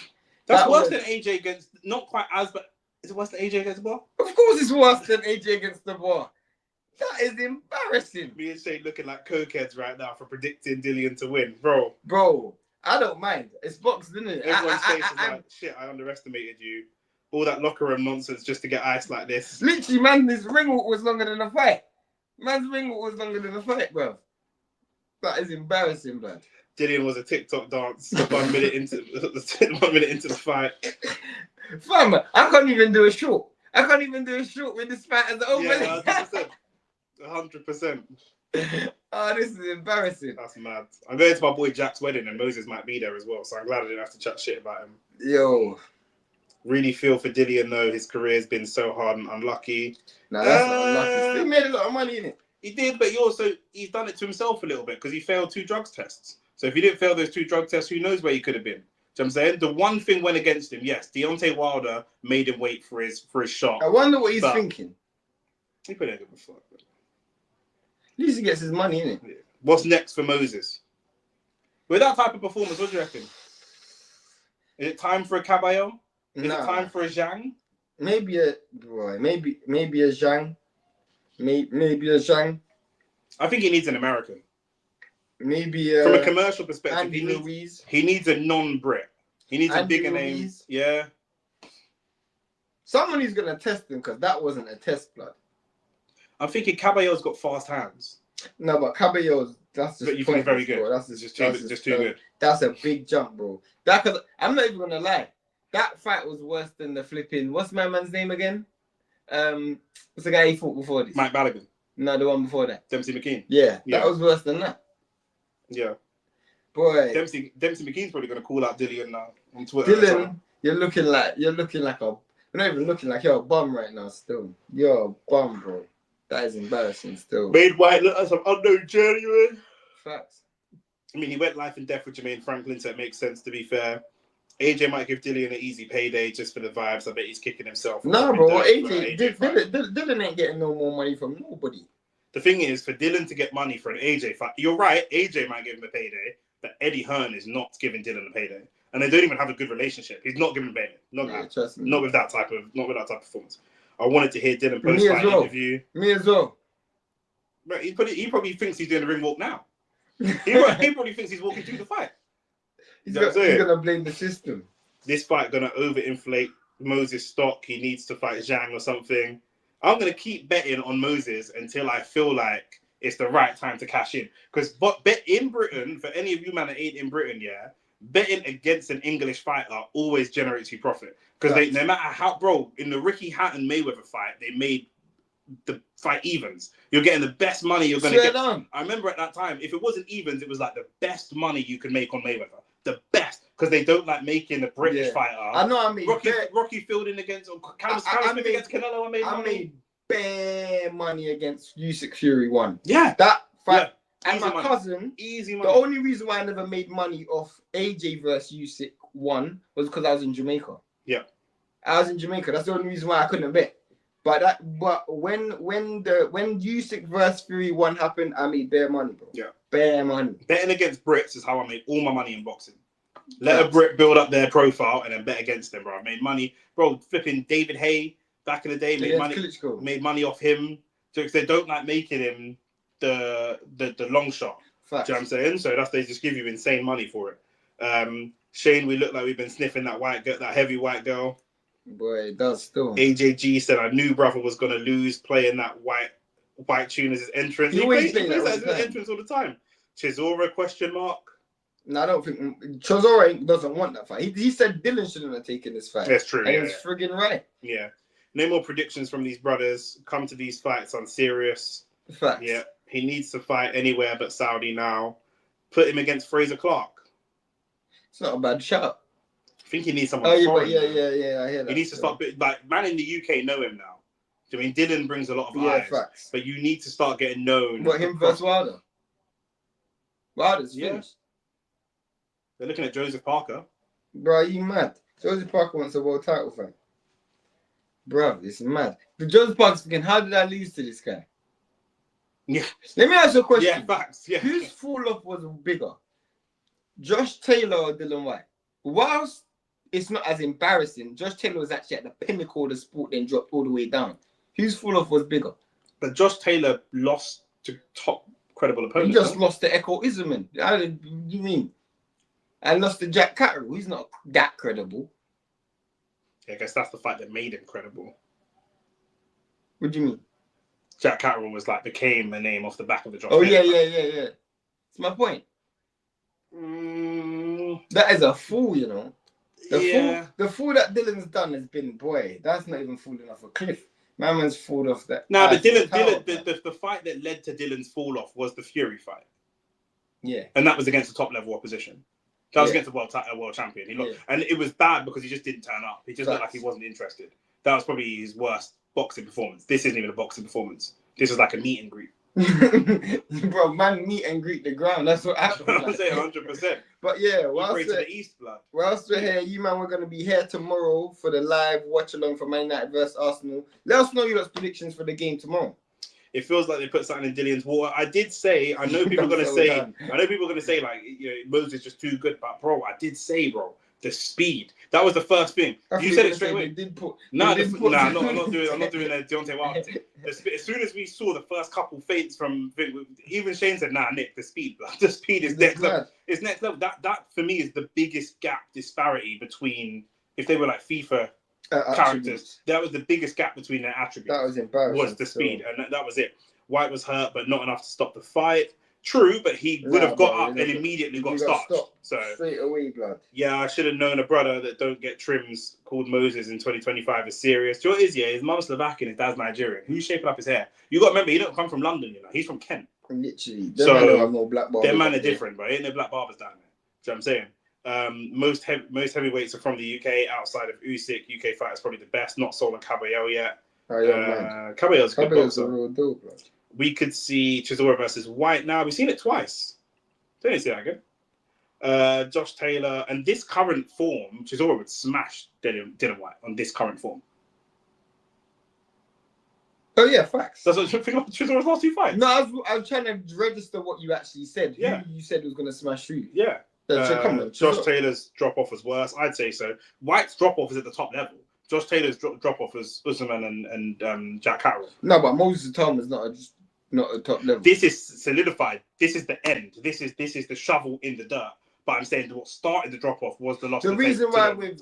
That's worse than AJ against, not quite as, but is it worse than AJ against the bar? Of course it's worse than AJ against the bar. That is embarrassing. Me and Shane looking like cokeheads right now for predicting Dillian to win. Bro, I don't mind. It's boxed, isn't it? Everyone's face is like, shit, I underestimated you. All that locker room nonsense just to get ice like this. Literally, man, this ring walk was longer than the fight. Man's ring walk was longer than the fight, bro. That is embarrassing, man. Dillian was a TikTok dance 1 minute into 1 minute into the fight. Fam, I can't even do a short. I can't even do a short with this fight as an opening. Yeah, 100%. Oh, this is embarrassing. That's mad. I'm going to my boy Jack's wedding and Moses might be there as well, so I'm glad I didn't have to chat shit about him. Yo. Really feel for Dillian though. His career's been so hard and unlucky. Nah, that's not unlucky. He made a lot of money in it. He did, but he's done it to himself a little bit because he failed 2 drugs tests. So if he didn't fail those 2 drug tests, who knows where he could have been? Do you know what I'm saying? The one thing went against him. Yes, Deontay Wilder made him wait for his shot. I wonder what he's thinking. He put it before. At least he gets his money, innit? Yeah. What's next for Moses? With that type of performance, what do you reckon? Is it time for a Caballero? Is it time for a Zhang? Maybe a Zhang. Maybe a Zhang. I think he needs an American. Maybe from a commercial perspective, Andy he needs a non-Brit. He needs Andy a bigger name. Yeah. Someone who's gonna test him because that wasn't a test, blood. I'm thinking Caballero's got fast hands. No, but Caballero's that's just. But you think very good. Bro. That's just too good. That's a big jump, bro. I'm not even gonna lie. That fight was worse than the flipping. What's my man's name again? What's the guy he fought before this? Mike Balogun. No, the one before that. Dempsey McKean. Yeah, that was worse than that. Yeah. Boy. Dempsey McKean's probably gonna call out Dillian now on Twitter. Dillian, you're looking like a. You're not even looking like you're a bum right now. Still, you're a bum, bro. That is embarrassing. Still. Made White look like some unknown journeyman. Facts. I mean, he went life and death with Jermaine Franklin, so it makes sense. To be fair. AJ might give Dillian an easy payday just for the vibes. I bet he's kicking himself. No, bro. Dillian ain't getting no more money from nobody. The thing is, for Dillian to get money for an AJ fight, you're right, AJ might give him a payday, but Eddie Hearn is not giving Dillian a payday. And they don't even have a good relationship. He's not giving a payday. Not with that type of performance. I wanted to hear Dillian post-fight interview. Me as well. But he probably thinks he's doing the ring walk now. He probably thinks he's walking through the fight. He's gonna blame the system. This fight gonna overinflate Moses' stock. He needs to fight Zhang or something. I'm gonna keep betting on Moses until I feel like it's the right time to cash in. Because bet in Britain, for any of you man that ain't in Britain, yeah, betting against an English fighter always generates you profit. Because no matter how, bro, in the Ricky Hatton Mayweather fight, they made the fight evens. You're getting the best money you're gonna get. I remember at that time, if it wasn't evens, it was like the best money you could make on Mayweather. The best, because they don't like making a British fighter. I know. I mean, Rocky Fielding against Callum Smith against Canelo. I made bare money against Usyk Fury 1. Yeah, that fight. Yeah. And my cousin, easy money. The only reason why I never made money off AJ versus Usyk won was because I was in Jamaica. Yeah. I was in Jamaica. That's the only reason why I couldn't bet. But when Usyk versus Fury 1 happened, I made bare money, bro. Yeah. Bare money. Betting against Brits is how I made all my money in boxing. Let a Brit build up their profile and then bet against them, bro. I made money. Bro, flipping David Hay back in the day, made money off him. So they don't like making him the long shot. Facts. Do you know what I'm saying? So they just give you insane money for it. Shane, we look like we've been sniffing that heavy white girl. Boy, it does still. AJG said I knew brother was gonna lose playing that white tune as his entrance. He plays that as his entrance all the time. Chisora ? No, I don't think Chisora doesn't want that fight. He said Dillian shouldn't have taken this fight. That's true. And he's friggin' right. Yeah. No more predictions from these brothers. Come to these fights unserious. Facts. Yeah. He needs to fight anywhere but Saudi now. Put him against Fraser Clark. It's not a bad shout. I think he needs someone. Oh yeah, foreign, yeah. I hear that. He needs to start. Like man in the UK know him now. I mean, Dillian brings a lot of eyes, facts. but you need to start getting known. What, him versus Wilder? Wilder's finished. They're looking at Joseph Parker. Bro, you mad? Joseph Parker wants a world title fight. Bro, it's mad. But Joseph Parker's thinking, how did I lose to this guy? Yeah. Let me ask you a question. Yeah, facts. Yeah. Whose fall off was bigger? Josh Taylor or Dillian Whyte? Whilst it's not as embarrassing, Josh Taylor was actually at the pinnacle of the sport, then dropped all the way down. Whose fall off was bigger? But Josh Taylor lost to top credible opponents. He just lost to Echo Iserman. How do you mean? And lost to Jack Catterall. He's not that credible. Yeah, I guess that's the fight that made him credible. What do you mean? Jack Catterall became a name off the back of the Josh Oh, Taylor yeah. It's my point. That is a fool, you know. The fool that Dillian's done has been, boy, that's not even falling off a cliff. My man's fallen off that. No, but the fight that led to Dillian's fall off was the Fury fight. Yeah. And that was against the top level opposition. That was against a world champion. He lost, and it was bad because he just didn't turn up. He just looked like he wasn't interested. That was probably his worst boxing performance. This isn't even a boxing performance. This was like a meet and greet. Bro, man, meet and greet the ground. That's what happened. I'm saying 100%. But yeah, whilst we're to the East, blood. Whilst we're here, you man, we're gonna be here tomorrow for the live watch along for Man United versus Arsenal. Let us know your predictions for the game tomorrow. It feels like they put something in Dillian's water. I did say, I know people are gonna say, like, you know, Moses is just too good, but bro, I did say, bro, the speed. That was the first thing. You said it straight away. I'm not doing that Deontay Wilder thing. As soon as we saw the first couple feints from, even Shane said, nah, Nick, the speed, blood. The speed is next level. It's next level. That for me is the biggest disparity between, if they were like FIFA characters, that was the biggest gap between their attributes. That was embarrassing. Was the speed, and that was it. White was hurt, but not enough to stop the fight. True, but he would have got up and immediately got stopped. So straight away, blood. Yeah, I should have known a brother that don't get trims called Moses in 2025 is serious. Do you know what it is? Yeah, his mum's Slovakian, his dad's Nigerian. Who's shaping up his hair? You got to remember, he don't come from London, you know. He's from Kent. Literally. Them man are different, bro. Ain't no black barbers down there. Do you know what I'm saying? Most heavyweights are from the UK. Outside of Usyk, UK fighters probably the best. Not Solon Caballero yet. Cabello's a good boxer. A real deal, bro. We could see Chisora versus White now. We've seen it twice. Don't see that again. Josh Taylor and this current form, Chisora would smash Dillian Whyte on this current form. Oh yeah, facts. That's what you think about Chisora's last two fights. No, I was trying to register what you actually said. Yeah, who you said was going to smash you. Yeah. Josh Taylor's drop off was worse. I'd say so. White's drop off is at the top level. Josh Taylor's drop off was Usman and Jack Catterall. No, but Moses Itauma is not a top level. This is solidified. This is the end. This is the shovel in the dirt. But I'm saying what started the drop off was the loss. The reason why with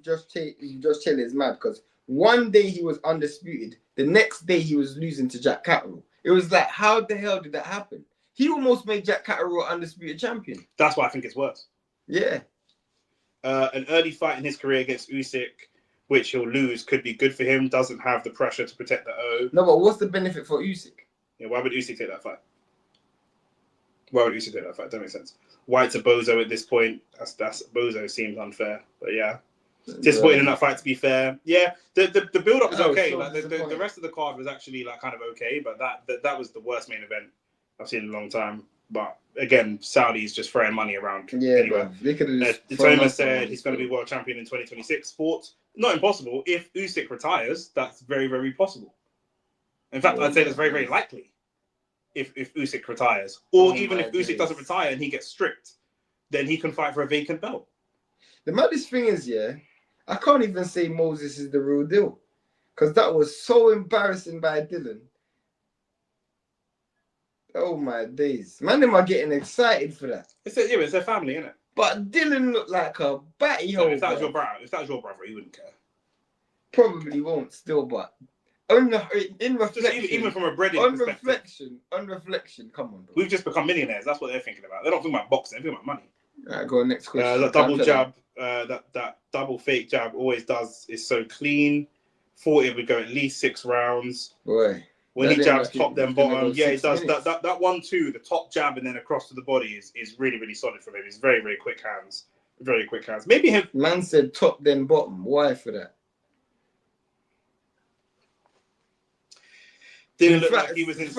Josh Taylor is mad because one day he was undisputed, the next day he was losing to Jack Catterall. It was like, how the hell did that happen? He almost made Jack Catterall undisputed champion. That's why I think it's worse. Yeah. An early fight in his career against Usyk, which he'll lose, could be good for him. Doesn't have the pressure to protect the O. No, but what's the benefit for Usyk? Yeah, why would Usyk take that fight? That makes sense. White's a bozo at this point. That's bozo seems unfair, but yeah, disappointing in that fight. To be fair, yeah, the build up was okay. Like the rest of the card was actually like kind of okay, but that was the worst main event I've seen in a long time. But again, Saudi's just throwing money around. Yeah, anyway. bro. They could have just. Itauma said he's going to be world champion in 2026. Sports, not impossible. If Usyk retires, that's very, very possible. In fact, I'd say that's very, very likely. If Usyk retires, or even if Usyk doesn't retire and he gets stripped, then he can fight for a vacant belt. The maddest thing is, yeah, I can't even say Moses is the real deal, because that was so embarrassing by Dillian. Oh my days, man! Them are getting excited for that. It's their family, isn't it? But Dillian looked like a batty hole. If that was your brother, he wouldn't care. Probably won't still, but in reflection, even from a breading perspective. On reflection, come on, bro. We've just become millionaires. That's what they're thinking about. They don't think about boxing. They're thinking about money. Alright, go on, next question. That double jab, that double fake jab always does is so clean. Thought it would go at least 6 rounds. Boy. When he jabs top then bottom, yeah, it does. That 1-2, the top jab and then across to the body is really, really solid from him. It's very, very quick hands. Very quick hands. Maybe him. Man said top then bottom. Why for that? Didn't look like he was in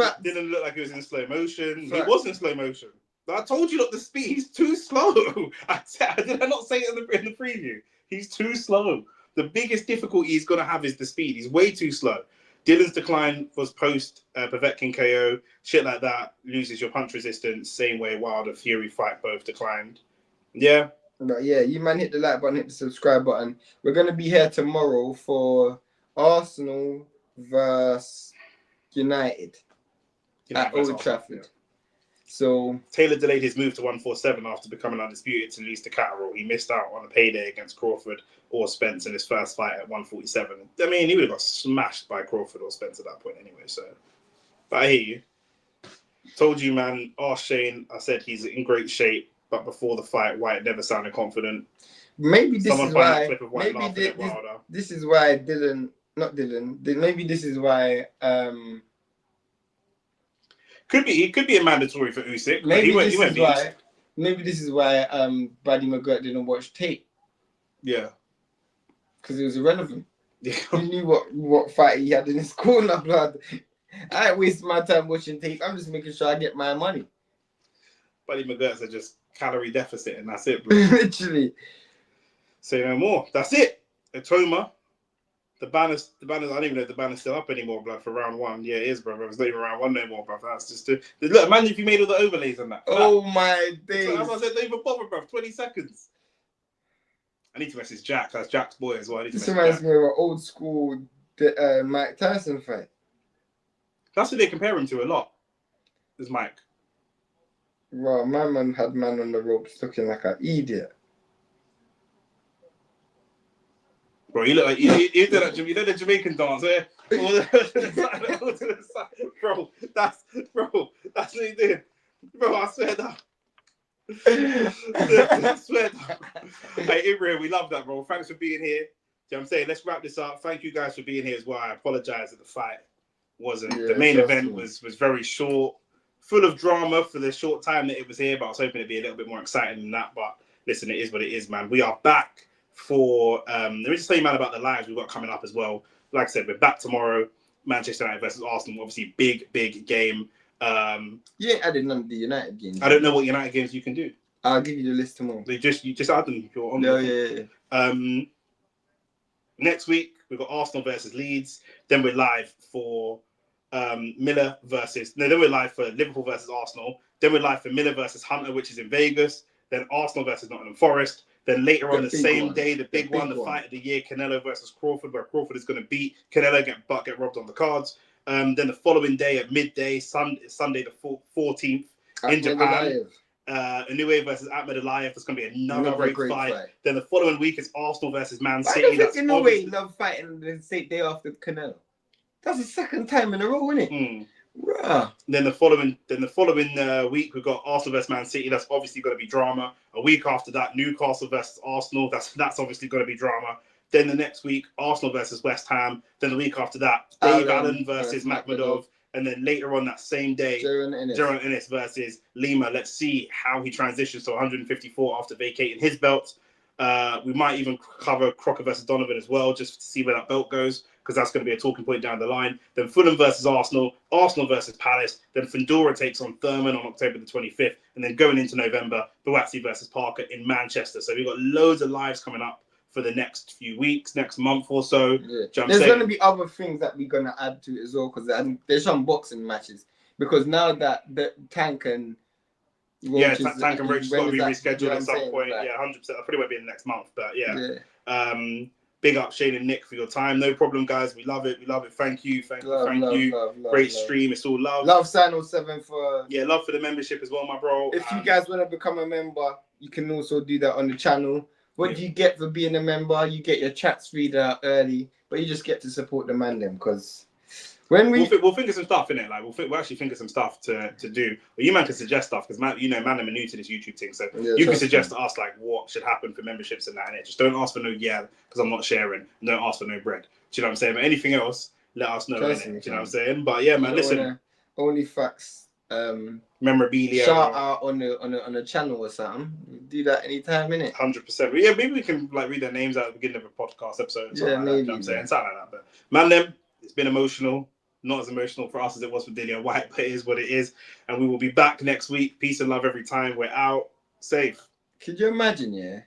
slow motion. He was in slow motion. I told you, look, the speed. He's too slow. Did I not say it in the preview? He's too slow. The biggest difficulty he's going to have is the speed. He's way too slow. Dillian's decline was post Povetkin KO. Shit like that loses your punch resistance. Same way Wilder Fury fight both declined. Yeah. But yeah, you man hit the like button, hit the subscribe button. We're going to be here tomorrow for Arsenal versus United at Old Trafford. Yeah. So Taylor delayed his move to 147 after becoming undisputed to release the Catterall. He missed out on a payday against Crawford or Spence in his first fight at 147. I mean, he would have got smashed by Crawford or Spence at that point anyway. So, but I hear you. Told you, man. Ask Shane. I said he's in great shape, but before the fight, Whyte never sounded confident. Maybe this is why. This is why Dillian, not Dillian. Maybe this is why. It could be a mandatory for Usyk. Maybe this is why Buddy McGirt didn't watch tape. Yeah. Because it was irrelevant. Yeah. He knew what fight he had in his corner, blood. I ain't wasting my time watching tape. I'm just making sure I get my money. Buddy McGirt's are just calorie deficit and that's it, bro. Literally. Say no more. That's it. Itauma. The banner's, I don't even know if the banner's still up anymore, blood, for round 1. Yeah, it is, bro. It's not even round 1 no more, bro. That's just look, imagine if you made all the overlays on that. Oh my days. So, as I said, don't even bother, bro. 20 seconds. I need to message Jack. That's Jack's boy as well. This reminds me of an old school Mike Tyson fight. That's what they compare him to a lot. Is Mike. Bro, my man had man on the ropes looking like an idiot. Bro, you look like you did that. You know the Jamaican dance, eh? Bro, that's what he did. Bro, I swear that. I swear that. Hey, Ibrahim, we love that, bro. Thanks for being here. You know what I'm saying? Let's wrap this up. Thank you guys for being here as well. I apologize that the fight wasn't. The main event was very short, full of drama for the short time that it was here, but I was hoping it'd be a little bit more exciting than that. But listen, it is what it is, man. We are back for let me just tell you, man, about the lives we've got coming up as well. Like I said, we're back tomorrow. Manchester United versus Arsenal, obviously big game. You ain't added none of the United games. I don't know what United games you can do. I'll give you the list tomorrow. You just add them. You're on. Yeah. Next week we've got Arsenal versus Leeds. Then we're live for then we're live for Liverpool versus Arsenal. Then we're live for Miller versus Hunter, which is in Vegas. Then Arsenal versus Nottingham Forest. Then later on the same day, the big one, the fight of the year, Canelo versus Crawford, where Crawford is going to beat Canelo, get robbed on the cards. Then the following day at midday, Sunday the 14th in Japan, Inoue versus Ahmed Aliyev. That's going to be another great fight. Then the following week is Arsenal versus Man City. That's Inoue love fighting the same day after Canelo. That's the second time in a row, isn't it? Then the following week we've got Arsenal versus Man City. That's obviously going to be drama. A week after that, Newcastle versus Arsenal. That's obviously going to be drama. Then the next week, Arsenal versus West Ham. Then the week after that, Dave Allen versus Makhmudov. And then later on that same day, Jaron Ennis versus Lima. Let's see how he transitions to 154 after vacating his belt. We might even cover Crocker versus Donovan as well, just to see where that belt goes, because that's going to be a talking point down the line. Then Fulham versus Arsenal, Arsenal versus Palace. Then Fundora takes on Thurman on October the 25th. And then going into November, Buatsi versus Parker in Manchester. So we've got loads of lives coming up for the next few weeks, next month or so. Yeah. There's going to be other things that we're going to add to it as well, because there's some boxing matches. Because now that the Tank and Tank and Roach has got to be rescheduled at some point. Like, yeah, 100%. I probably won't be in the next month, but yeah. Big up Shane and Nick for your time. No problem, guys. We love it. We love it. Thank you. Thank you. Great stream. It's all love. Love Sano 7 for... Yeah, love for the membership as well, my bro. If you guys want to become a member, you can also do that on the channel. What do you get for being a member? You get your chats read out early, but you just get to support the man them, because... We'll think of some stuff, innit? Like we'll actually think of some stuff to do. But you man can suggest stuff, because man, man, I'm new to this YouTube thing, so you can suggest to us like what should happen for memberships and that, and it. Just don't ask for no because I'm not sharing, and don't ask for no bread. Do you know what I'm saying? But anything else, let us know. Do you know what I'm saying? But yeah, man, listen. Only facts. Memorabilia. Shout out on the channel or something. Do that anytime, innit? 100%. Yeah, maybe we can like read their names at the beginning of a podcast episode. Yeah, maybe. You know what I'm saying? Something like that. But man, them, it's been emotional. Not as emotional for us as it was for Dillian Whyte, but it is what it is. And we will be back next week. Peace and love every time we're out. Safe. Could you imagine, yeah?